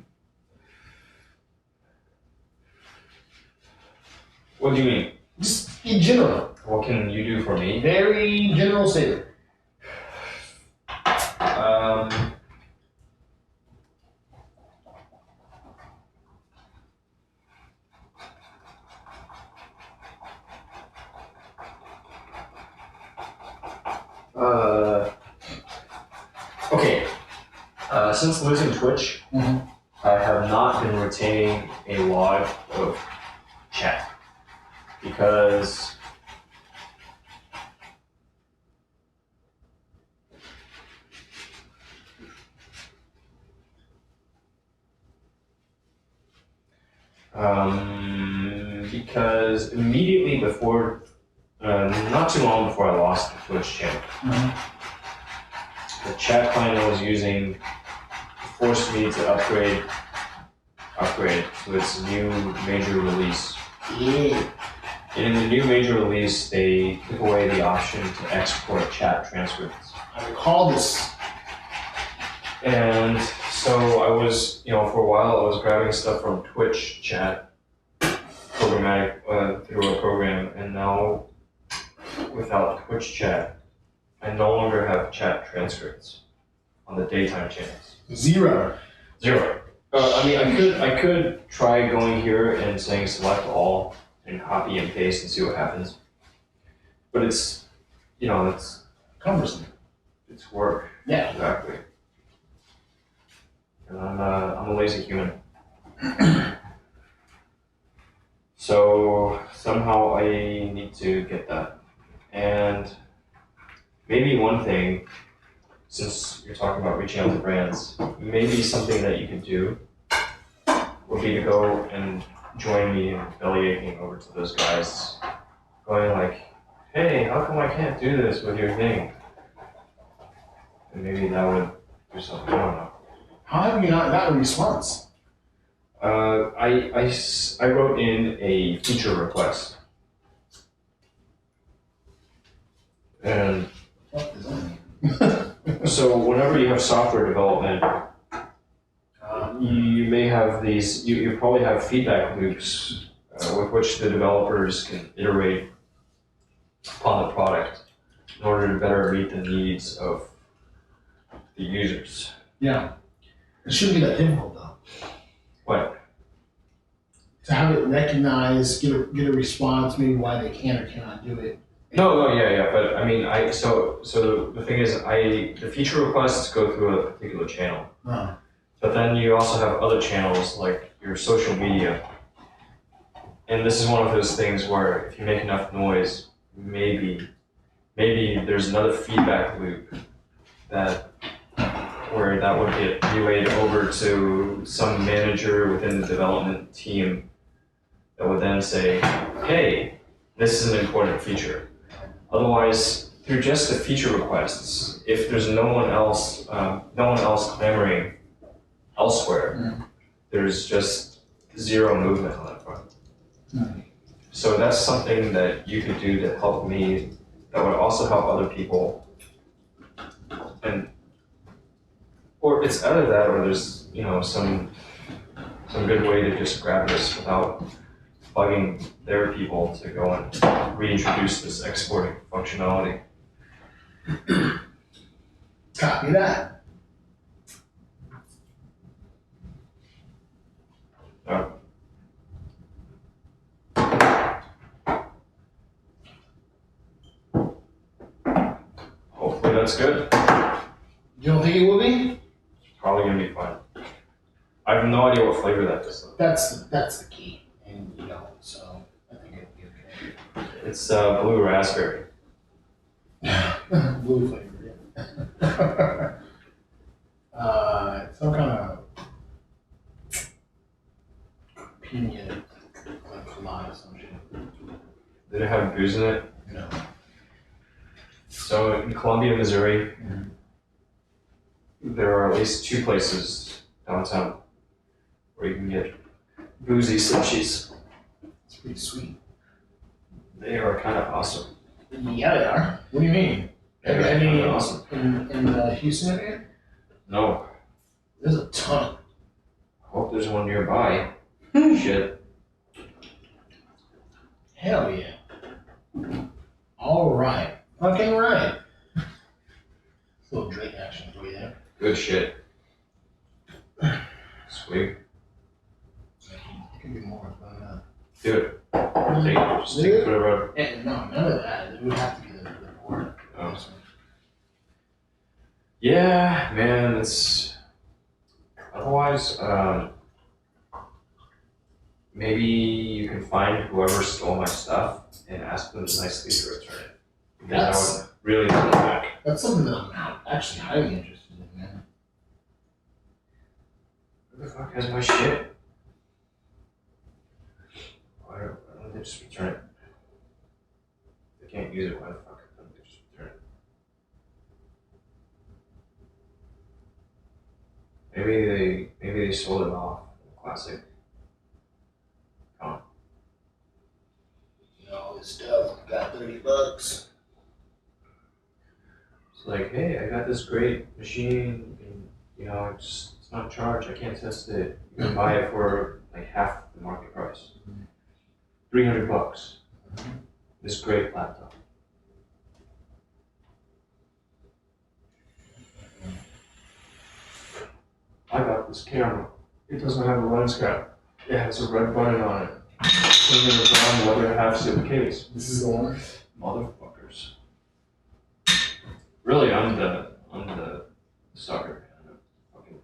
What do you mean? Just in general. What can you do for me? Very general statement. Okay. Since losing Twitch, I have not been retaining a lot of chat because immediately before, not too long before I lost the Twitch channel, the chat client I was using forced me to upgrade to its new major release. Yeah. And in the new major release, they took away the option to export chat transcripts. I recall this. And so I was, for a while, I was grabbing stuff from Twitch chat, programmatic, through a program, and now, without Twitch chat, I no longer have chat transcripts on the daytime channels. Zero. I could try going here and saying select all and copy and paste and see what happens. But it's Cumbersome. it's work. Yeah. Exactly. And I'm a lazy human. So somehow I need to get that. And maybe one thing, since you're talking about reaching out to brands, maybe something that you could do would would be to go and join me in belly aching over to those guys, going like, hey, how come I can't do this with your thing? And maybe that would do something, I don't know. How have you not gotten a response? I wrote in a feature request. And What does that mean? so whenever you have software development, you may have these, you probably have feedback loops with which the developers can iterate upon the product in order to better meet the needs of the users. Yeah. It shouldn't be that difficult though. What? To have it recognized, get a response, maybe why they can or cannot do it. No, yeah, but I mean, so the thing is, the feature requests go through a particular channel. Oh. But then you also have other channels like your social media. And this is one of those things where if you make enough noise, maybe there's another feedback loop where that would get relayed over to some manager within the development team that would then say, hey, this is an important feature. Otherwise, through just the feature requests, if there's no one else clamoring elsewhere, there's just zero movement on that front. So that's something that you could do to help me, that would also help other people. Or it's either that, or there's some good way to just grab this without bugging their people to go and reintroduce this exporting functionality. Copy that. Hopefully that's good. You don't think it will be? It's probably gonna be fine. I have no idea what flavor that is. That's the key, and so I think it'll be okay. It's blue raspberry. Blue flavor, yeah. Some kind of pina colada, some shit. Did it have booze in it? No. So in Columbia, Missouri, there are at least 2 places downtown where you can get boozy slushies. It's pretty sweet. They are kind of awesome. Yeah, they are. What do you mean? They're Any kind of awesome. in the Houston area? No, There's a ton. hope there's one nearby. Shit. Hell yeah. All right. Fucking right. Little Drake action for you there. Good shit. Sweet. It could be more, but Do it. Take it. Just take it for the road. no, none of that. It would have to be the port. Oh. Yeah, man, it's otherwise, maybe you can find whoever stole my stuff and ask them nicely to return it. Because I would really want it back. That's something that I'm actually highly interested in, man. Who the fuck has my shit? Why don't they just return it? If they can't use it, why the fuck don't they just return it? Maybe they sold it off. Classic. All this stuff, got $30. It's like, hey, I got this great machine, and it's not charged. I can't test it. You can buy it for like half the market price. $300. This great laptop. I got this camera. It doesn't have a lens cap. It has a red button on it. Put it in the brown leather half zip case. This is the one. Motherfuckers. Really, I'm the sucker. Fucking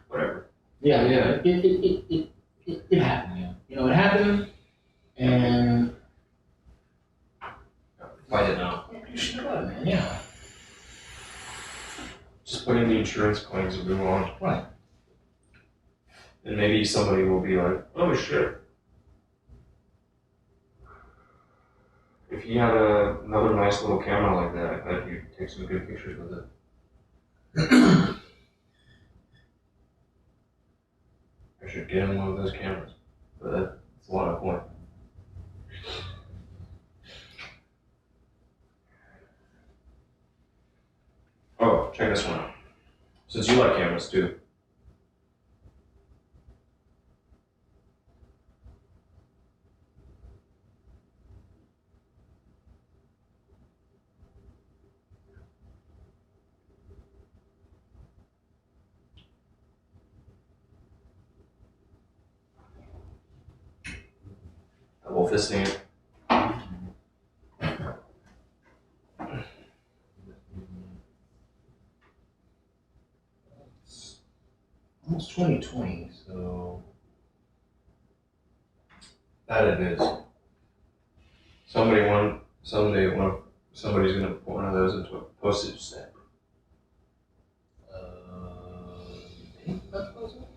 whatever. Yeah. It happened, yeah. It happened, and Fight it now. you should have, man, yeah. Just put in the insurance claims and move on. Right. And maybe somebody will be like, oh shit. If you had another nice little camera like that, I bet you'd take some good pictures with it. I should get him one of those cameras. But that's a lot of point. Oh, check this one out. Since you like cameras too. Double fisting it. It's almost 2020, so That it is. Someday somebody's gonna put one of those into a postage stamp. you think that's possible?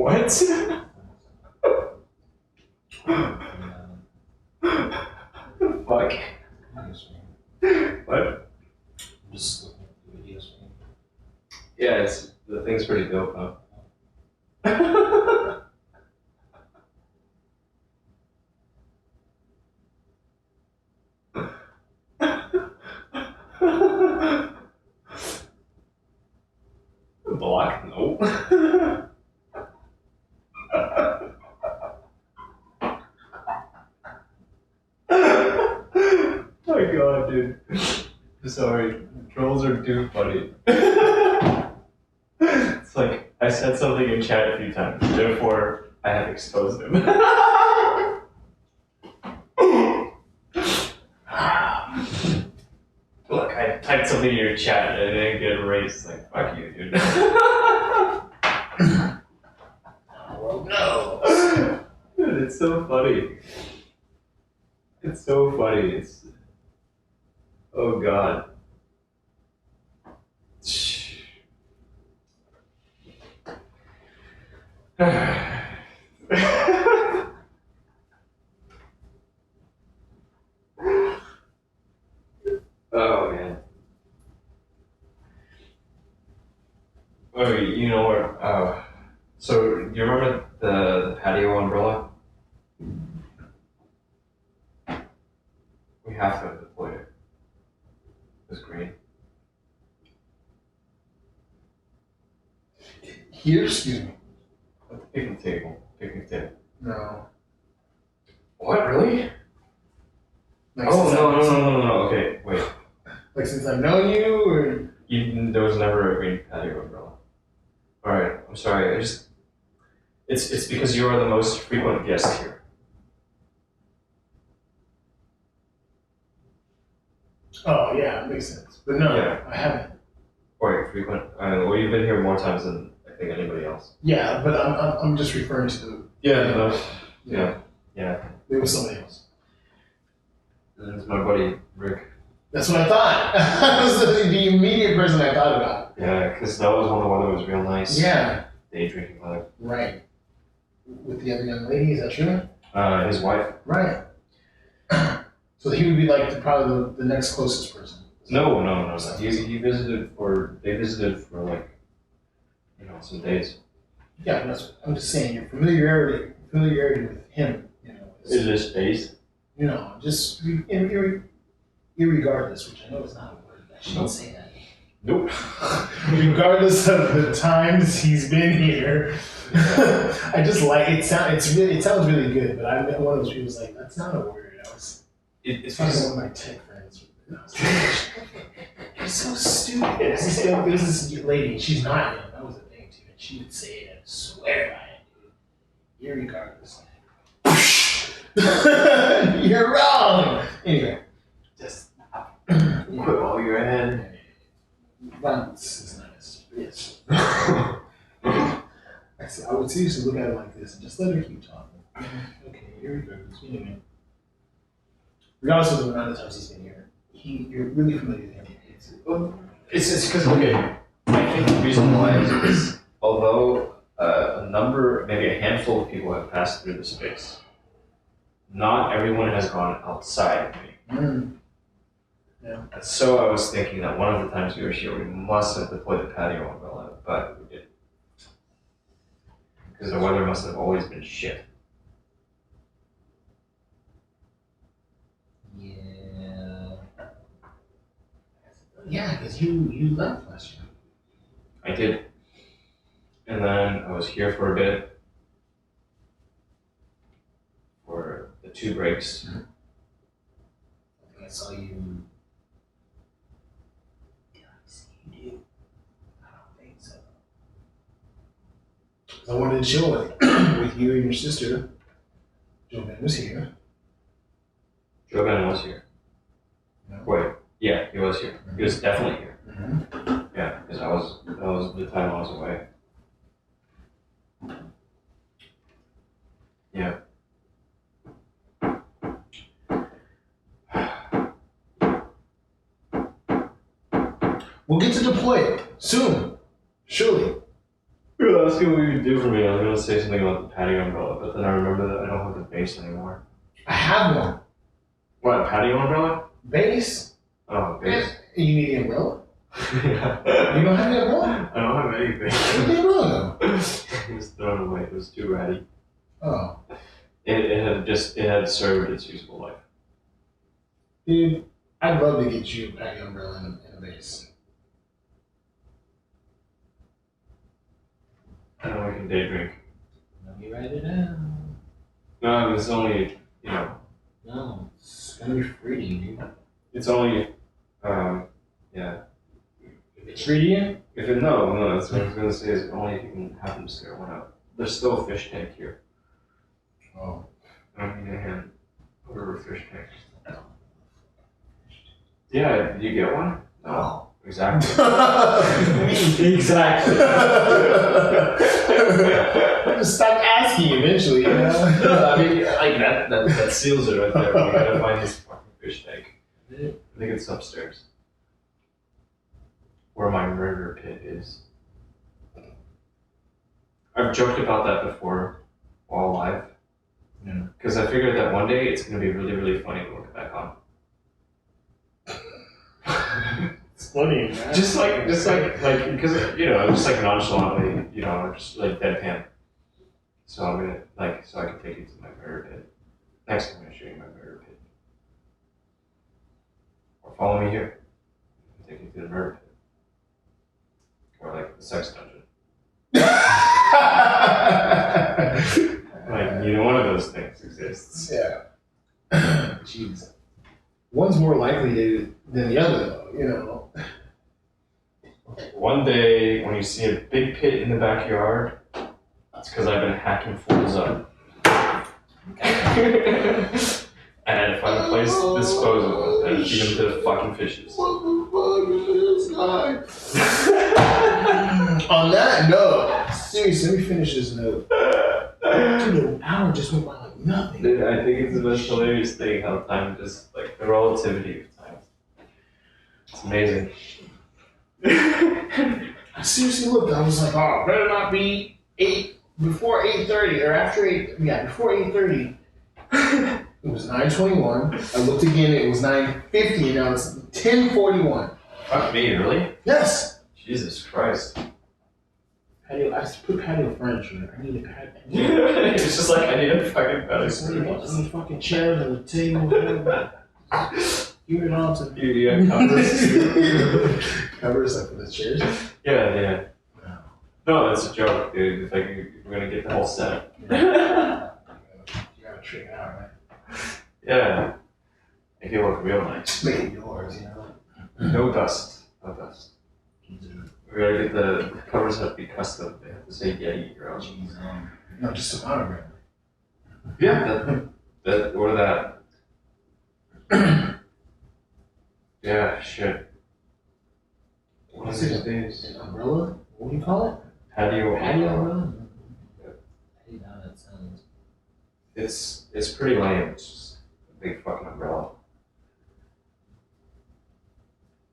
What? Fuck. What? Just looking at the videos. Yeah, the thing's pretty dope, huh? Block? Nope. Oh my god, dude. Sorry, trolls are too funny. It's like I said something in chat a few times, therefore I have exposed him. Look, I typed something in your chat and it didn't get erased. Like, fuck you, dude. Well, no. Dude, it's so funny. It's so funny. It's. Oh god. Oh man. Oh, you know what? So do you remember the patio umbrella? We have to have deployed it. It was green. Here, excuse me. At the picnic table. Picnic table. No. What? Really? Like Oh since no. Okay, wait. Like since I've known you, or There was never a green patio umbrella. All right. I'm sorry. It's because you are the most frequent guest here. oh yeah, it makes sense. But no, Yeah. I haven't. Or frequent. Well, you've been here more times than I think anybody else. Yeah, but I'm just referring to the Yeah. it was somebody else. And it's my buddy Rick. That's what I thought. That was the immediate person I thought about. Yeah, because that was when the weather was real nice. Yeah, Day drinking weather. right. With the other young lady, is that true? His wife. Right. So he would be like probably the next closest person. No. He visited they visited for like, some days. Yeah, I'm just saying your familiarity with him, Is it space? You know, just irregardless, which I know is not a word. I shouldn't say that. Nope. Regardless of the times he's been here, I just like it. It sounds really good, but I'm one of those people who's like, that's not a word. It's talking to one of my tech friends. You're so stupid. There's this lady. She's not young. That was the thing too. And she would say it and swear by it, dude. Irregardless. You're wrong. Anyway, just quit while you're ahead. Violence is nice. Yes. I would seriously look at it like this and just let her keep talking. Okay, irregardless. Anyway. Regardless of the amount of times he's been here, you're really familiar with him. It's because, okay, I think the reason why is although maybe a handful of people have passed through the space, not everyone has gone outside of me. Yeah. So I was thinking that one of the times we were here, we must have deployed the patio umbrella, but we didn't. Because the weather must have always been shit. Yeah, because you left last year. I did. And then I was here for a bit. For the 2 breaks. I think I saw you. Did I see you? I don't think so. I wanted to chill with you and your sister. Joe Ben was here. Joe Ben was here. No. Wait, yeah, he was here. He was definitely here. Mm-hmm. Yeah, because that was the time I was away. Yeah. We'll get to deploy it soon, surely. You were asking what you would do for me. I was going to say something about the patio umbrella, but then I remember that I don't have the base anymore. I have one. What, a patio umbrella? Base? Oh, base. You need the umbrella? Yeah. You don't have the umbrella? I don't have anything. Where's the umbrella It was thrown away. It was too ratty. Oh. It had served its useful life. Dude, I'd love to get you a patio umbrella and a base. I know we can day drink. Let me write it down. No, it's only, No, it's gonna be free to you, dude. it's only, yeah. If it's free to you? No, that's what I was going to say is only if you can happen to scare one out. There's still a fish tank here. Oh. I don't need a hand. Order a fish tank. Yeah, did you get one? No. Exactly. Exactly. Just stop asking eventually, you know? I mean, like that seals it right there. We gotta find this fucking fish tank. I think it's upstairs. Where my murder pit is. I've joked about that before while live. Yeah. Because I figured that one day it's gonna be really, really funny to look back on. It's funny, man. Just like, because, just like nonchalantly, just like deadpan. So I'm gonna, so I can take you to my murder pit. Next time I'm gonna show you my murder pit. Or follow me here. I'll take you to the murder pit. Or like the sex dungeon. One of those things exists. Yeah. Jeez. One's more likely than the other, though, One day, when you see a big pit in the backyard, that's because I've been hacking fools up. And I had to find a place to dispose of them and feed them to the fucking fishes. What the fuck is this guy? On that note, seriously, let me finish this note. Dude, an hour just went by like nothing. Dude, I think it's the most hilarious thing how time just, the relativity of time. It's amazing. I seriously looked, I was like, oh, better not be before 8:30 or after 8, before 8:30. It was 9:21. I looked again, it was 9:50, and now it's 10:41. Fuck me, really? Yes. Jesus Christ. Patio. I put patio furniture. I need a patio. It's just like I need a fucking I need fucking chairs and a table. Give it all to me. You got covers too. Covers like for the chairs. Yeah. No, that's a joke, dude. It's like we're gonna get the whole set. You gotta trick it out, right? Yeah. Make it look real nice. Make it yours, you know. No dust. No dust. We gotta get the covers have to be custom. They have to say Yeti or else. Jeez, no, just some autograph. Yeah, that or that. Yeah, shit. One of these days. An umbrella? What do you call it? Patio. umbrella? Hey, now that sounds. It's pretty lame. It's just a big fucking umbrella.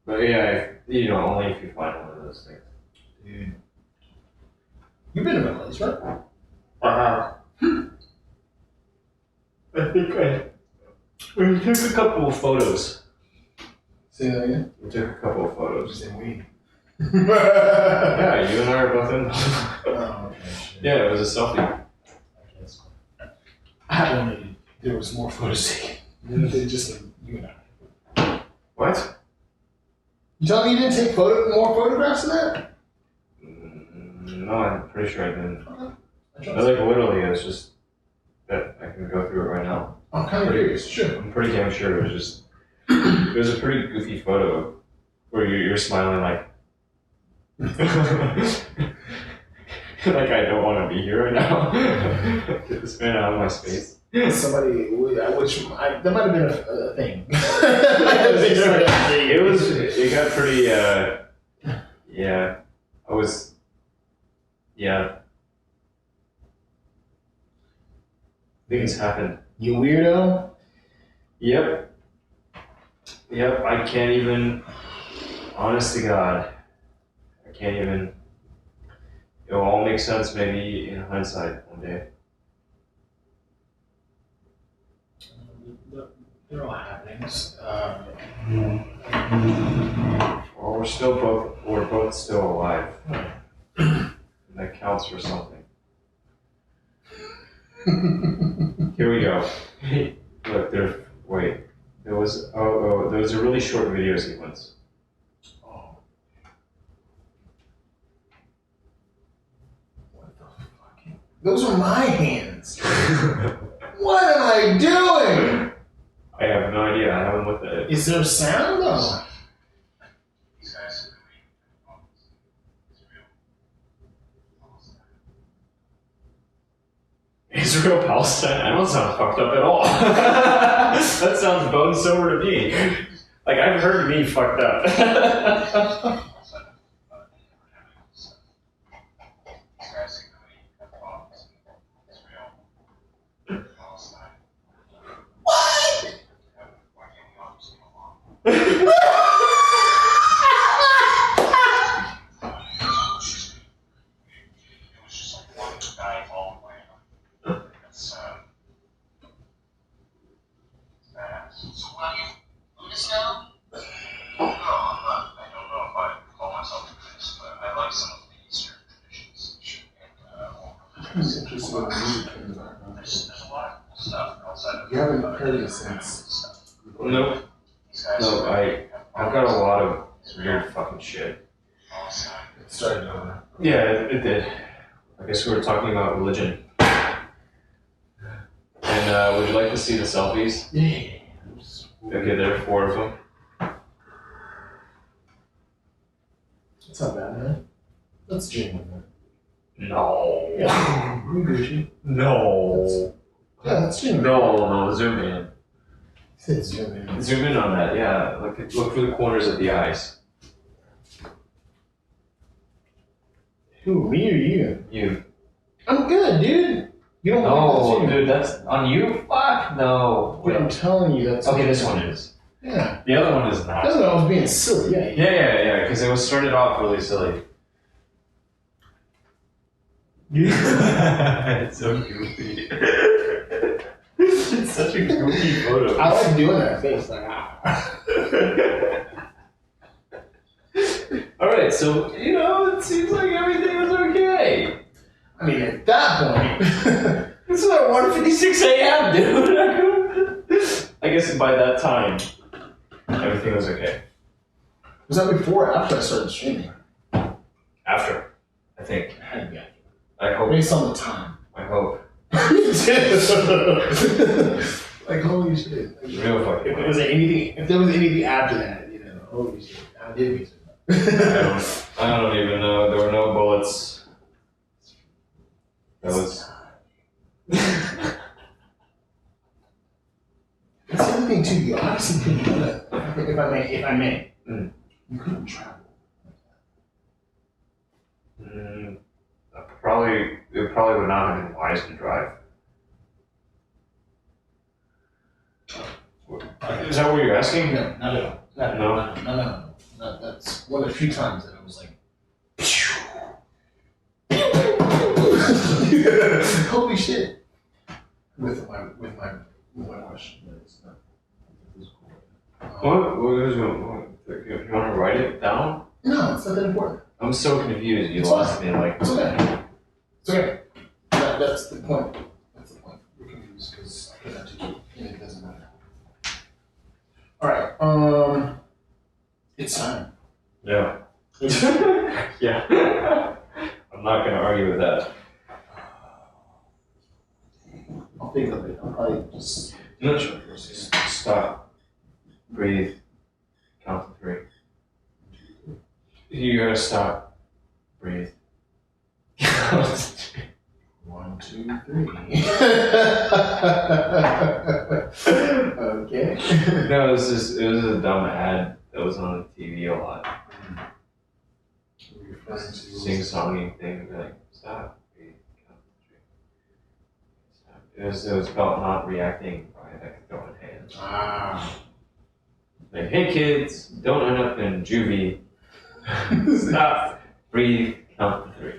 But yeah, only if you find one of those things. Dude. You've been to my place, right? I think we took a couple of photos. Say that again? We took a couple of photos. Say we. Yeah, you and I are both in. Oh, okay. Shit. Yeah, it was a selfie. I don't know. There was more photos taken. They just like you and I. What? You tell me you didn't take more photographs of that? No, I'm pretty sure I didn't. Okay. I like literally, it's just that I can go through it right now. I'm kind of curious. Sure. I'm pretty damn sure it was just. It was a pretty goofy photo where you're smiling like. Like I don't want to be here right now. Get this man out of my space. Somebody, that might have been a thing. It got pretty, yeah. Things happened. You weirdo. Yep, I can't even, honest to God, I can't even, it'll all make sense maybe in hindsight one day. They're all happenings. Or we're both still alive. And that counts for something. Here we go. Look, there was a really short video sequence. Oh. What the fuck? Those are my hands. What am I doing? I have no idea. I haven't looked at it. Is there sound though? Israel Palestine? I don't sound fucked up at all. That sounds bone sober to me. Like I've heard me fucked up. You haven't heard it since. Nope. No, I've got a lot of weird fucking shit. It started over. Yeah, it did. I guess we were talking about religion. And would you like to see the selfies? Yeah. Okay, there are 4 of them. It's not bad, man. Let's dream with it. No. Yeah. We Gucci. No. Yeah, let's dream. No, zoom in. Said zoom in. Zoom in on that, yeah. Look for the corners of the eyes. Who, me or you? You. I'm good, dude. You don't No, like that dude, that's on you? Fuck, no. But I'm telling you, that's Okay, this one is. Yeah. The other one is not. That's what I was being silly. Yeah. Yeah, because it was started off really silly. It's so goofy. It's such a goofy photo. I like doing that face, like ah. Alright, so, it seems like everything was okay. I mean, at that point, It's like 1:56 a.m., dude. I guess by that time, everything was okay. was that before or after I started streaming? After, I think. It had to be after. I hope. Based on the time. I hope. Like, holy shit. Real fucking. If there was anything after that, holy shit. How did we I don't even know. There were no bullets. That was. That's the other thing too. You honestly couldn't do that. If I may. You couldn't travel. It probably would not have been wise to drive. Is that what you're asking? No, not at all. No. That's one of the few times that I was like, holy shit. With my question, but it's not. What? You want to write it down? No, it's not that important. I'm so confused. You It's lost me. Like, It's okay. It's okay. That's the point. That's the point. We're confused because I put that to you and it doesn't matter. Alright, it's time. yeah. Yeah. I'm not gonna argue with that. I'll think of it. I'll probably just. No, just stop. Breathe. Count to 3. You gotta stop. Breathe. 1, 2, 3. Okay. No, it was a dumb ad that was on the TV a lot. Sing-songing thing, like, stop, breathe, count to 3. Stop. It was about not reacting by like throwing hands. Like, hey kids, don't end up in juvie. Stop, breathe, count to 3.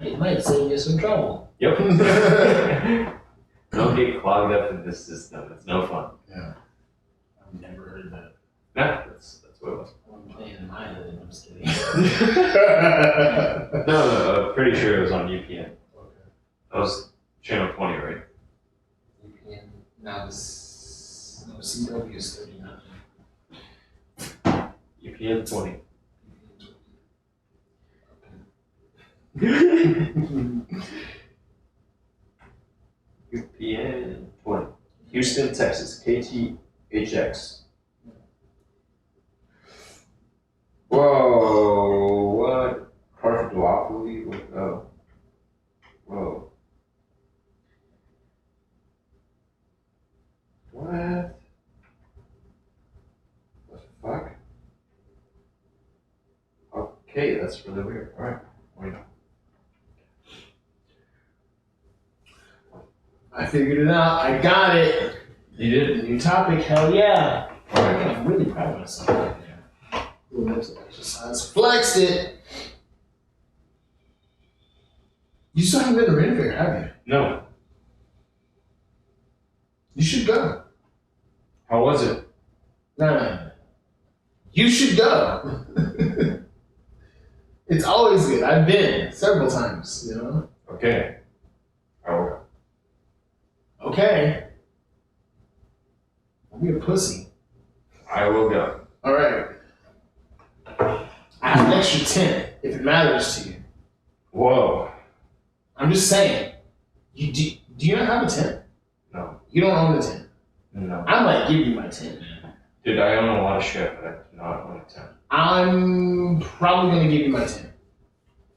It might save you some trouble. Yep. Don't get clogged up in this system. It's no fun. Yeah. I've never heard that. Nah, that's what it was. I'm playing in my head, I'm just kidding. No, I'm pretty sure it was on UPN. Okay. That was channel 20, right? UPN. Now this. No, CW is 39. UPN 20. UPN 20. Houston, Texas. KTHX. Whoa, what? Perfect duopoly? Oh. Whoa. What? What the fuck? Okay, that's really weird. Alright. Wait. I figured it out. I got it. You did? New topic. Hell yeah. Alright. I'm really proud of myself right there. Little mental exercise. Flexed it. You still haven't been to Ren Fair, have you? No. You should go. How was it? No. You should go. It's always good. I've been several times, Okay. I will go. Okay. Don't be a pussy. I will go. All right. I have an extra 10 if it matters to you. Whoa. I'm just saying. Do you not have a 10? No. You don't own a 10. No. I might give you my 10, man. Dude, I own a lot of shit, but I do not own a 10. I'm probably going to give you my 10.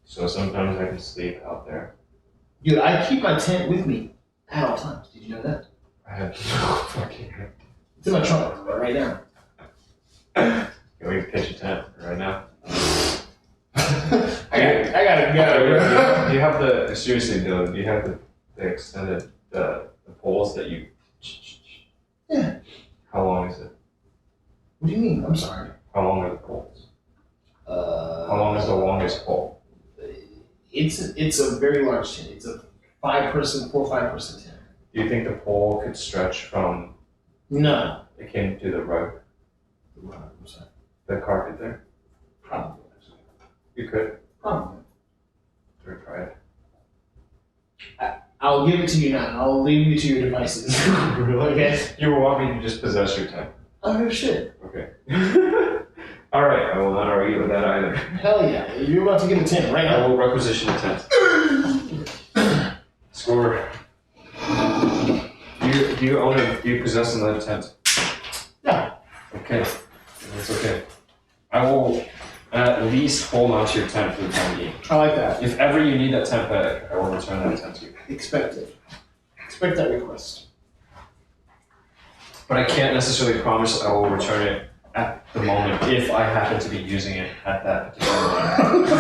So sometimes I can sleep out there. Dude, I keep my tent with me at all times. Did you know that? I have no fucking. It's in my trunk right now. Can we pitch a tent right now? I gotta go, bro. Do you have the, seriously though, do you have the extended, the poles that you. Yeah. How long is it? What do you mean? I'm sorry. How long are the poles? How long is the longest pole? It's a very large tent. It's a 4 or 5 person tent. Do you think the pole could stretch from No. akin to the rug, I'm sorry. the carpet there? Probably. You could. Probably. Or try it. I'll give it to you now. And I'll leave you to your devices. Okay? You want me to just possess your tent? Oh, no shit. Okay. Alright, I will not argue with that either. Hell yeah. You're about to get a tent right I now. will requisition a tent. Score. Do you own it? Do you possess another tent? Yeah. Okay. That's okay. I will at least hold on to your tent for the time being. I like that. If ever you need that tent back, I will return that tent to you. Expect it. Expect that request. But I can't necessarily promise I will return it at the moment if I happen to be using it at that particular moment.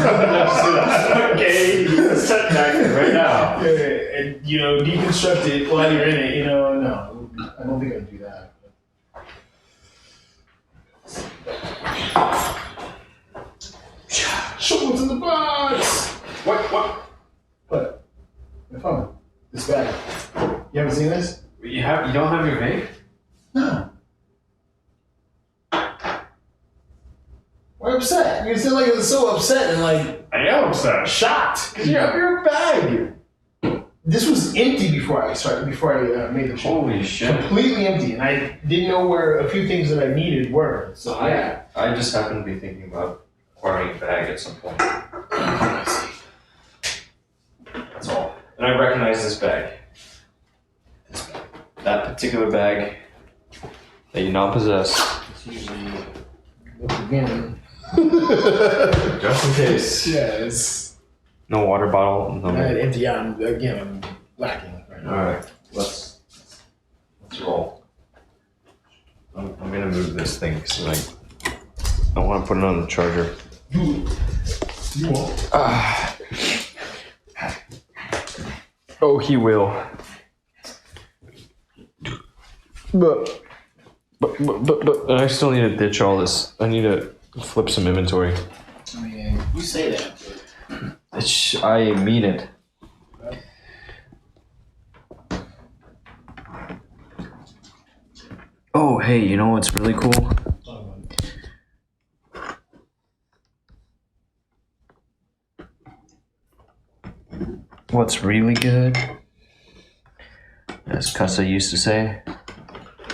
Okay. Set back right now. Yeah, and, deconstruct it while you're in it, no. I don't think I'd do that. Show what's in the box! What? My phone. This bag. You haven't seen this? You don't have your vape? No. Why upset? You sound like it was so upset and like I am upset. shocked. Because you have your bag. This was empty before I made the show. Holy shit. Completely empty, and I didn't know where a few things that I needed were. So yeah. I just happen to be thinking about acquiring a bag at some point. I see. That's all. And I recognize this bag. That particular bag that you now possess. It's usually look again. Just in case. Yes. No water bottle. No. I had empty out. I'm lacking right now. Alright, let's roll. I'm gonna move this thing because I want to put it on the charger. You won't. Oh, he will. But I still need to ditch all this. I need to flip some inventory. I mean, you say that, but I mean it. Oh, hey, you know what's really cool? What's really good? As Cussa used to say. I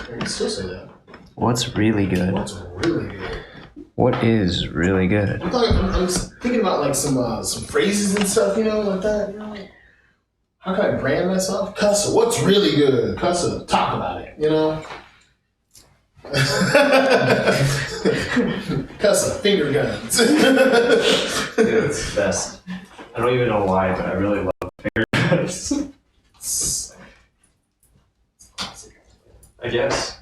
can still say that. What's really good? What's really good? What is really good? I'm thinking about like some phrases and stuff, like that. How can I brand myself? Cussa, what's really good? Cussa, talk about it. Cussa, finger guns. Dude, it's the best. I don't even know why, but I really love finger guns. I guess.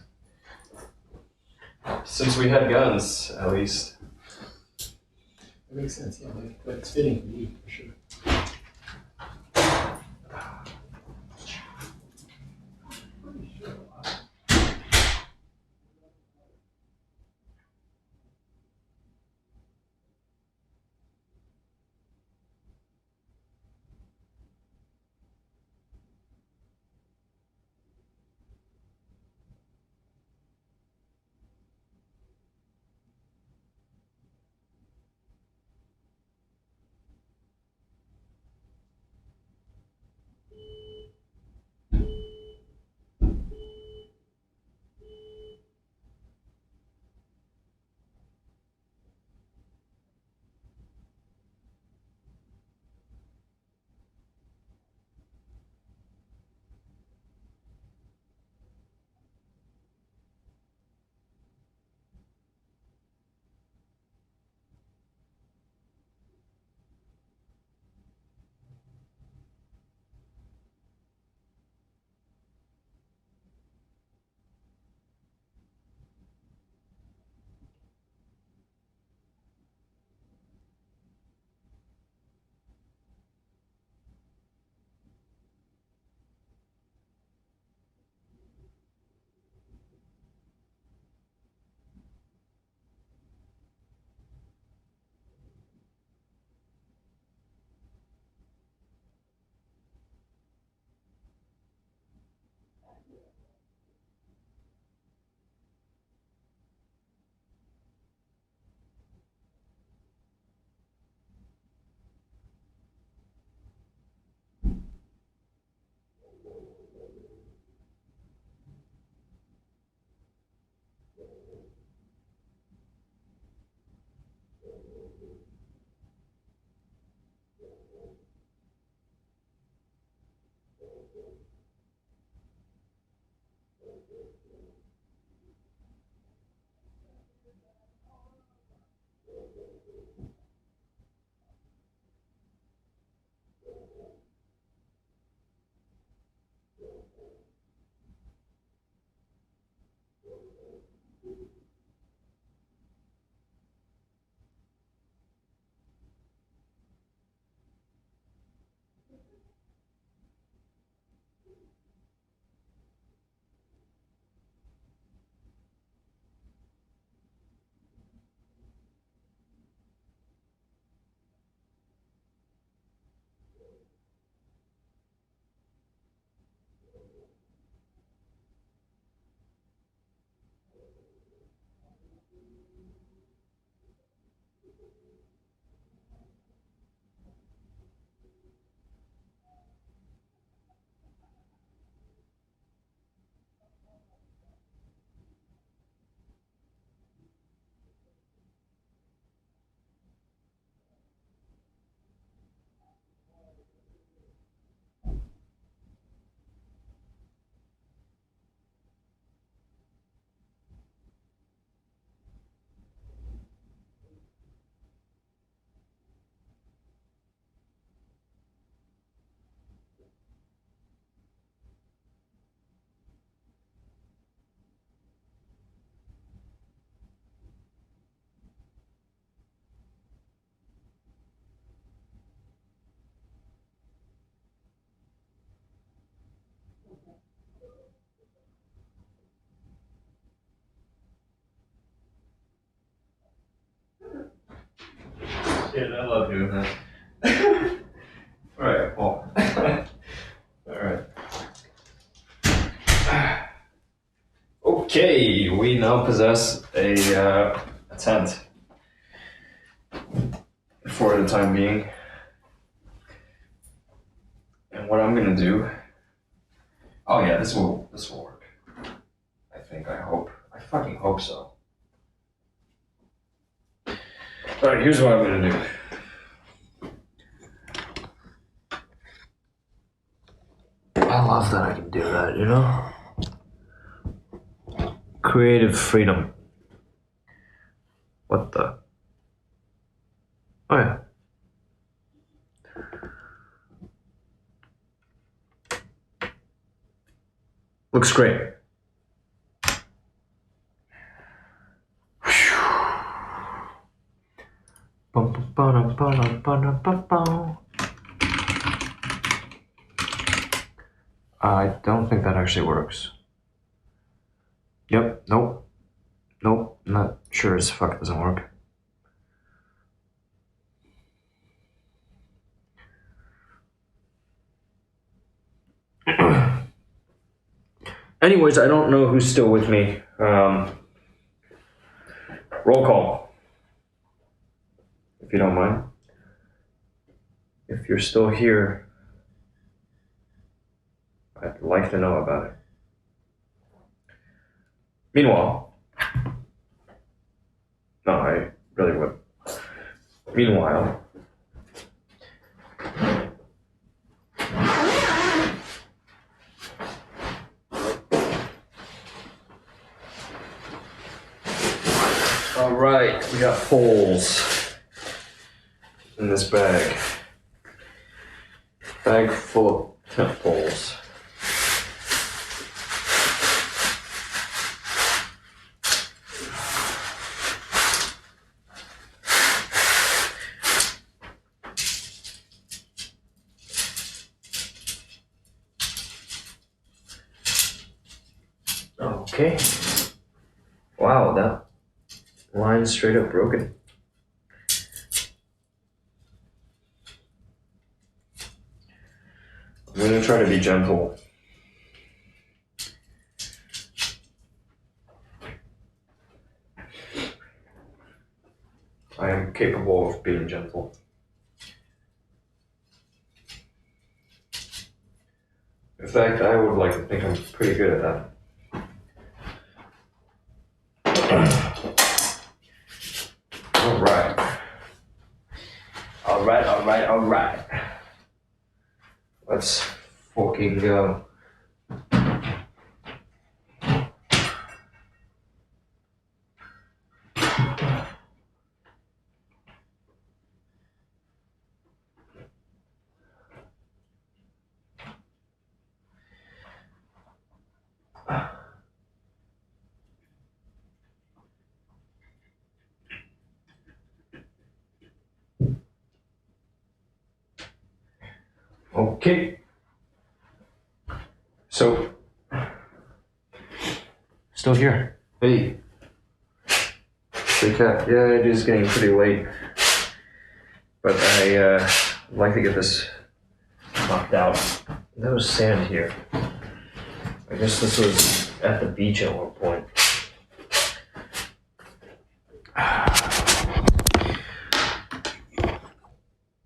Since we had guns, at least. That makes sense, yeah. Like it's fitting for you, for sure. shit, I love doing that. Alright, well. Alright. Okay, we now possess a tent. For the time being. And what I'm gonna do. Oh yeah, this will work. I think, I hope. I fucking hope so. Alright, here's what I'm gonna do. I love that I can do that, you know? Creative freedom. What the? Oh yeah. Looks great. I don't think that actually works. Yep, nope. Nope, not sure as fuck it doesn't work. Anyways, I don't know who's still with me. Roll call. If you don't mind. If you're still here, I'd like to know about it. Meanwhile, no, I really would. Meanwhile, all right, we got poles in this bag. Bag full of tent poles. Okay. Wow, that line's straight up broken. I'm gonna try to be gentle. I am capable of being gentle. In fact, I would like to think I'm pretty good at that. Alright. Let's fucking go. Okay. So, still here. Hey. Big cat. Yeah, it is getting pretty late. But I like to get this knocked out. There was sand here. I guess this was at the beach at one point.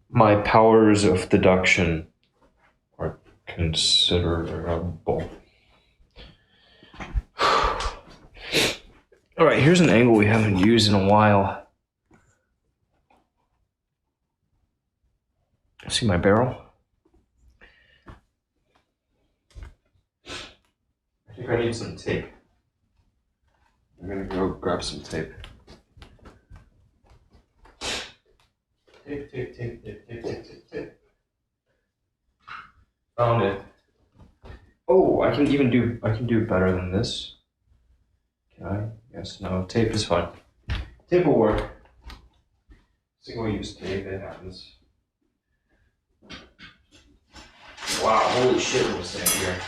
My powers of deduction are considerable. Alright, here's an angle we haven't used in a while. See my barrel? I think I need some tape. I'm gonna go grab some tape. Tape. Found it. Oh, I can do better than this. Can I? Yes, no, tape is fine. Tape will work. Single use tape, it happens. Wow, holy shit, there was sand here.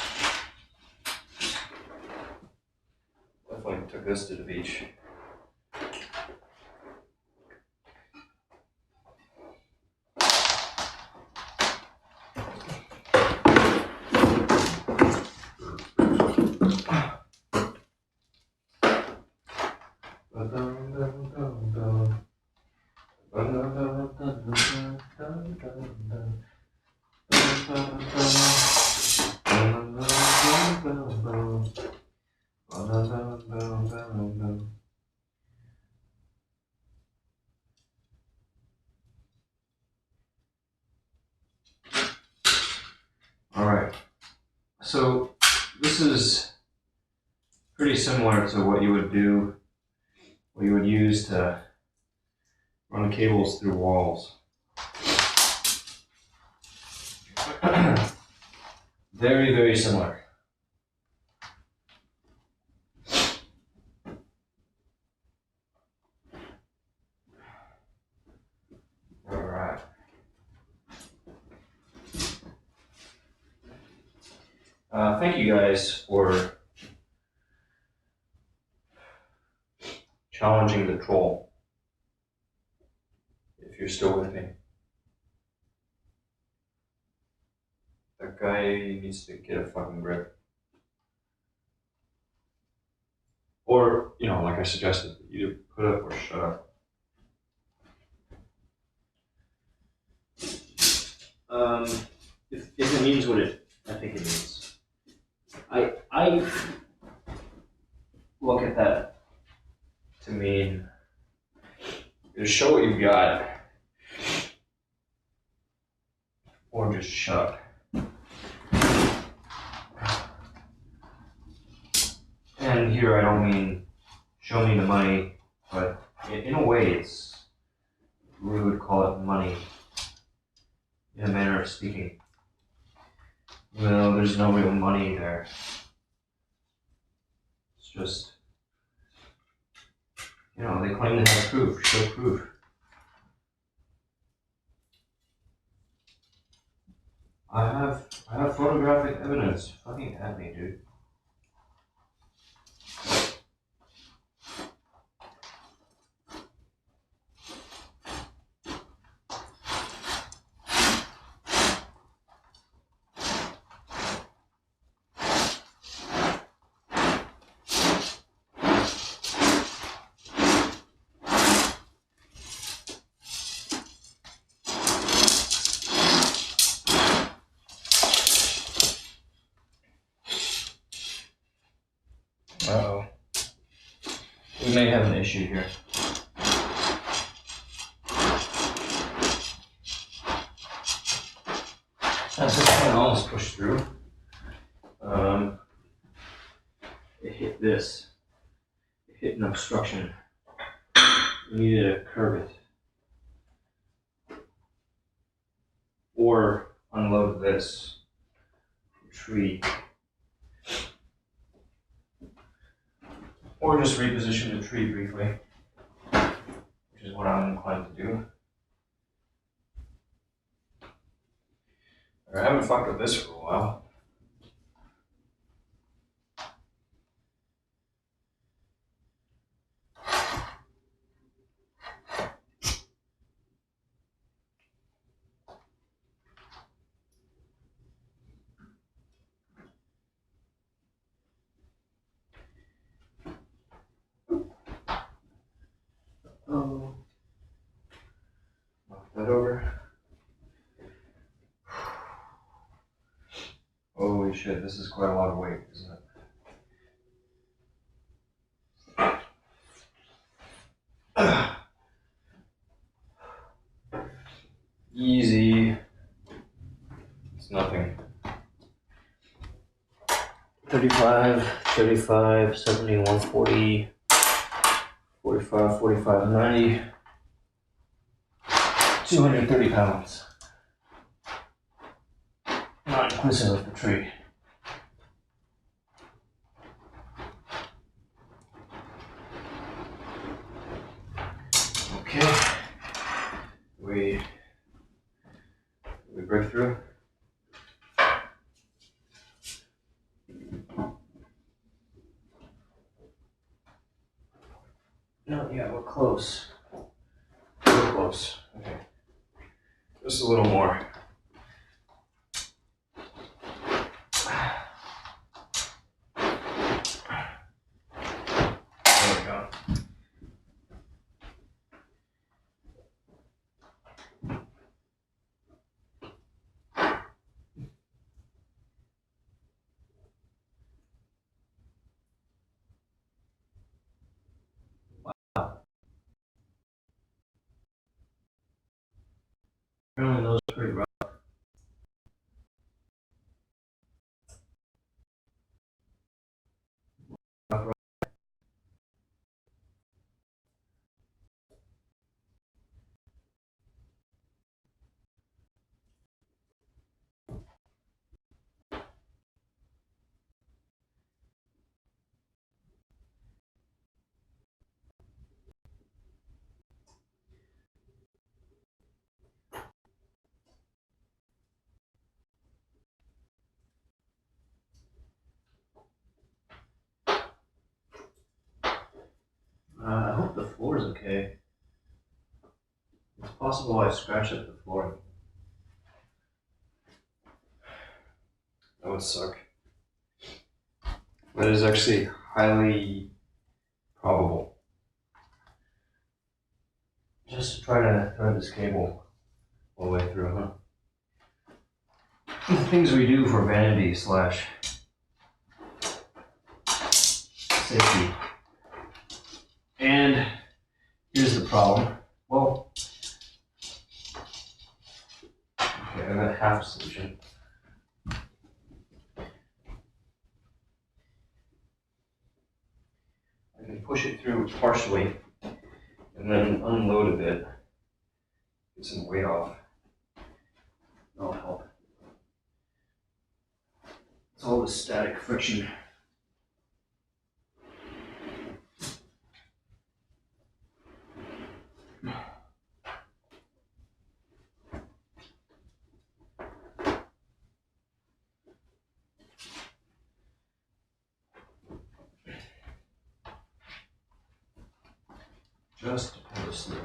Definitely took this to the beach. Alright, so this is pretty similar to what you would do, what you would use to run cables through walls. Very, very similar. Alright. Thank you guys for challenging the troll. If you're still with me. That guy needs to get a fucking grip. Or, you know, like I suggested, either put up or shut up. If it means what I think it means. I look at that to mean just show what you've got or just shut up. And here I don't mean show me the money, but in a way we would call it money in a manner of speaking. Well, there's no real money there. It's just, you know, they claim to have proof, show proof. I have photographic evidence. Fucking at me, dude. Uh-oh. We may have an issue here. As this kind of almost pushed through, it hit this. It hit an obstruction. We needed to curve it. Or unload this tree. Or just reposition the tree briefly, which is what I'm inclined to do. I haven't fucked with this for a while. Oh. Knock that over. Holy shit, this is quite a lot of weight, isn't it? Easy. It's nothing. 35, 35, 70, 140, 45, 45, 90, 230 pounds. Not inclusive of the tree. Okay. We break through. No, yeah, we're close. We're close. Okay. Just a little more. There we go. Apparently those are pretty rough. I hope the floor is okay. It's possible I scratched up the floor. That would suck. That is actually highly probable. Just try to thread this cable all the way through, huh? The things we do for vanity / safety. And here's the problem. Well, okay, I got half a solution. I can push it through partially and then unload a bit. Get some weight off. That'll help. It's all the static friction. Just to pull this through.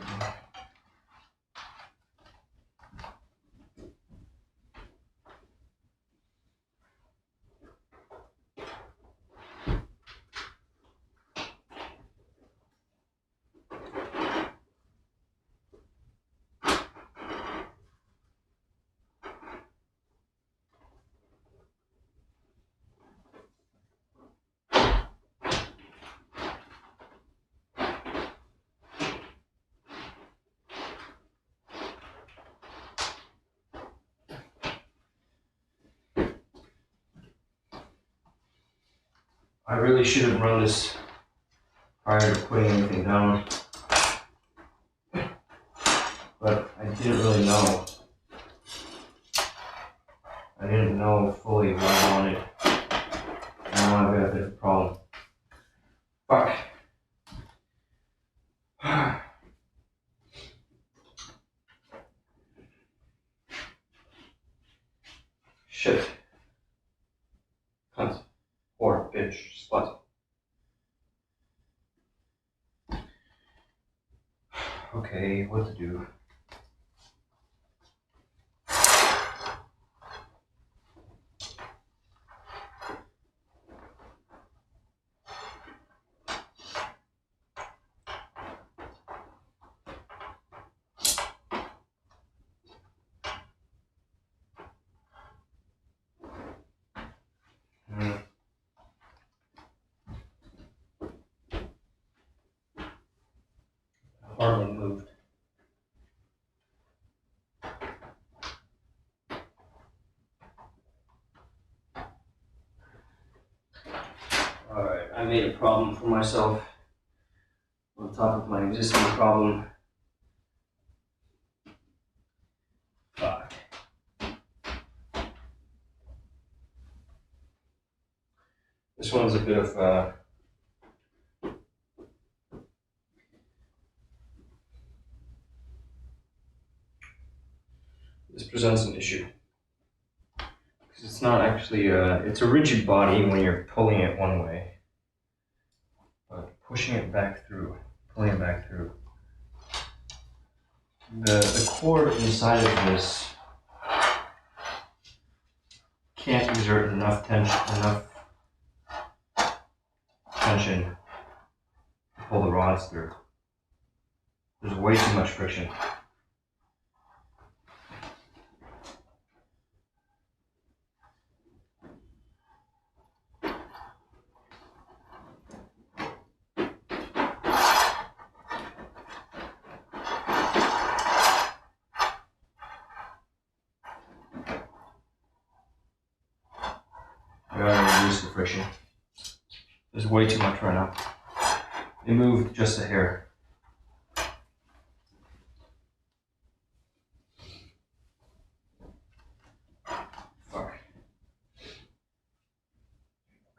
I really should have run this prior to putting anything down, but I didn't really know. I didn't know fully what I wanted. Now I've got a bit of a problem. Fuck. Shit. Cunt. Whore, bitch, slut. Okay, what to do? Hardly moved. Alright, I made a problem for myself on top of my existing problem. Fuck. This one's a bit of this presents an issue. Because it's not actually it's a rigid body when you're pulling it one way. But pushing it back through, pulling it back through. The cord inside of this can't exert enough tension to pull the rods through. There's way too much friction. We gotta reduce the friction. There's way too much right now. They moved just a hair. Fuck.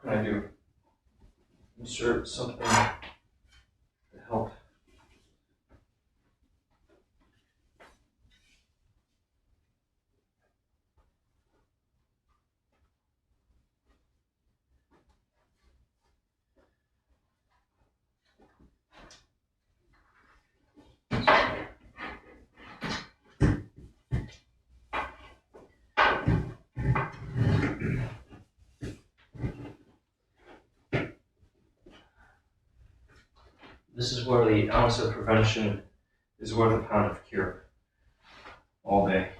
What can I do? Insert something to help. This is where the ounce of prevention is worth a pound of cure. All day.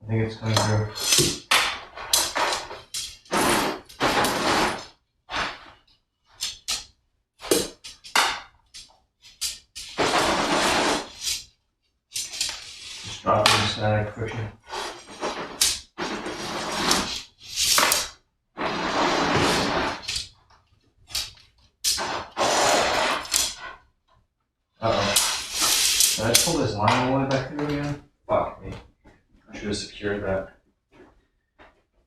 I think it's coming through. Just dropping the static friction. Uh-oh. Did I pull this line all the way back through again? Fuck me. I should have secured that.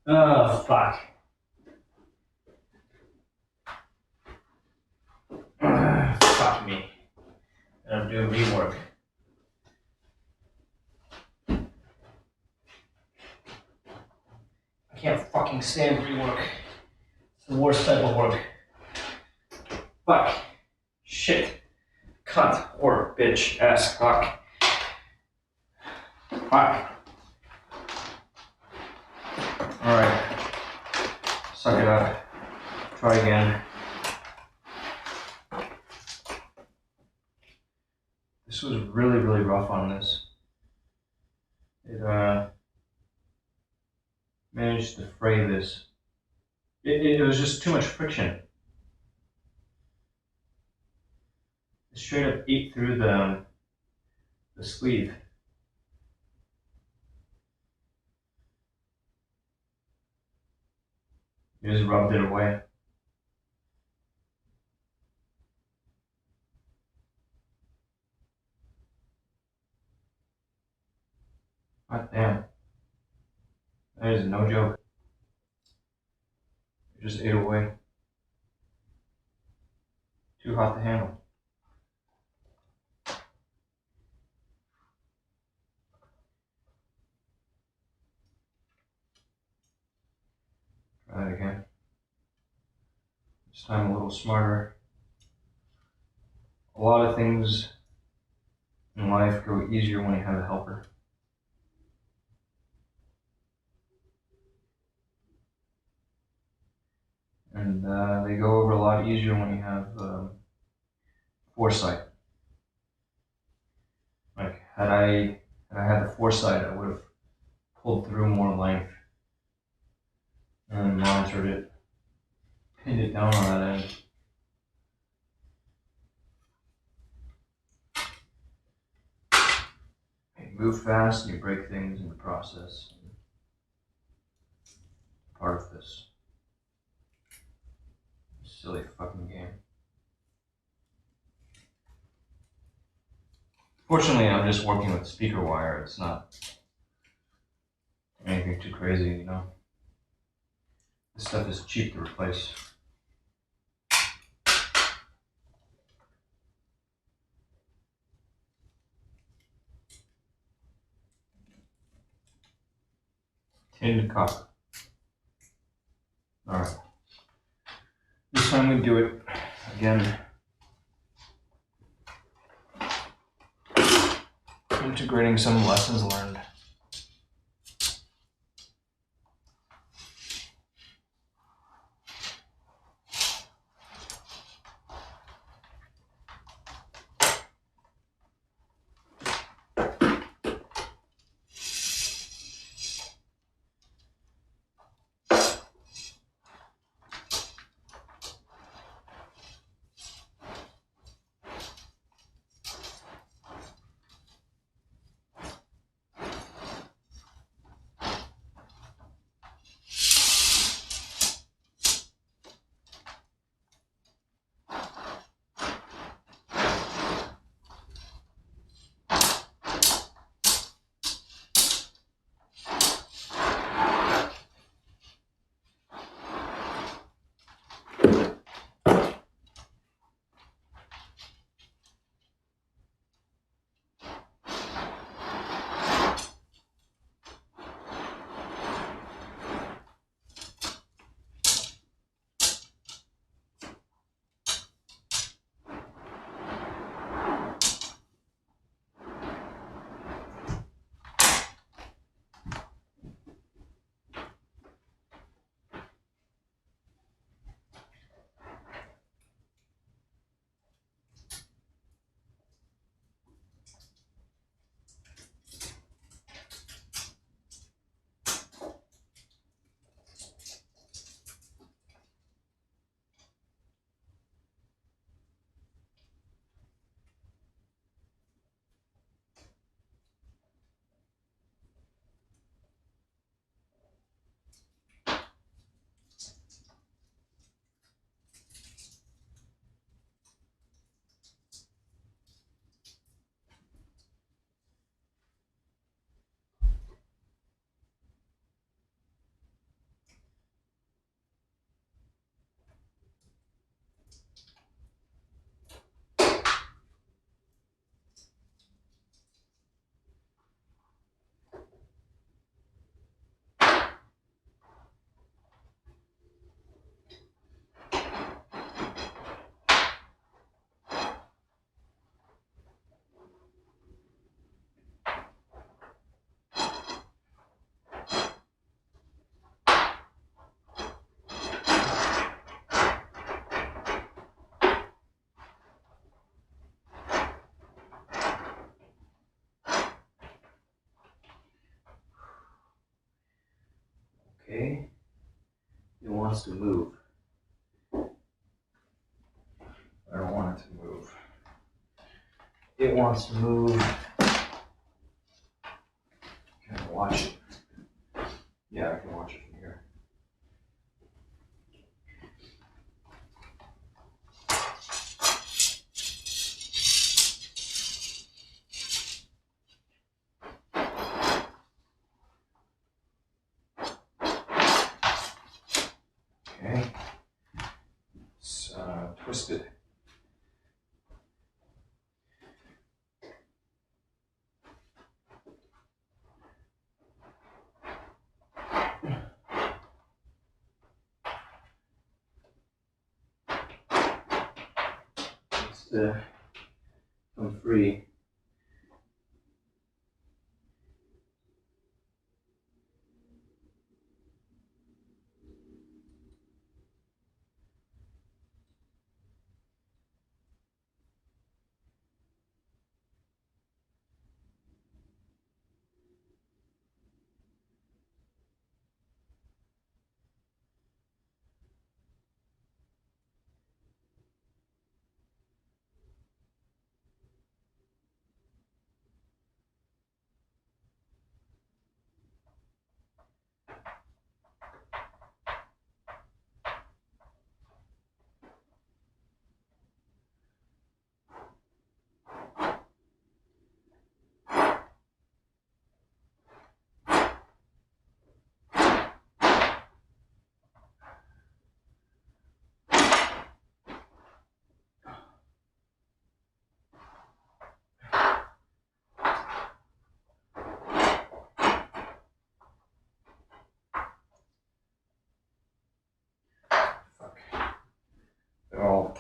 Oh, fuck. Fuck me. And I'm doing rework. I can't fucking stand rework. It's the worst type of work. Fuck. Shit. Cunt. Or bitch. Ass. Fuck. Fuck. Alright. Suck it up. Try again. This was really, really rough on this. It managed to fray this. It was just too much friction. It straight up ate through the sleeve. It just rubbed it away. God damn. That is no joke. It just ate away. Too hot to handle. Try that again. This time a little smarter. A lot of things in life go easier when you have a helper. And they go over a lot easier when you have foresight. Like, had I had the foresight, I would have pulled through more length and monitored it, pinned it down on that end. You move fast and you break things in the process. Part of this silly fucking game. Fortunately, I'm just working with speaker wire. It's not anything too crazy, you know. This stuff is cheap to replace. Tinned copper. Alright. This time we do it again. Integrating some lessons learned. Okay. It wants to move. I don't want it to move. It wants to move. Can I watch it? Yeah, I can watch it from here. Okay. It's twisted. It's come free.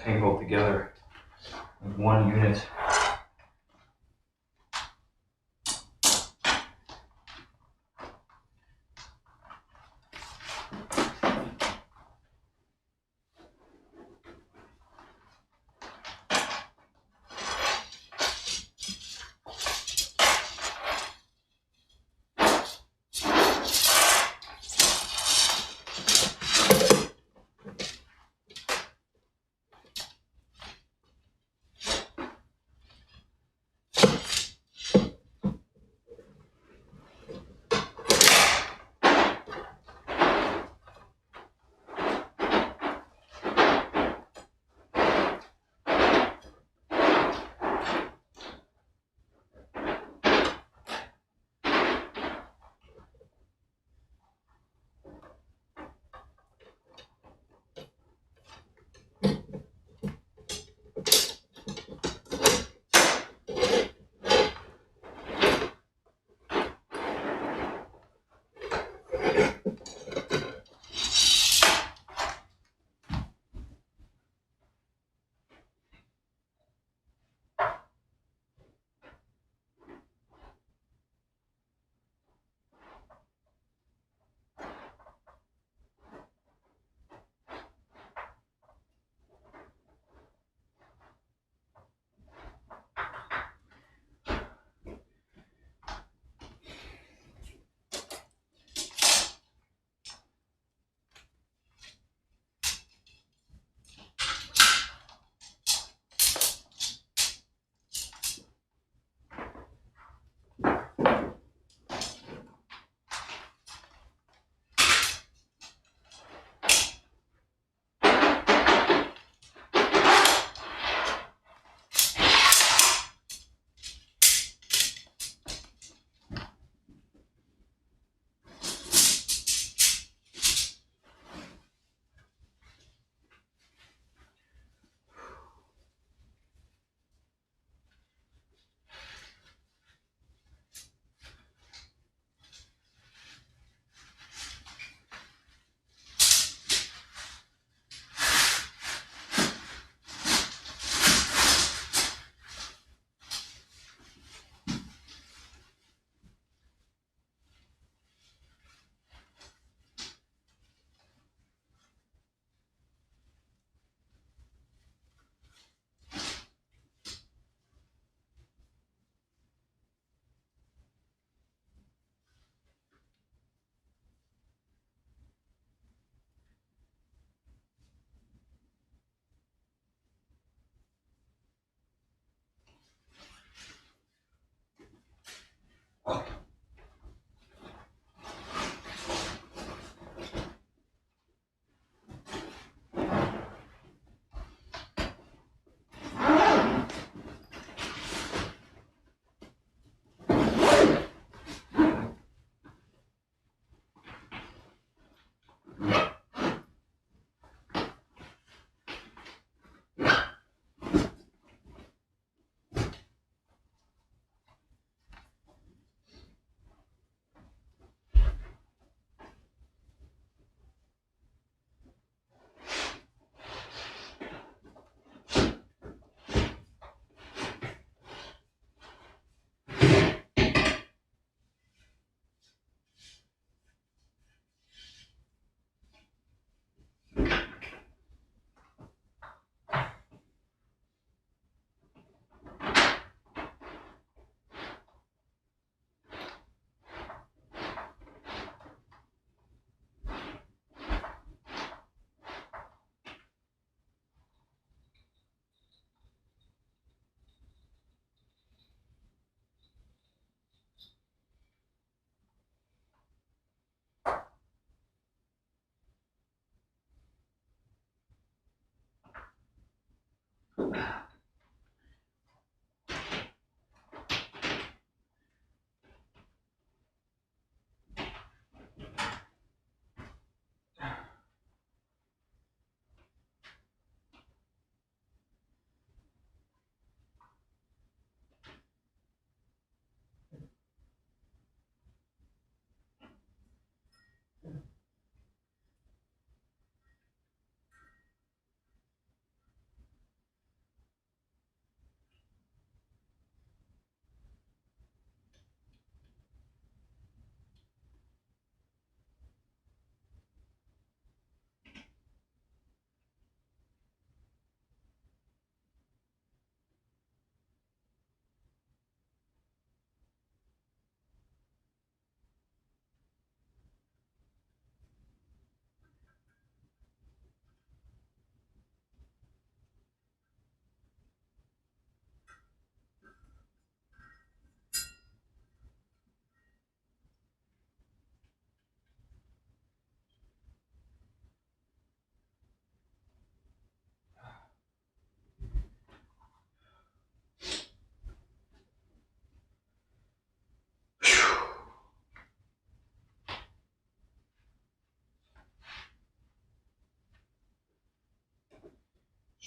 tangled together in one unit.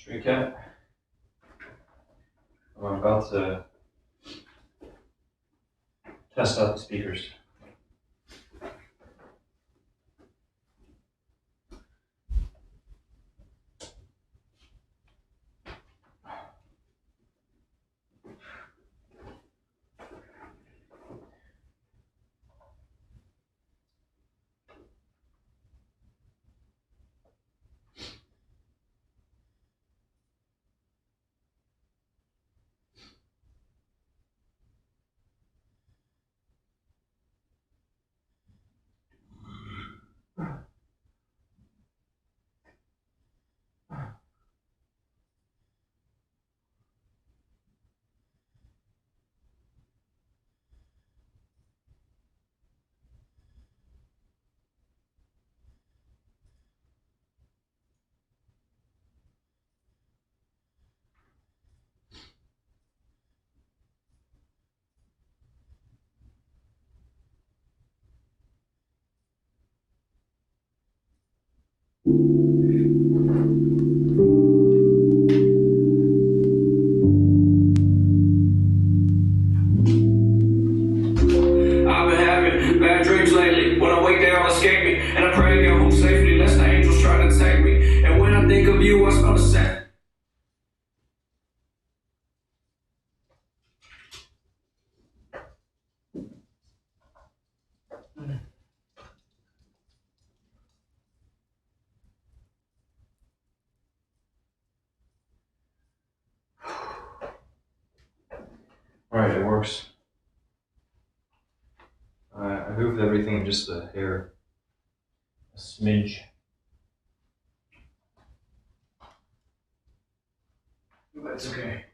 Stray cat. I'm about to test out the speakers. I've been having bad dreams lately. When I wake, they all escape me. And I pray to get home safely, lest the angels try to take me. And when I think of you, I smell the same. Alright, it works. I moved everything just a hair. A smidge. That's okay.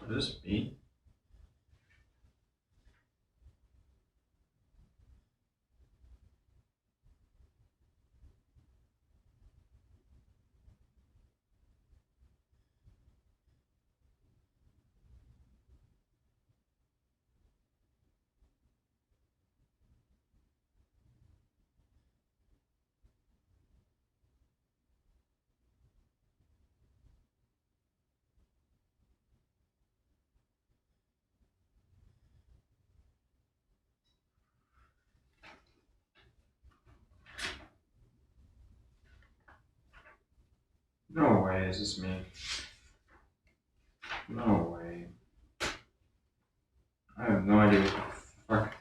Would this be? No way is this me. No way. I have no idea what the fuck.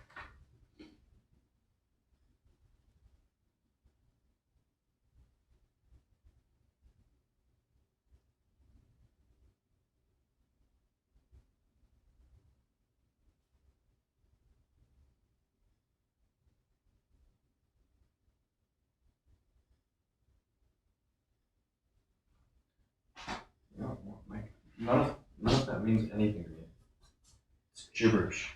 No, like, none of that means anything to me. It's gibberish.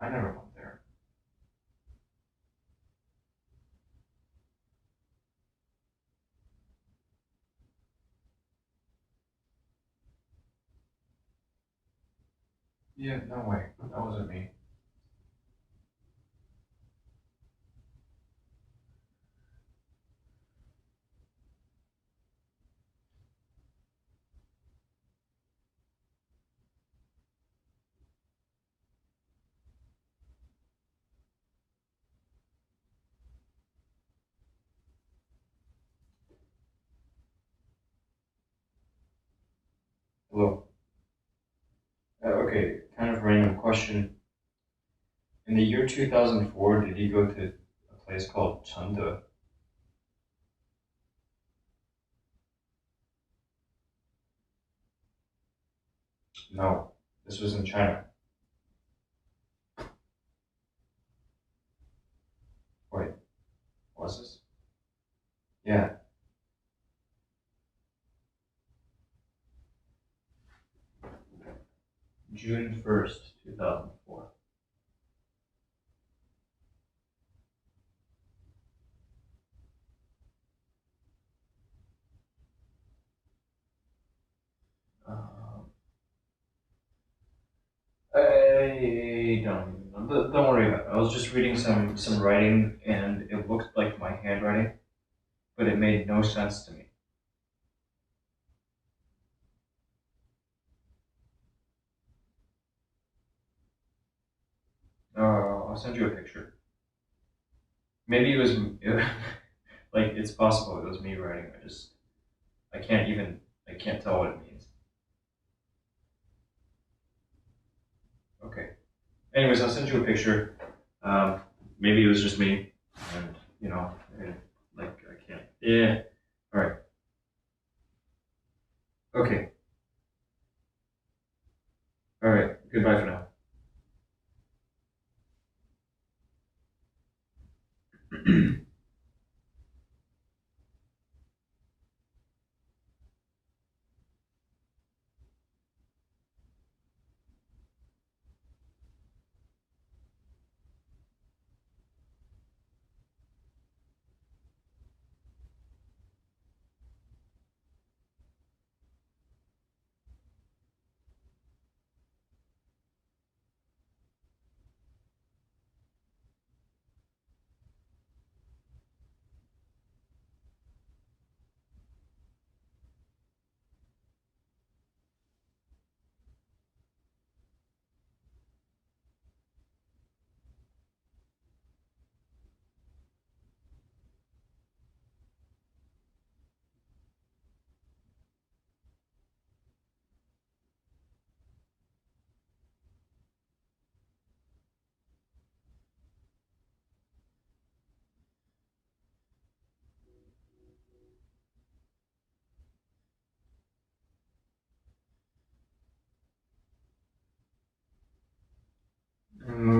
I never went there. Yeah, no way. That wasn't me. Hello. Okay, kind of random question. In the year 2004, did you go to a place called Chengde? No, this was in China. Wait, was this? Yeah, June 1st, 2004. Um, I don't even know. Don't worry about it. I was just reading some writing and it looked like my handwriting, but it made no sense to me. I'll send you a picture. Maybe it was, like, it's possible it was me writing. I can't even, I can't tell what it means. Okay. Anyways, I'll send you a picture. Um, Maybe it was just me, and you know, like I can't. Yeah. All right. Okay. All right. Goodbye for now.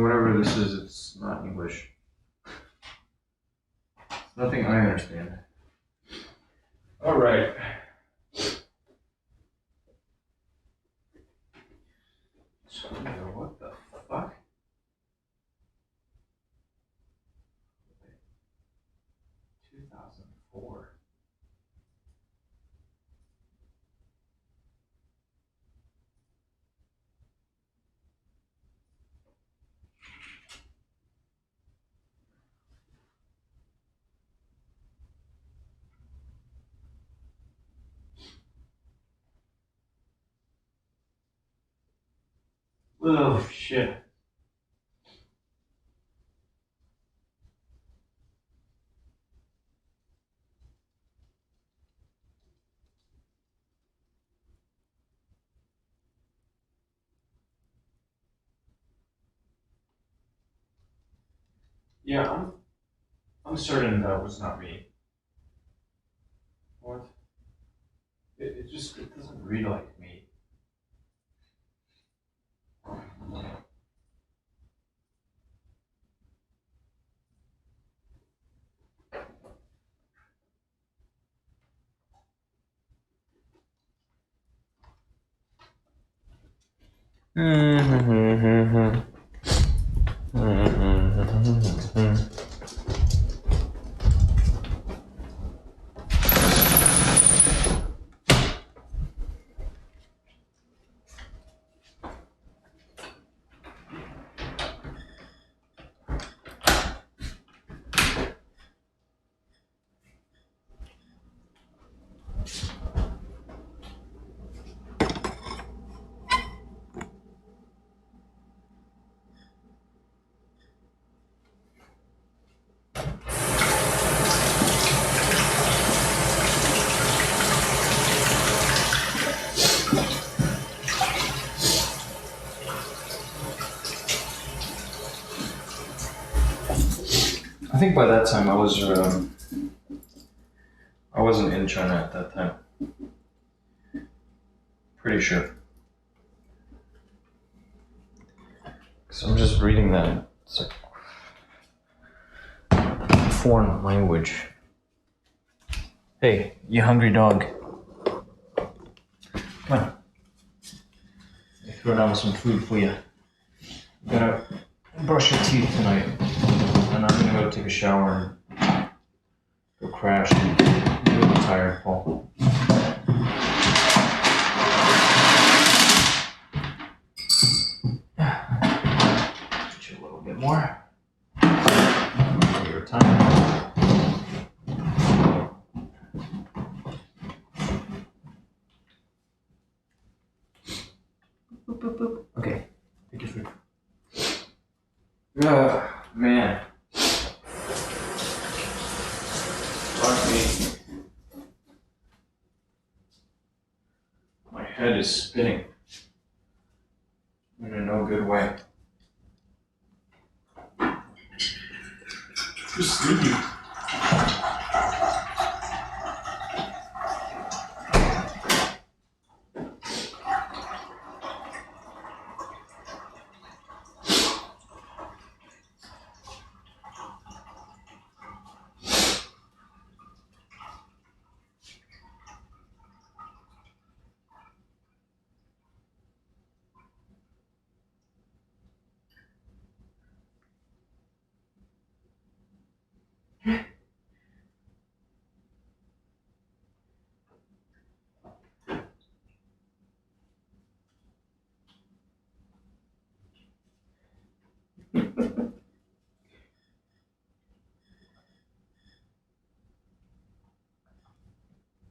Whatever this is, it's not English. Nothing I understand. All right. So, what the fuck? 2004. Oh shit. Yeah, I'm certain that was not me. What? It doesn't read like me. I think by that time I wasn't in China at that time. Pretty sure. So I'm just reading that. It's like foreign language. Hey, you hungry dog? Come on. I throw down some food for you. You gotta brush your teeth tonight. And I'm gonna go take a shower and go crash. I'm really tired, Paul. Put you a little bit more. Your time. Boop, boop, boop. Okay, take your food. Man. Fuck me. My head is spinning. In a no good way. Just sleepy.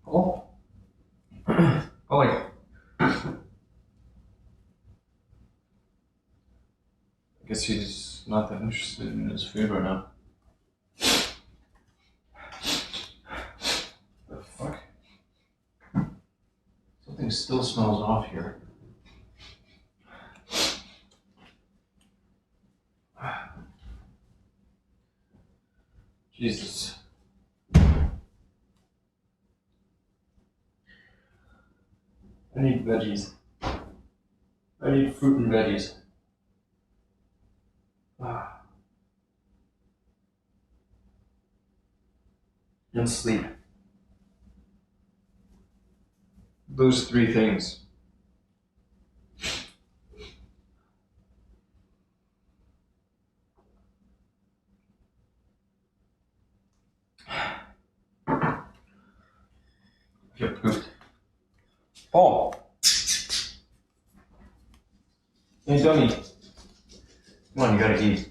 Oh. Oh wait. I guess he's not that interested in his food right now. The fuck? Something still smells off here. Jesus. I need veggies. I need fruit and veggies. And sleep. Those three things. Get pooped. Paul! Hey, dummy. Come on, you gotta eat.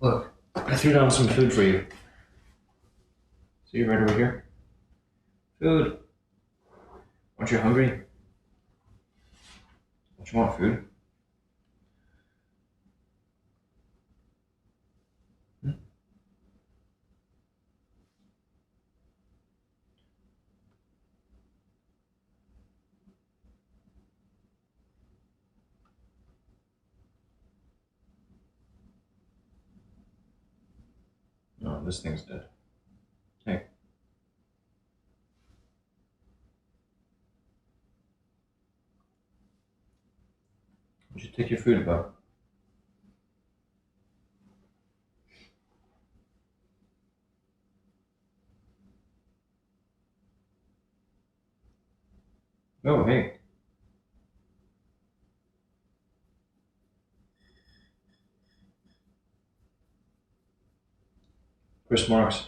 Look, I threw down some food for you. See you right over here. Food. Aren't you hungry? Don't you want food? No, this thing's dead. Hey. Why don't you take your food about? Oh, hey. Chris Marks.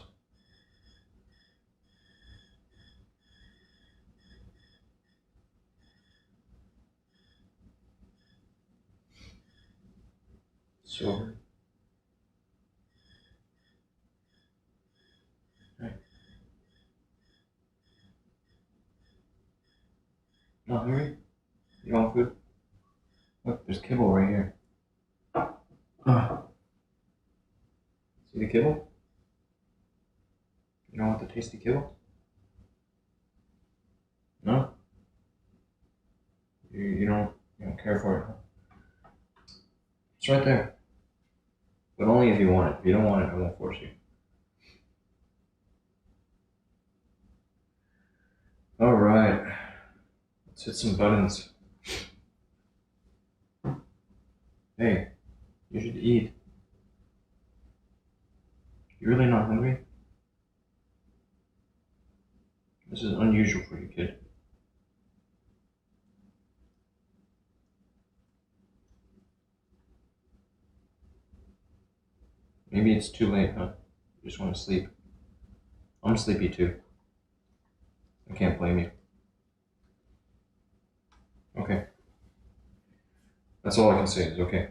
Sober. Hey. Not hungry? You want food? Look, there's kibble right here. See the kibble? You don't want the tasty kibble? No? You don't care for it, huh? It's right there. But only if you want it. If you don't want it, I won't force you. Alright. Let's hit some buttons. Hey, you should eat. You really not hungry? This is unusual for you, kid. Maybe it's too late, huh? You just want to sleep. I'm sleepy too. I can't blame you. Okay. That's all I can say is okay.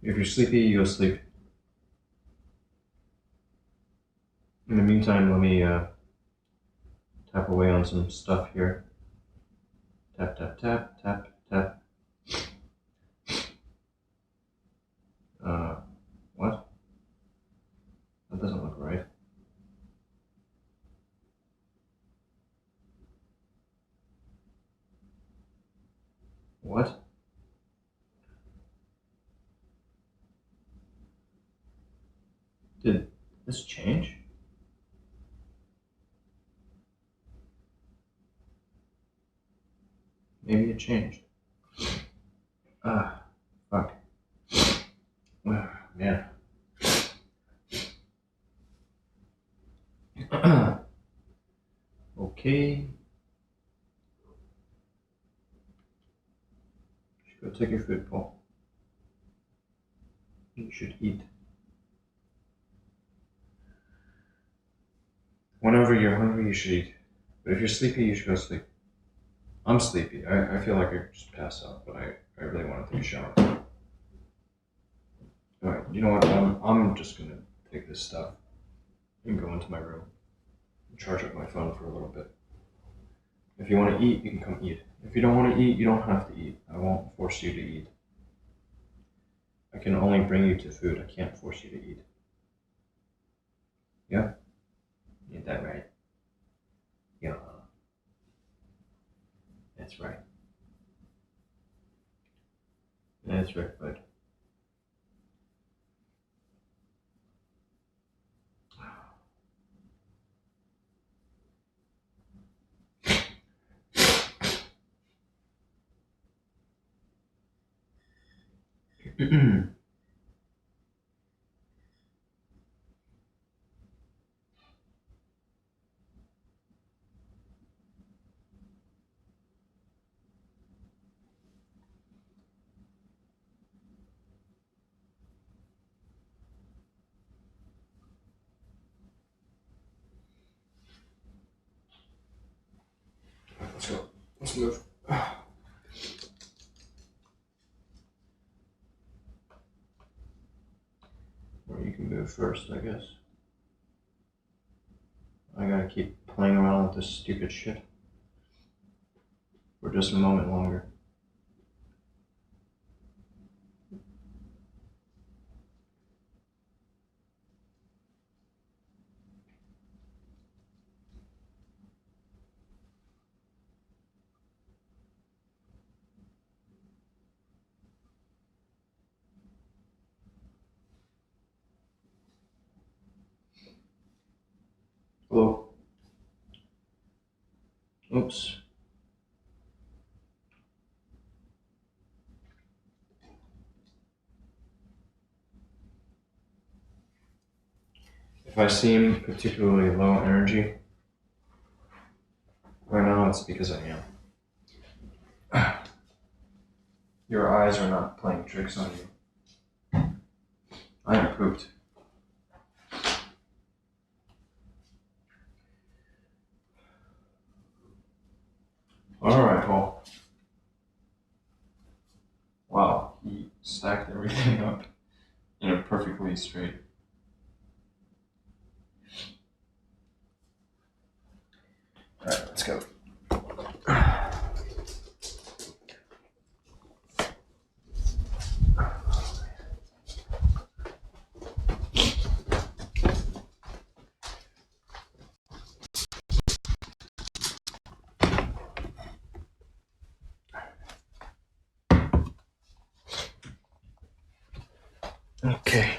If you're sleepy, you go sleep. In the meantime, let me tap away on some stuff here. Tap, tap, tap, tap, tap. What? That doesn't look right. What? Did this change? Maybe it changed. Ah, fuck. Man. Okay. Go take your food, Paul. You should eat. Whenever you're hungry, you should eat. But if you're sleepy, you should go sleep. I'm sleepy. I feel like I just passed out, but I really want to take a shower. Alright, you know what? I'm just gonna take this stuff and go into my room and charge up my phone for a little bit. If you want to eat, you can come eat. If you don't want to eat, you don't have to eat. I won't force you to eat. I can only bring you to food. I can't force you to eat. Yeah? Ain't that right? Yeah. That's right. That's right, bud. Let's go. Let's move. Or you can move first, I guess. I gotta keep playing around with this stupid shit for just a moment longer. Hello. Oops. If I seem particularly low energy right now, it's because I am. Your eyes are not playing tricks on you. I am pooped. Alright, Paul. Wow, he stacked everything up in a perfectly straight. Alright, let's go. Okay.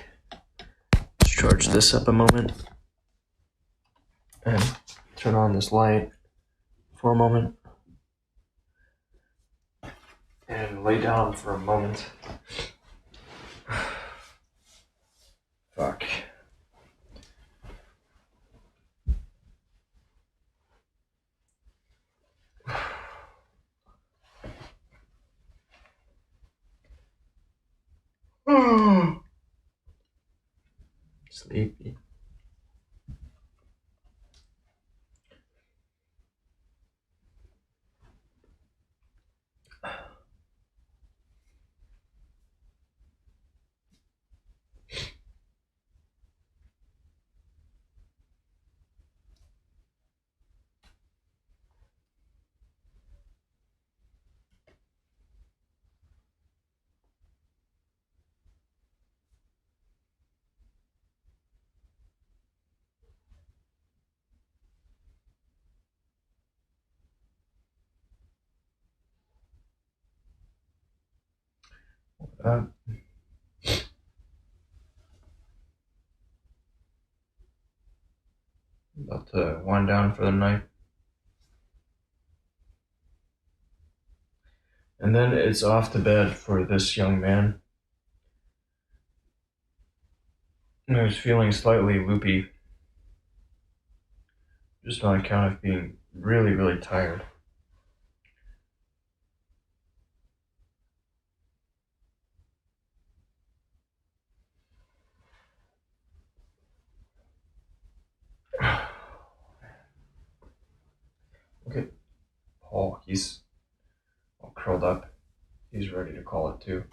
Let's charge this up a moment. And turn on this light for a moment. And lay down for a moment. Fuck. Sleepy. Uh, About to wind down for the night. And then it's off to bed for this young man. I was feeling slightly loopy, just on account of being really, really tired. Look at Paul. He's all curled up. He's ready to call it too.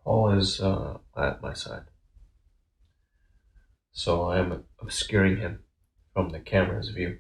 Paul is at my side, so I am obscuring him from the camera's view.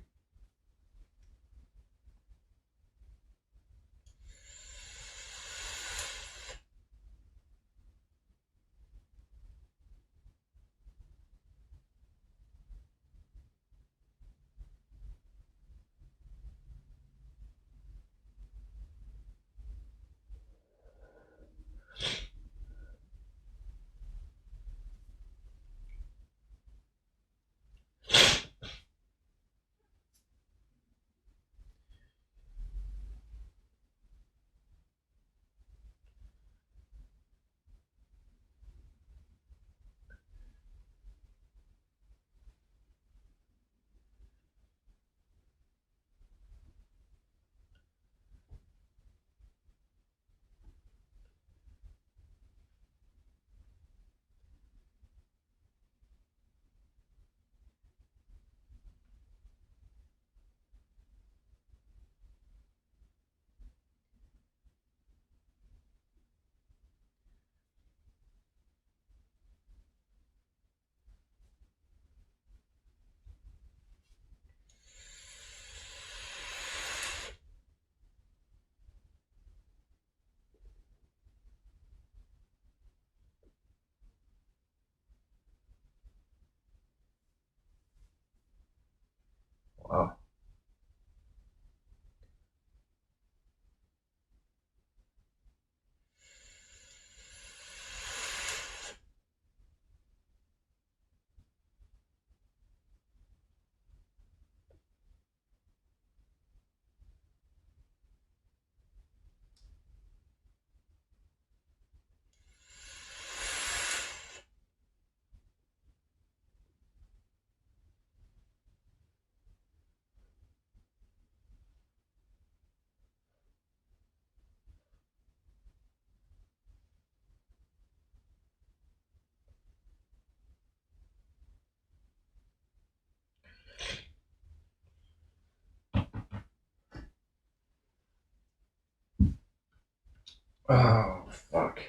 Wow. Oh, fuck.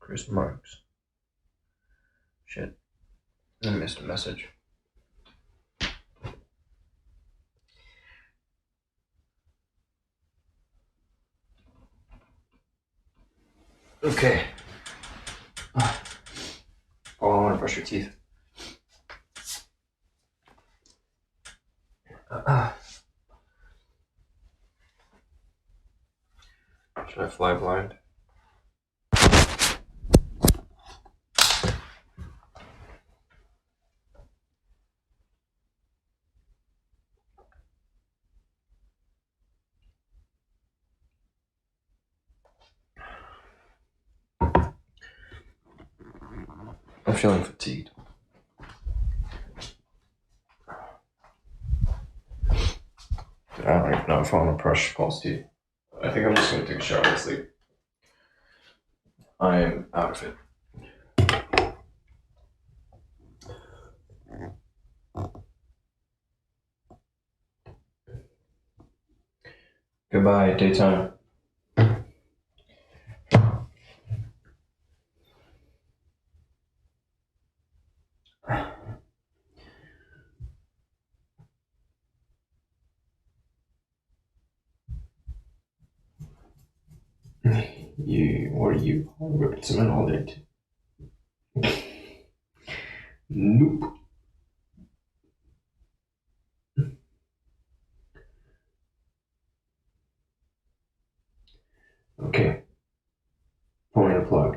Chris Marks. Shit. I missed a message. Okay. Oh, I want to brush your teeth. Should I fly blind? I'm feeling fatigued. I don't even know if I want to brush Paul's teeth. I think I'm just going to take a shower and sleep. I am out of it. Goodbye, daytime. What are you? Ripping cement all day. Nope. Okay. Pulling a plug.